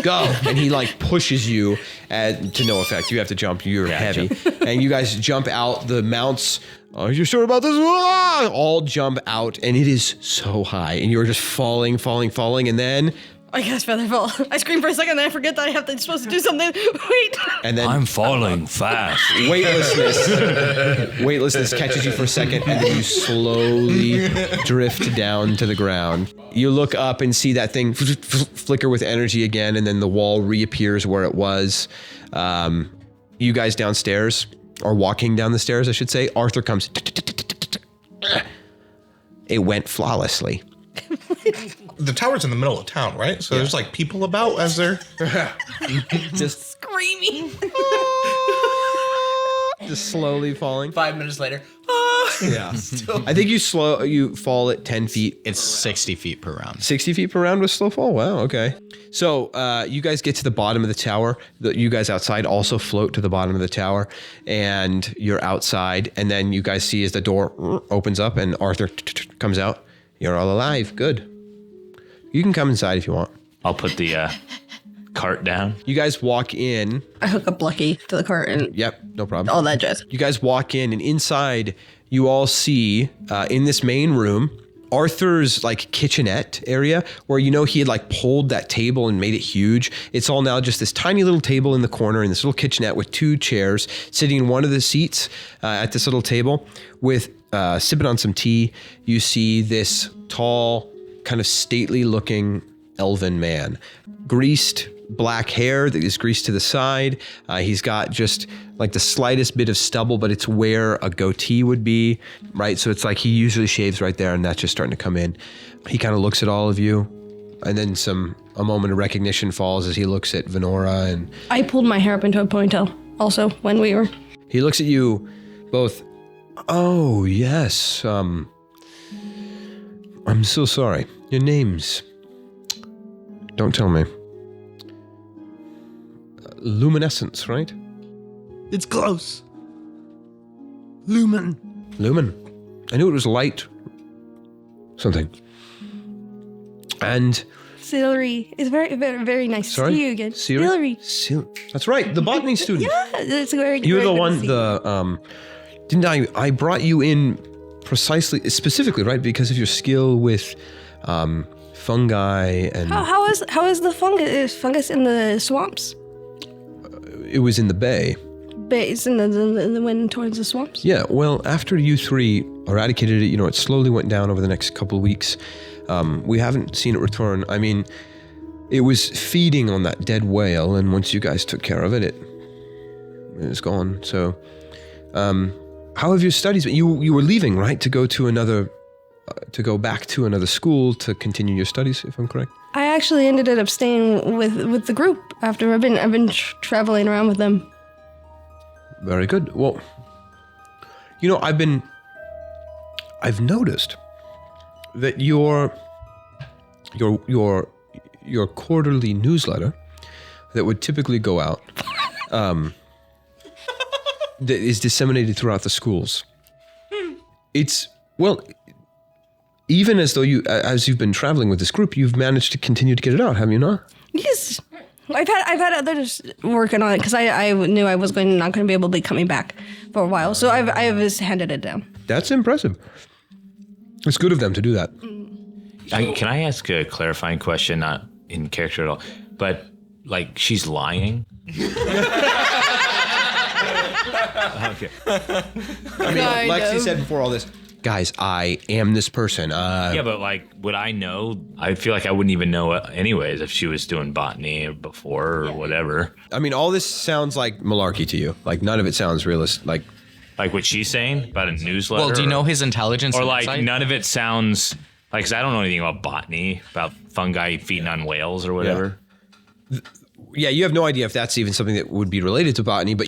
Speaker 1: Go. And he like pushes you to no effect. You have to jump. You're heavy. And you guys jump out. The mounts, are you sure about this? All jump out. And it is so high. And you're just falling. And then...
Speaker 2: I cast Featherfall. I scream for a second, then I forget that I'm supposed to do something. Wait.
Speaker 1: And then
Speaker 5: I'm falling fast.
Speaker 1: weightlessness catches you for a second, and then you slowly drift down to the ground. You look up and see that thing flicker with energy again, and then the wall reappears where it was. You guys downstairs, or walking down the stairs, I should say. Arthur comes. It went flawlessly.
Speaker 8: The tower's in the middle of town, right? So there's like people about as they're
Speaker 1: Just
Speaker 2: Screaming.
Speaker 1: slowly falling.
Speaker 4: 5 minutes later.
Speaker 1: Yeah. I think you fall at 10 feet.
Speaker 3: It's 60 feet per round.
Speaker 1: 60 feet per round with slow fall. Wow. Okay. So you guys get to the bottom of the tower. You guys outside also float to the bottom of the tower, and you're outside. And then you guys see as the door opens up and Arthur comes out. You're all alive. Good. You can come inside if you want.
Speaker 5: I'll put the cart down.
Speaker 1: You guys walk in.
Speaker 2: I hook up Lucky to the cart and
Speaker 1: Yep. No problem.
Speaker 2: all that jazz.
Speaker 1: You guys walk in, and inside you all see in this main room, Arthur's like kitchenette area where he had like pulled that table and made it huge. It's all now just this tiny little table in the corner in this little kitchenette with 2 chairs sitting in one of the seats at this little table with sipping on some tea. You see this tall, kind of stately looking elven man, greased black hair that is greased to the side. He's got just like the slightest bit of stubble, but it's where a goatee would be, right? So it's like he usually shaves right there, and that's just starting to come in. He kind of looks at all of you, and then a moment of recognition falls as he looks at Venora, and
Speaker 2: I pulled my hair up into a ponytail also when we were.
Speaker 1: he looks at you both. Oh, yes. I'm so sorry. Your names. Don't tell me. Luminescence, right?
Speaker 7: It's close. Lumen.
Speaker 1: Lumen. I knew it was light. Something. And
Speaker 2: Celery. It's very, very, very nice
Speaker 1: Sorry?
Speaker 2: to see you again.
Speaker 1: Celery?
Speaker 2: Celery.
Speaker 1: That's right, the botany student.
Speaker 2: Yeah, it's very.
Speaker 1: You were
Speaker 2: very
Speaker 1: the
Speaker 2: good
Speaker 1: one,
Speaker 2: to see.
Speaker 1: didn't I brought you in specifically, right, because of your skill with fungi and
Speaker 2: How is the fungus in the swamps?
Speaker 1: it was in the bay.
Speaker 2: Base in the wind towards the swamps.
Speaker 1: Yeah, well, after you three eradicated it, it slowly went down over the next couple of weeks. We haven't seen it return. I mean, it was feeding on that dead whale, and once you guys took care of it, it was gone. So, how have your studies been? You were leaving, right, to go to another, to go back to another school to continue your studies, if I'm correct?
Speaker 2: I actually ended up staying with the group after I've been traveling around with them.
Speaker 1: Very good. Well, I've noticed that your quarterly newsletter that would typically go out that is disseminated throughout the schools. It's, well, even as though as you've been traveling with this group, you've managed to continue to get it out, have you not?
Speaker 2: Yes. I've had others working on it because I knew I was not going to be able to be coming back for a while, so I've just handed it down.
Speaker 1: That's impressive. It's good of them to do that.
Speaker 5: Can I ask a clarifying question, not in character at all, but like she's lying? Okay.
Speaker 1: I mean, Lexi said before all this, guys, I am this person.
Speaker 5: Yeah, but like, would I know? I feel like I wouldn't even know anyways if she was doing botany before or whatever.
Speaker 1: I mean, all this sounds like malarkey to you. Like, none of it sounds realistic. Like
Speaker 5: what she's saying about a newsletter.
Speaker 3: Well, do you know his intelligence?
Speaker 5: Or
Speaker 3: and
Speaker 5: like,
Speaker 3: insight?
Speaker 5: none of it sounds like, 'cause I don't know anything about botany, about fungi feeding on whales or whatever.
Speaker 1: Yeah, you have no idea if that's even something that would be related to botany, but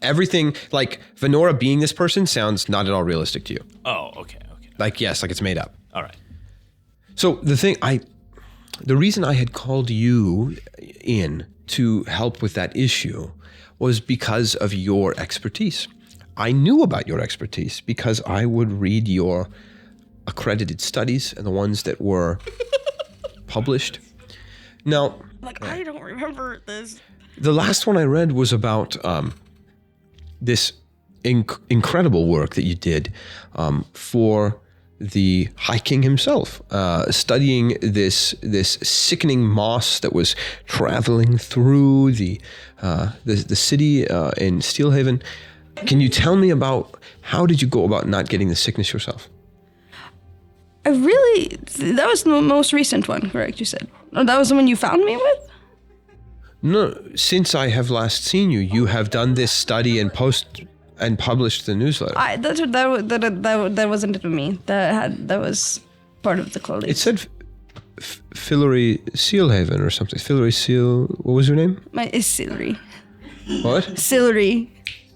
Speaker 1: everything, like Venora being this person sounds not at all realistic to you.
Speaker 5: Oh, okay.
Speaker 1: Like, yes, like it's made up.
Speaker 5: All right.
Speaker 1: So the reason I had called you in to help with that issue was because of your expertise. I knew about your expertise because I would read your accredited studies and the ones that were published. Now,
Speaker 2: I don't remember this.
Speaker 1: the last one I read was about this incredible work that you did for the High King himself, studying this sickening moss that was traveling through the city in Steelhaven. Can you tell me about how did you go about not getting the sickness yourself?
Speaker 2: That was the most recent one, correct? You said. Oh, that was the one you found me with?
Speaker 1: No, since I have last seen you, you have done this study and published the newsletter.
Speaker 2: That wasn't me. That was part of the clothing.
Speaker 1: It said Fillory Sealhaven or something. Fillory Seal. What was your name?
Speaker 2: It's Celery.
Speaker 1: What?
Speaker 2: Celery.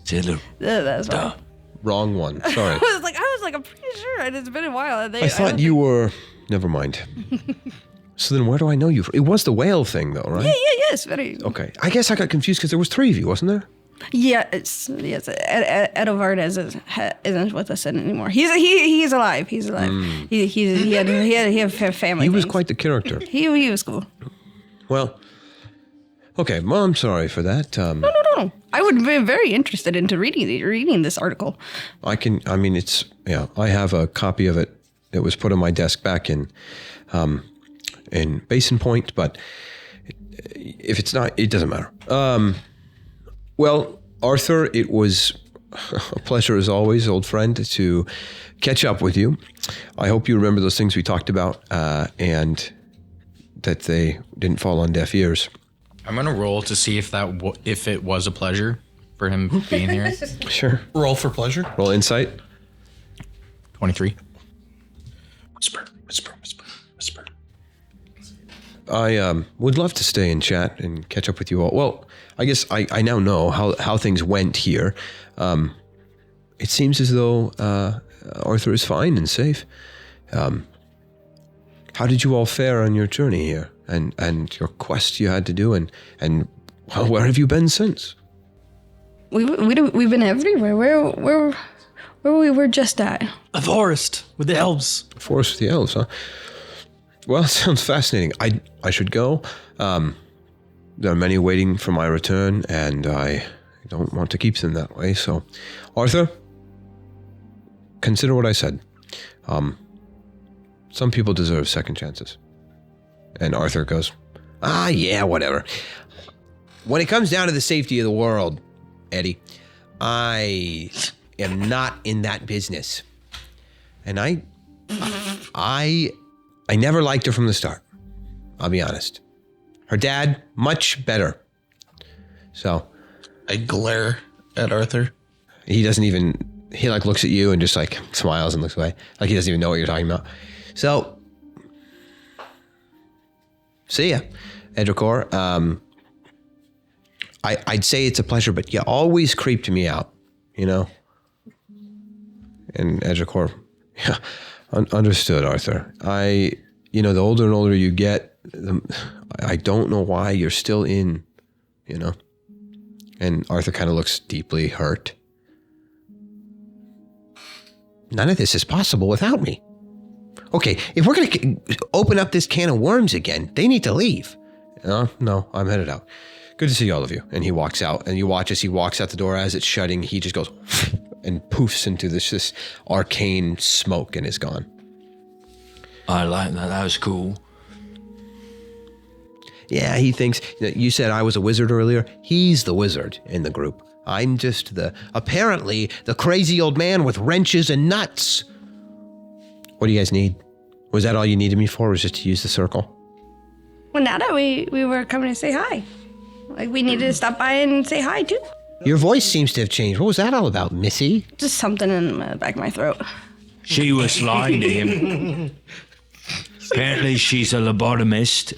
Speaker 5: Celery.
Speaker 2: That's right.
Speaker 1: Wrong one. Sorry.
Speaker 2: I was like, I'm pretty sure, and it's been a while.
Speaker 1: I thought you were. Never mind. So then, where do I know you from? It was the whale thing, though, right?
Speaker 2: Yes, very.
Speaker 1: Okay. I guess I got confused because there was 3 of you, wasn't there?
Speaker 2: Yeah, yes. Edovard isn't with us anymore. He's alive. He's alive. He had a family.
Speaker 1: He was
Speaker 2: things.
Speaker 1: quite the character.
Speaker 2: He was cool.
Speaker 1: Well, okay. Well, I'm sorry for that.
Speaker 2: No. I would be very interested into reading this article.
Speaker 1: I have a copy of it that was put on my desk back in Basin Point, but if it's not, it doesn't matter. Well, Arthur, it was a pleasure as always, old friend, to catch up with you. I hope you remember those things we talked about and that they didn't fall on deaf ears.
Speaker 3: I'm gonna roll to see if it was a pleasure for him being here.
Speaker 1: Sure.
Speaker 8: Roll for pleasure.
Speaker 1: Roll insight.
Speaker 3: 23.
Speaker 8: Whisper.
Speaker 1: I would love to stay and chat and catch up with you all. Well, I guess I now know how things went here. It seems as though Arthur is fine and safe. How did you all fare on your journey here and your quest you had to do and well, where have you been since?
Speaker 2: We've been everywhere. Where we were just at.
Speaker 7: A forest with the elves.
Speaker 1: Forest with the elves, huh? Well, it sounds fascinating. I should go. There are many waiting for my return, and I don't want to keep them that way. So, Arthur, consider what I said. Some people deserve second chances. And Arthur goes, yeah, whatever. When it comes down to the safety of the world, Eddie, I am not in that business. And I never liked her from the start. I'll be honest. Her dad, much better. So
Speaker 8: I glare at Arthur.
Speaker 1: he doesn't even, he like looks at you and just like smiles and looks away. Like he doesn't even know what you're talking about. So, see ya, Edricor. I'd say it's a pleasure, but you always creeped me out, you know? And Edricor, yeah, understood, Arthur. The older and older you get, I don't know why you're still in, you know? And Arthur kind of looks deeply hurt. None of this is possible without me. Okay, if we're going to open up this can of worms again, they need to leave. No, I'm headed out. Good to see all of you. And he walks out, and you watch as he walks out the door. As it's shutting, he just goes and poofs into this arcane smoke and is gone.
Speaker 5: I like that. That was cool.
Speaker 1: Yeah, he thinks, you said I was a wizard earlier. He's the wizard in the group. I'm just apparently the crazy old man with wrenches and nuts. What do you guys need? Was that all you needed me for, was just to use the circle?
Speaker 2: Well, now that we were coming to say hi. Like, we needed to stop by and say hi, too.
Speaker 1: Your voice seems to have changed. What was that all about, Missy?
Speaker 2: Just something in the back of my throat.
Speaker 5: She was lying to him. Apparently she's a lobotomist.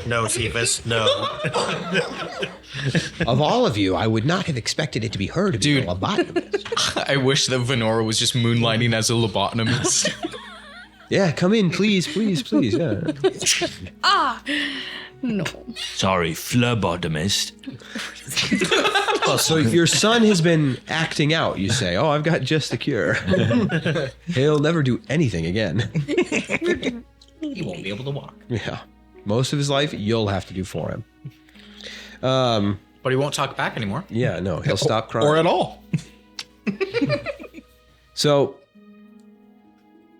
Speaker 6: No, Cephas, no.
Speaker 1: Of all of you, I would not have expected it to be her to be a lobotomist.
Speaker 3: I wish that Venora was just moonlighting as a lobotomist.
Speaker 1: Yeah, come in, please, yeah.
Speaker 2: No.
Speaker 5: Sorry, phlebotomist.
Speaker 1: Oh, so your son has been acting out, you say. Oh, I've got just the cure. He'll never do anything again.
Speaker 3: He won't be able to walk.
Speaker 1: Yeah. Most of his life, you'll have to do for him.
Speaker 3: But he won't talk back anymore.
Speaker 1: Yeah, no, he'll stop crying.
Speaker 3: Or at all.
Speaker 1: So,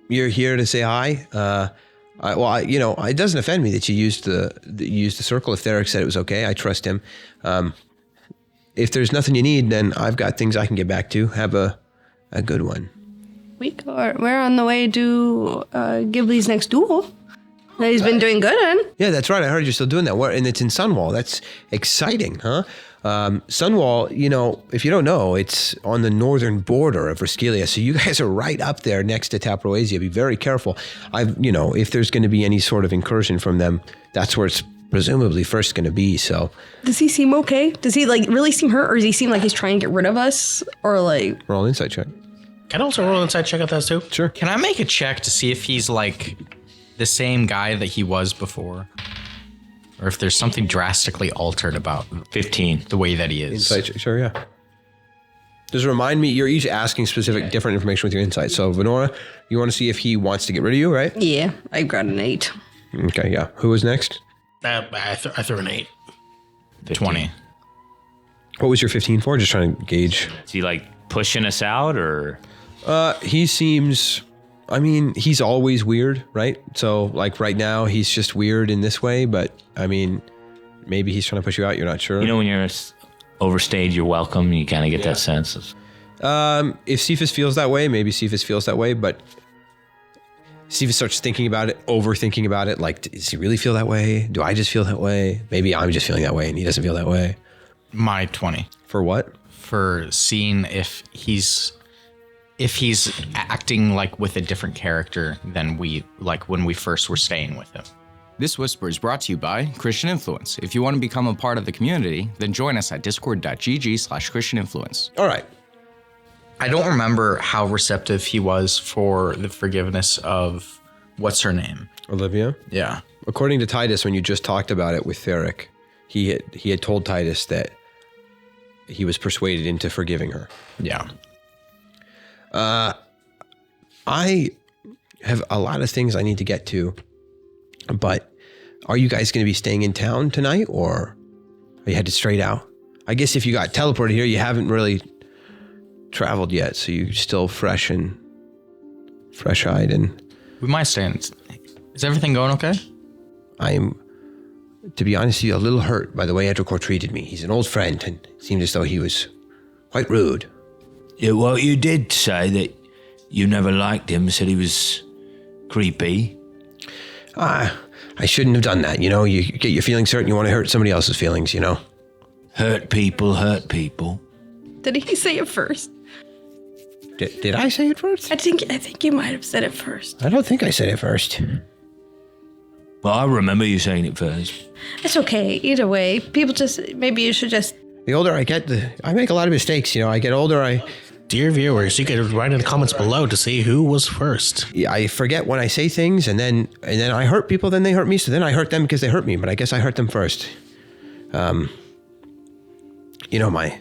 Speaker 1: you're here to say hi. It doesn't offend me that you used the circle. If Theric said it was okay, I trust him. If there's nothing you need, then I've got things I can get back to. Have a good one.
Speaker 2: We're on the way to Ghibly's next duel. That he's been doing good in.
Speaker 1: Yeah, that's right. I heard you're still doing that. And it's in Sunwall. That's exciting, huh? Sunwall, if you don't know, it's on the northern border of Raskelia. So you guys are right up there next to Taproasia. Be very careful. If there's going to be any sort of incursion from them, that's where it's presumably first going to be. So
Speaker 2: does he seem okay? Does he really seem hurt, or does he seem like he's trying to get rid of us? Or
Speaker 1: roll an insight check.
Speaker 6: Can I also roll inside check out that too?
Speaker 1: Sure.
Speaker 3: Can I make a check to see if he's like the same guy that he was before? Or if there's something drastically altered about
Speaker 5: 15.
Speaker 3: the way that he is?
Speaker 1: Insight check, sure, yeah. Just remind me, you're each asking specific different information with your insight. So, Venora, you want to see if he wants to get rid of you, right?
Speaker 2: Yeah, I got an 8.
Speaker 1: Okay, yeah. Who was next?
Speaker 6: I threw an 8.
Speaker 3: 20.
Speaker 1: What was your 15 for? Just trying to gauge.
Speaker 5: Is he like pushing us out or?
Speaker 1: He seems, he's always weird, right? So like right now he's just weird in this way, but maybe he's trying to push you out. You're not sure.
Speaker 5: When you're overstayed, you're welcome. You kind of get that sense of.
Speaker 1: If Cephas feels that way, maybe Cephas feels that way, but Cephas starts thinking about it, overthinking about it. Like, does he really feel that way? Do I just feel that way? Maybe I'm just feeling that way and he doesn't feel that way.
Speaker 3: My 20.
Speaker 1: For what?
Speaker 3: For seeing if he's acting like with a different character than when we first were staying with him.
Speaker 9: This Whisper is brought to you by Christian Influence. If you want to become a part of the community, then join us at discord.gg/Christian Influence.
Speaker 1: All right.
Speaker 3: I don't remember how receptive he was for the forgiveness of what's her name?
Speaker 1: Olivia?
Speaker 3: Yeah.
Speaker 1: According to Titus, when you just talked about it with Theric, he had told Titus that he was persuaded into forgiving her.
Speaker 3: Yeah.
Speaker 1: have a lot of things I need to get to, but are you guys going to be staying in town tonight, or are you headed straight out? I guess if you got teleported here, you haven't really traveled yet, so you're still fresh-eyed and...
Speaker 3: We might stay in. Is everything going okay?
Speaker 1: I'm, to be honest with you, a little hurt by the way Edricor treated me. He's an old friend, and it seemed as though he was quite rude.
Speaker 5: Yeah, well, you did say that you never liked him, said he was creepy.
Speaker 1: I shouldn't have done that, you know? You get your feelings hurt and you want to hurt somebody else's feelings, you know?
Speaker 5: Hurt people hurt people.
Speaker 2: Did he say it first?
Speaker 1: Did I say it first?
Speaker 2: I think you might have said it first.
Speaker 1: I don't think I said it first.
Speaker 5: Well, I remember you saying it first.
Speaker 2: It's okay. Either way, maybe you should just...
Speaker 1: The older I get, I make a lot of mistakes, you know? I get older,
Speaker 6: Dear viewers, you can write in the comments below to see who was first.
Speaker 1: I forget when I say things, and then I hurt people, then they hurt me, so then I hurt them because they hurt me, but I guess I hurt them first. You know, my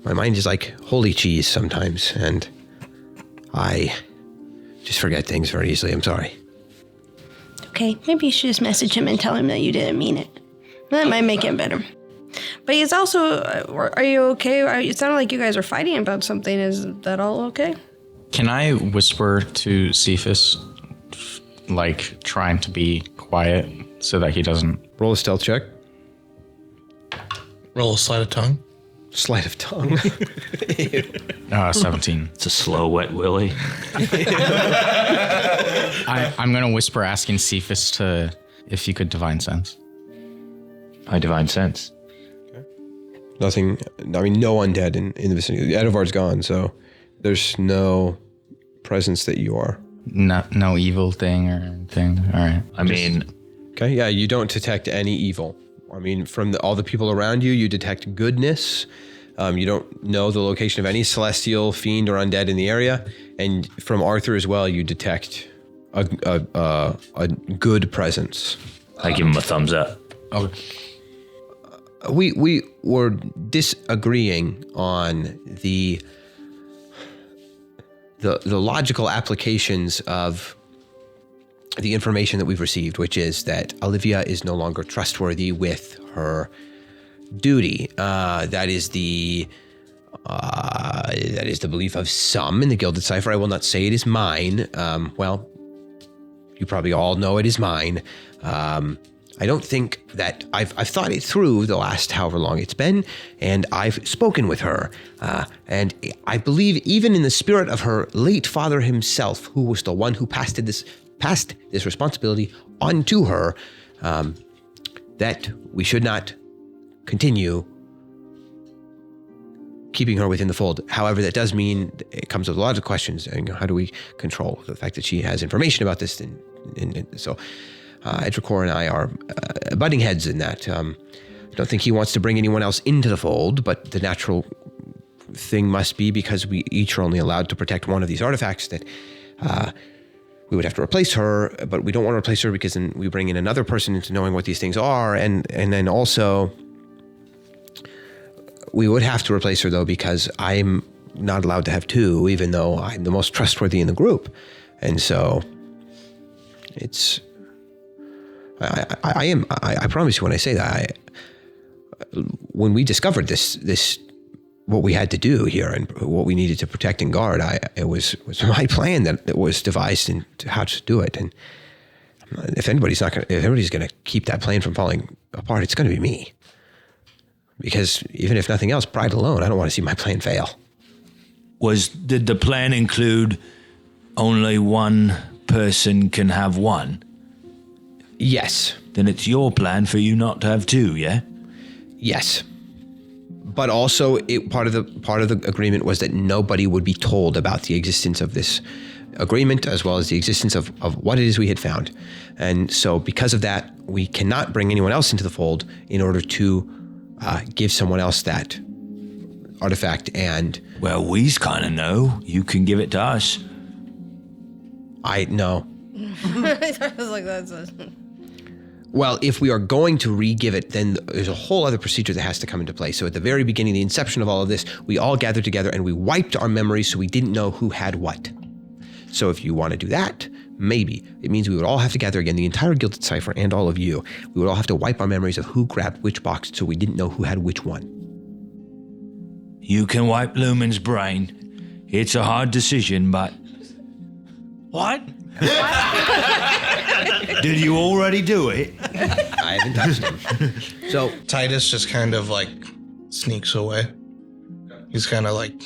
Speaker 1: mind is like holy cheese sometimes, and I just forget things very easily. I'm sorry.
Speaker 2: Okay, maybe you should just message him and tell him that you didn't mean it. That might make it better. But he's also, are you okay? It sounded like you guys are fighting about something. Is that all okay?
Speaker 3: Can I whisper to Cephas, like trying to be quiet so that he doesn't...
Speaker 1: Roll a stealth check.
Speaker 6: Roll a sleight of tongue.
Speaker 1: Sleight of tongue.
Speaker 3: 17.
Speaker 5: It's a slow, wet willy.
Speaker 3: I'm going to whisper asking Cephas if you could divine sense.
Speaker 5: I divine sense.
Speaker 1: Nothing, I mean, no undead in the vicinity. Edovar's gone, so there's no presence that you are.
Speaker 3: No evil thing or anything. All right.
Speaker 5: I mean...
Speaker 1: Okay, yeah, you don't detect any evil. I mean, from all the people around you, you detect goodness. You don't know the location of any celestial, fiend, or undead in the area. And from Arthur as well, you detect a good presence.
Speaker 5: I give him a thumbs up.
Speaker 3: Okay.
Speaker 1: We were disagreeing on the logical applications of the information that we've received, which is that Olivia is no longer trustworthy with her duty. That is the belief of some in the Gilded Cipher. I will not say it is mine. Well, you probably all know it is mine. I don't think that I've thought it through the last however long it's been, and I've spoken with her. And I believe even in the spirit of her late father himself, who was the one who passed this responsibility on to her, that we should not continue keeping her within the fold. However, that does mean it comes with a lot of questions. And how do we control the fact that she has information about this? And so Edricor and I are butting heads in that. I don't think he wants to bring anyone else into the fold, but the natural thing must be, because we each are only allowed to protect one of these artifacts, that we would have to replace her, but we don't want to replace her because then we bring in another person into knowing what these things are, and then also we would have to replace her, though, because I'm not allowed to have two, even though I'm the most trustworthy in the group. And so it's... I promise you when I say that, when we discovered this, what we had to do here and what we needed to protect and guard, it was my plan that was devised into how to do it. And if anybody's going to keep that plan from falling apart, it's going to be me. Because even if nothing else, pride alone, I don't want to see my plan fail.
Speaker 5: Did the plan include only one person can have one?
Speaker 1: Yes.
Speaker 5: Then it's your plan for you not to have two, yeah?
Speaker 1: Yes. But also, part of the agreement was that nobody would be told about the existence of this agreement, as well as the existence of what it is we had found. And so because of that, we cannot bring anyone else into the fold in order to give someone else that artifact. And
Speaker 5: well, we's kind of know. You can give it to us.
Speaker 1: I know.
Speaker 2: I was like, that's a...
Speaker 1: Well, if we are going to re-give it, then there's a whole other procedure that has to come into play. So at the very beginning, the inception of all of this, we all gathered together and we wiped our memories so we didn't know who had what. So if you want to do that, maybe. It means we would all have to gather again, the entire Gilded Cipher and all of you. We would all have to wipe our memories of who grabbed which box so we didn't know who had which one.
Speaker 5: You can wipe Lumen's brain. It's a hard decision, but...
Speaker 7: What?
Speaker 5: Did you already do it?
Speaker 1: I haven't touched him. So
Speaker 8: Titus just kind of like sneaks away. He's kind of like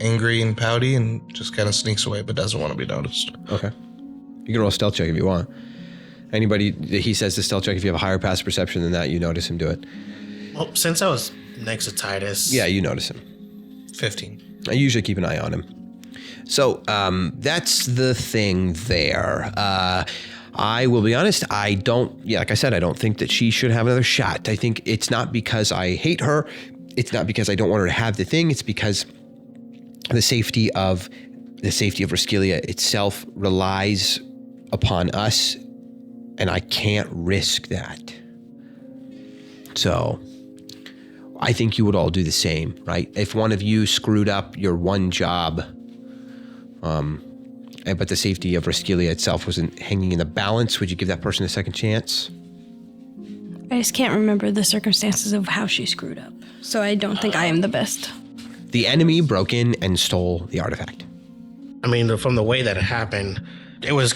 Speaker 8: angry and pouty and just kind of sneaks away, but doesn't want to be noticed.
Speaker 1: okay. You can roll a stealth check if you want. Anybody that he says to stealth check, if you have a higher passive perception than that, you notice him do it.
Speaker 6: Well, since I was next to Titus.
Speaker 1: Yeah, you notice him.
Speaker 8: 15.
Speaker 1: I usually keep an eye on him. So that's the thing there. I will be honest, like I said, I don't think that she should have another shot. I think it's not because I hate her. It's not because I don't want her to have the thing. It's because the safety of Rascalia itself relies upon us, and I can't risk that. So I think you would all do the same, right? If one of you screwed up your one job, but the safety of Rascalia itself wasn't hanging in the balance, would you give that person a second chance?
Speaker 2: I just can't remember the circumstances of how she screwed up. So I don't think I am the best.
Speaker 1: The enemy broke in and stole the artifact.
Speaker 6: I mean, from the way that it happened, it was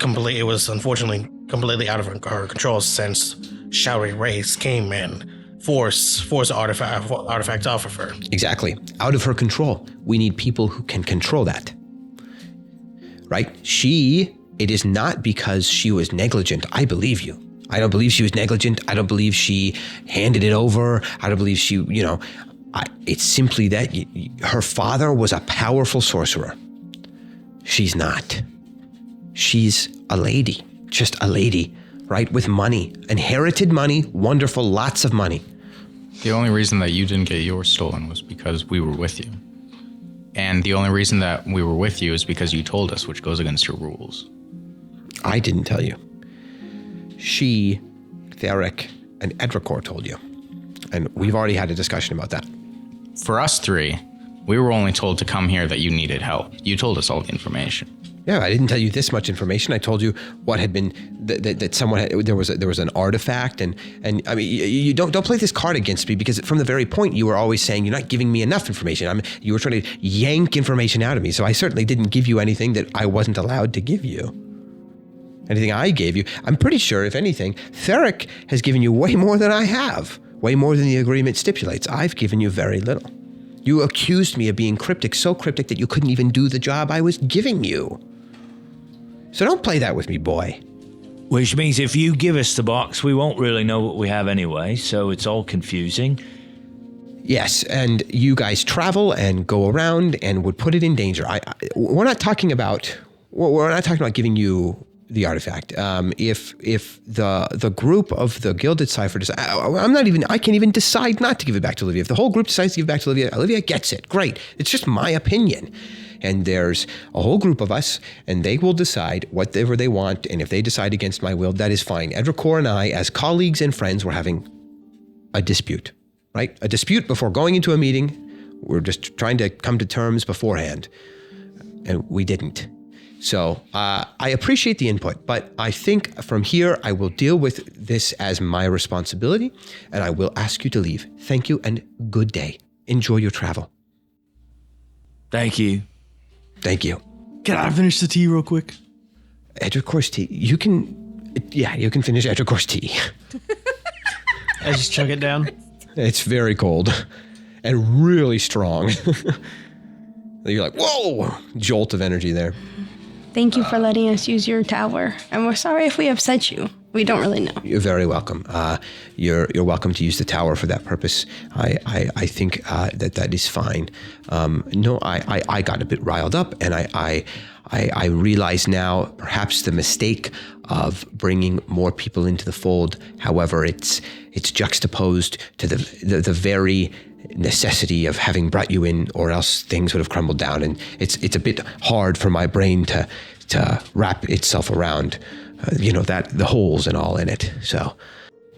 Speaker 6: unfortunately completely out of our control since Shadowy Race came and forced artifact off of her.
Speaker 1: Exactly. Out of her control. We need people who can control that. Right? It is not because she was negligent. I believe you. I don't believe she was negligent. I don't believe she handed it over. I don't believe she, it's simply that her father was a powerful sorcerer. She's not. She's a lady. Just a lady, right? With money. Inherited money. Wonderful. Lots of money.
Speaker 3: The only reason that you didn't get yours stolen was because we were with you. And the only reason that we were with you is because you told us, which goes against your rules.
Speaker 1: I didn't tell you. She, Theric, and Edricor told you. And we've already had a discussion about that.
Speaker 3: For us three, we were only told to come here that you needed help. You told us all the information.
Speaker 1: Yeah, I didn't tell you this much information. I told you what had been that someone had, there was an artifact, and I mean you don't play this card against me, because from the very point you were always saying you're not giving me enough information. You were trying to yank information out of me, so I certainly didn't give you anything that I wasn't allowed to give you. Anything I gave you, I'm pretty sure, if anything, Theric has given you way more than I have, way more than the agreement stipulates. I've given you very little. You accused me of being cryptic, so cryptic that you couldn't even do the job I was giving you. So don't play that with me, boy.
Speaker 5: Which means if you give us the box, we won't really know what we have anyway, so it's all confusing.
Speaker 1: Yes, and you guys travel and go around and would put it in danger. We're not talking about giving you the artifact. If the group of the Gilded Cipher I can't even decide not to give it back to Olivia. If the whole group decides to give it back to Olivia gets it. Great. It's just my opinion. And there's a whole group of us, and they will decide whatever they want, and if they decide against my will, that is fine. Edricor and I, as colleagues and friends, were having a dispute, right? A dispute before going into a meeting. We're just trying to come to terms beforehand, and we didn't. So I appreciate the input, but I think from here I will deal with this as my responsibility, and I will ask you to leave. Thank you, and good day. Enjoy your travel.
Speaker 5: Thank you.
Speaker 1: Thank you.
Speaker 7: Can I finish the tea real quick?
Speaker 1: Edricor's tea. You can finish Edricor's tea.
Speaker 7: I just chug it down.
Speaker 1: It's very cold and really strong. You're like, whoa, jolt of energy there.
Speaker 2: Thank you for letting us use your tower. And we're sorry if we upset you. We don't really know.
Speaker 1: You're very welcome. You're welcome to use the tower for that purpose. I think that is fine. No, I got a bit riled up, and I realize now perhaps the mistake of bringing more people into the fold. However, it's juxtaposed to the very necessity of having brought you in, or else things would have crumbled down. And it's a bit hard for my brain to wrap itself around, that the holes and all in it. So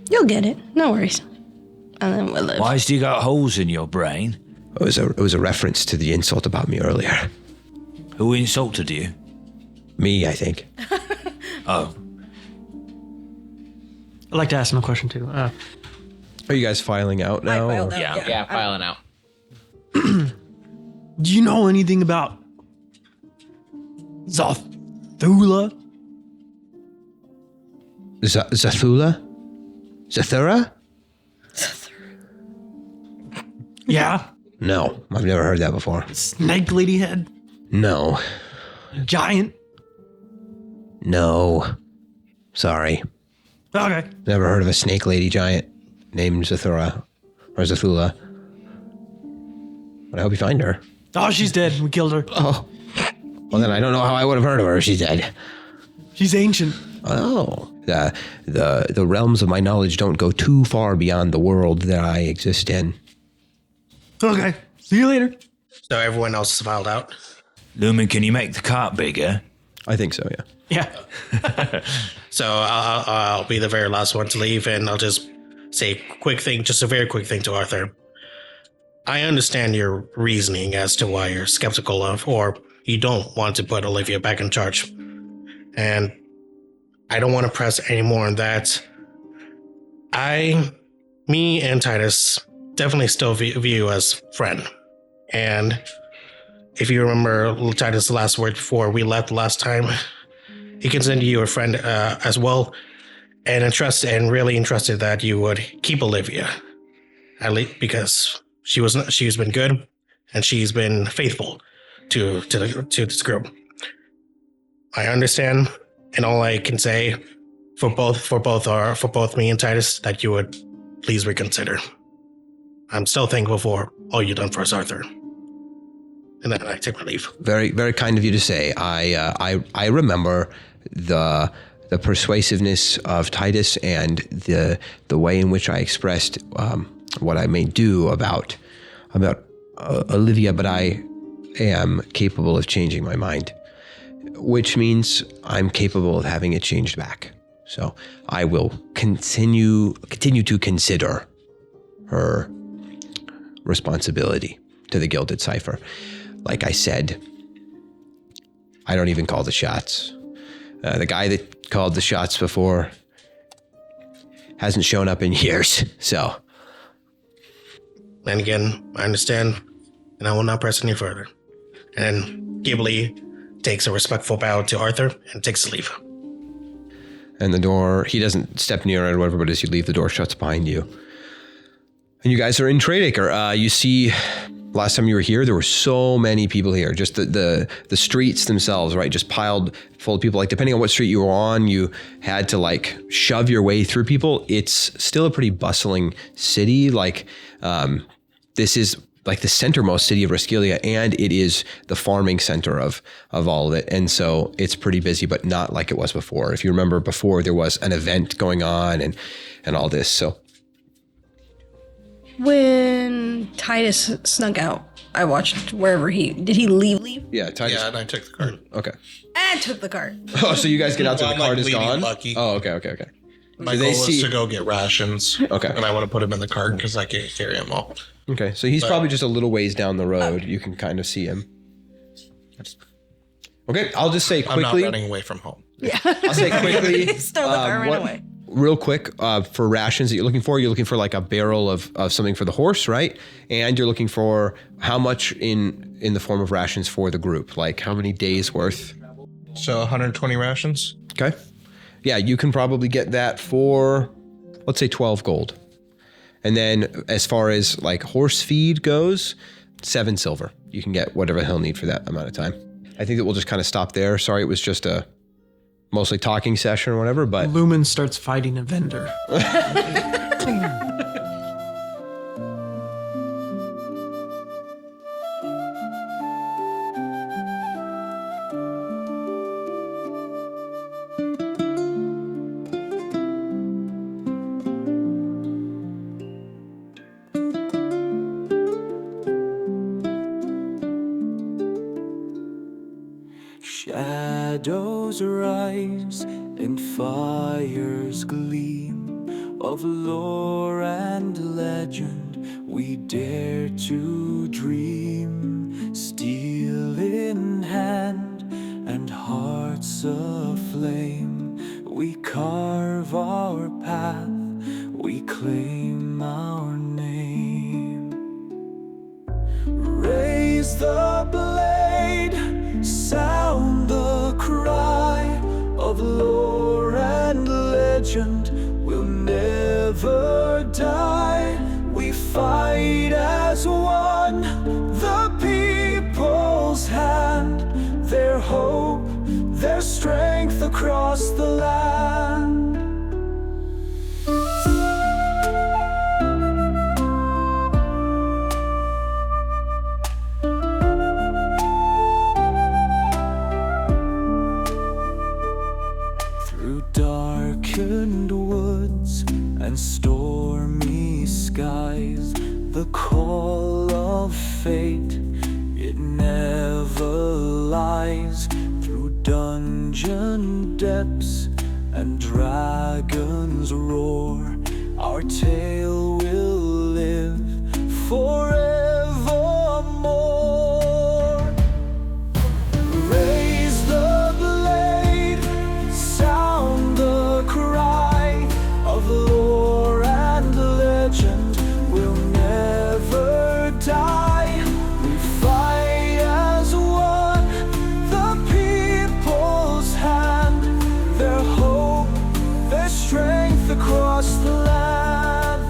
Speaker 2: you'll get it. No worries. And then we'll live.
Speaker 5: Why do you got holes in your brain?
Speaker 1: It was a reference to the insult about me earlier.
Speaker 5: Who insulted you?
Speaker 1: Me, I think.
Speaker 5: Oh,
Speaker 7: I'd like to ask him a question too.
Speaker 1: Are you guys filing out now?
Speaker 2: filed
Speaker 1: or-
Speaker 2: out.
Speaker 4: Yeah, filing out.
Speaker 7: Do you know anything about Zathula?
Speaker 1: Zathula? Zathura?
Speaker 7: Yeah.
Speaker 1: No, I've never heard that before.
Speaker 7: Snake lady head?
Speaker 1: No.
Speaker 7: Giant?
Speaker 1: No. Sorry.
Speaker 7: Okay.
Speaker 1: Never heard of a snake lady giant named Zathura or Zathula. But I hope you find her.
Speaker 7: Oh, she's dead. We killed her.
Speaker 1: Oh. Well, then I don't know how I would have heard of her if she's dead.
Speaker 7: She's ancient.
Speaker 1: Oh. The realms of my knowledge don't go too far beyond the world that I exist in.
Speaker 7: Okay. See you later.
Speaker 6: So everyone else is filed out.
Speaker 5: Lumen, can you make the cart bigger?
Speaker 1: I think so, yeah.
Speaker 7: Yeah.
Speaker 6: So I'll be the very last one to leave, and I'll just say a quick thing, just a very quick thing to Arthur. I understand your reasoning as to why you're skeptical of, or you don't want to put Olivia back in charge. And I don't want to press any more on that. Me and Titus definitely still view you as friend. And if you remember Titus' last word before we left last time, he considered you a friend as well, and really entrusted that you would keep Olivia, at least because she's been good and she's been faithful to this group. I understand, and all I can say for both me and Titus that you would please reconsider. I'm still thankful for all you've done for us, Arthur. And then I take my leave.
Speaker 1: Very, very kind of you to say. I remember the persuasiveness of Titus and the way in which I expressed what I may do about Olivia, but I am capable of changing my mind, which means I'm capable of having it changed back. So I will continue to consider her responsibility to the Gilded Cipher. Like I said, I don't even call the shots. The guy that called the shots before hasn't shown up in years, so.
Speaker 6: And again, I understand, and I will not press any further. And Ghibly takes a respectful bow to Arthur and takes a leave.
Speaker 1: And the door, he doesn't step near it or whatever, but as you leave, the door shuts behind you. And you guys are in Tradeacre. You see, last time you were here, there were so many people here. Just the streets themselves, right? Just piled full of people. Like, depending on what street you were on, you had to like shove your way through people. It's still a pretty bustling city. Like, this is like the centermost city of Raskelia, and it is the farming center of all of it. And so it's pretty busy, but not like it was before. If you remember before, there was an event going on and all this. So
Speaker 2: when Titus snuck out, I watched wherever did he leave?
Speaker 1: yeah, Titus.
Speaker 8: Yeah, and I took the card.
Speaker 1: Okay.
Speaker 2: I took the cart.
Speaker 1: Oh, so you guys get out to
Speaker 8: Well,
Speaker 1: the
Speaker 8: I'm, like,
Speaker 1: cart is
Speaker 8: leaving
Speaker 1: gone?
Speaker 8: Lucky.
Speaker 1: Oh, okay.
Speaker 8: My
Speaker 1: Do
Speaker 8: goal
Speaker 1: they
Speaker 8: is
Speaker 1: see-
Speaker 8: to go get rations.
Speaker 1: Okay.
Speaker 8: And I want to put him in the cart because I can't carry him all.
Speaker 1: Okay, so he's probably just a little ways down the road. You can kind of see him. Okay, I'll just say
Speaker 8: I'm not
Speaker 1: quickly.
Speaker 8: running away from home.
Speaker 1: I'll say quickly.
Speaker 2: Stole the car, ran away.
Speaker 1: Real quick, for rations that you're looking for like a barrel of something for the horse, right? And you're looking for how much in the form of rations for the group, like how many days worth?
Speaker 8: So 120 rations.
Speaker 1: Okay. Yeah, you can probably get that for, let's say 12 gold. And then as far as like horse feed goes, 7 silver. You can get whatever he'll need for that amount of time. I think that we'll just kind of stop there. Sorry, it was just a mostly talking session or whatever, but
Speaker 7: Lumen starts fighting a vendor.
Speaker 10: Shadows rise and fires gleam of lore and legend we dare to dream, steel in hand and hearts Raise the blade, sound the cry of lore and legend. We'll never die. We fight as one, the people's hand, their hope, their strength across the land. Through darkened woods and stormy skies, the call of fate, it never lies. Through dungeon depths and dragon's roar, our tale will live forevermore. Raise the blade, sound the cry of lore and legend. We'll never die. We fight as one, the people's hand, their hope, their strength across the land.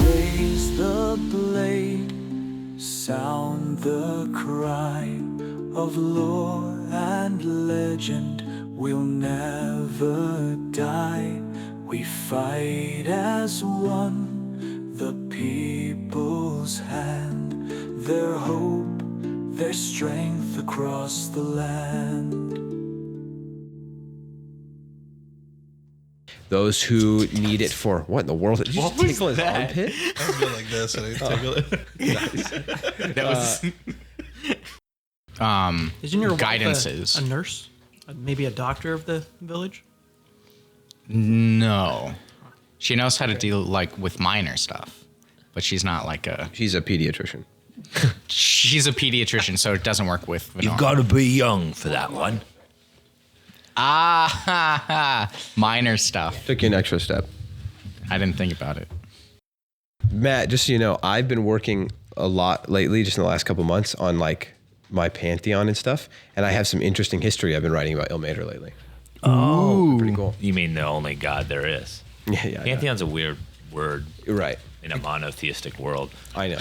Speaker 10: Raise the blade, sound the cry of lore and legend. We'll never die. We fight as one, the people's hand, their hope, their strength across the land.
Speaker 1: Those who need it for what in the world? Did you just tickle his armpit?
Speaker 8: I was going like this and I tickle it.
Speaker 3: That was
Speaker 7: Isn't your wife
Speaker 3: guidances.
Speaker 7: a nurse? Maybe a doctor of the village?
Speaker 3: No. She knows how to deal like with minor stuff, but she's not like a.
Speaker 1: She's a pediatrician.
Speaker 3: She's a pediatrician, so it doesn't work with.
Speaker 5: You've got to be young for that one.
Speaker 3: Minor stuff.
Speaker 1: Took you an extra step.
Speaker 3: I didn't think about it.
Speaker 1: Matt, just so you know, I've been working a lot lately, just in the last couple months, on like my pantheon and stuff, and I have some interesting history I've been writing about Ilmater lately.
Speaker 5: Oh,
Speaker 1: Pretty cool.
Speaker 5: You mean the only god there is?
Speaker 1: Yeah.
Speaker 5: Pantheon's a weird word
Speaker 1: Right.
Speaker 5: in a monotheistic world.
Speaker 1: I know.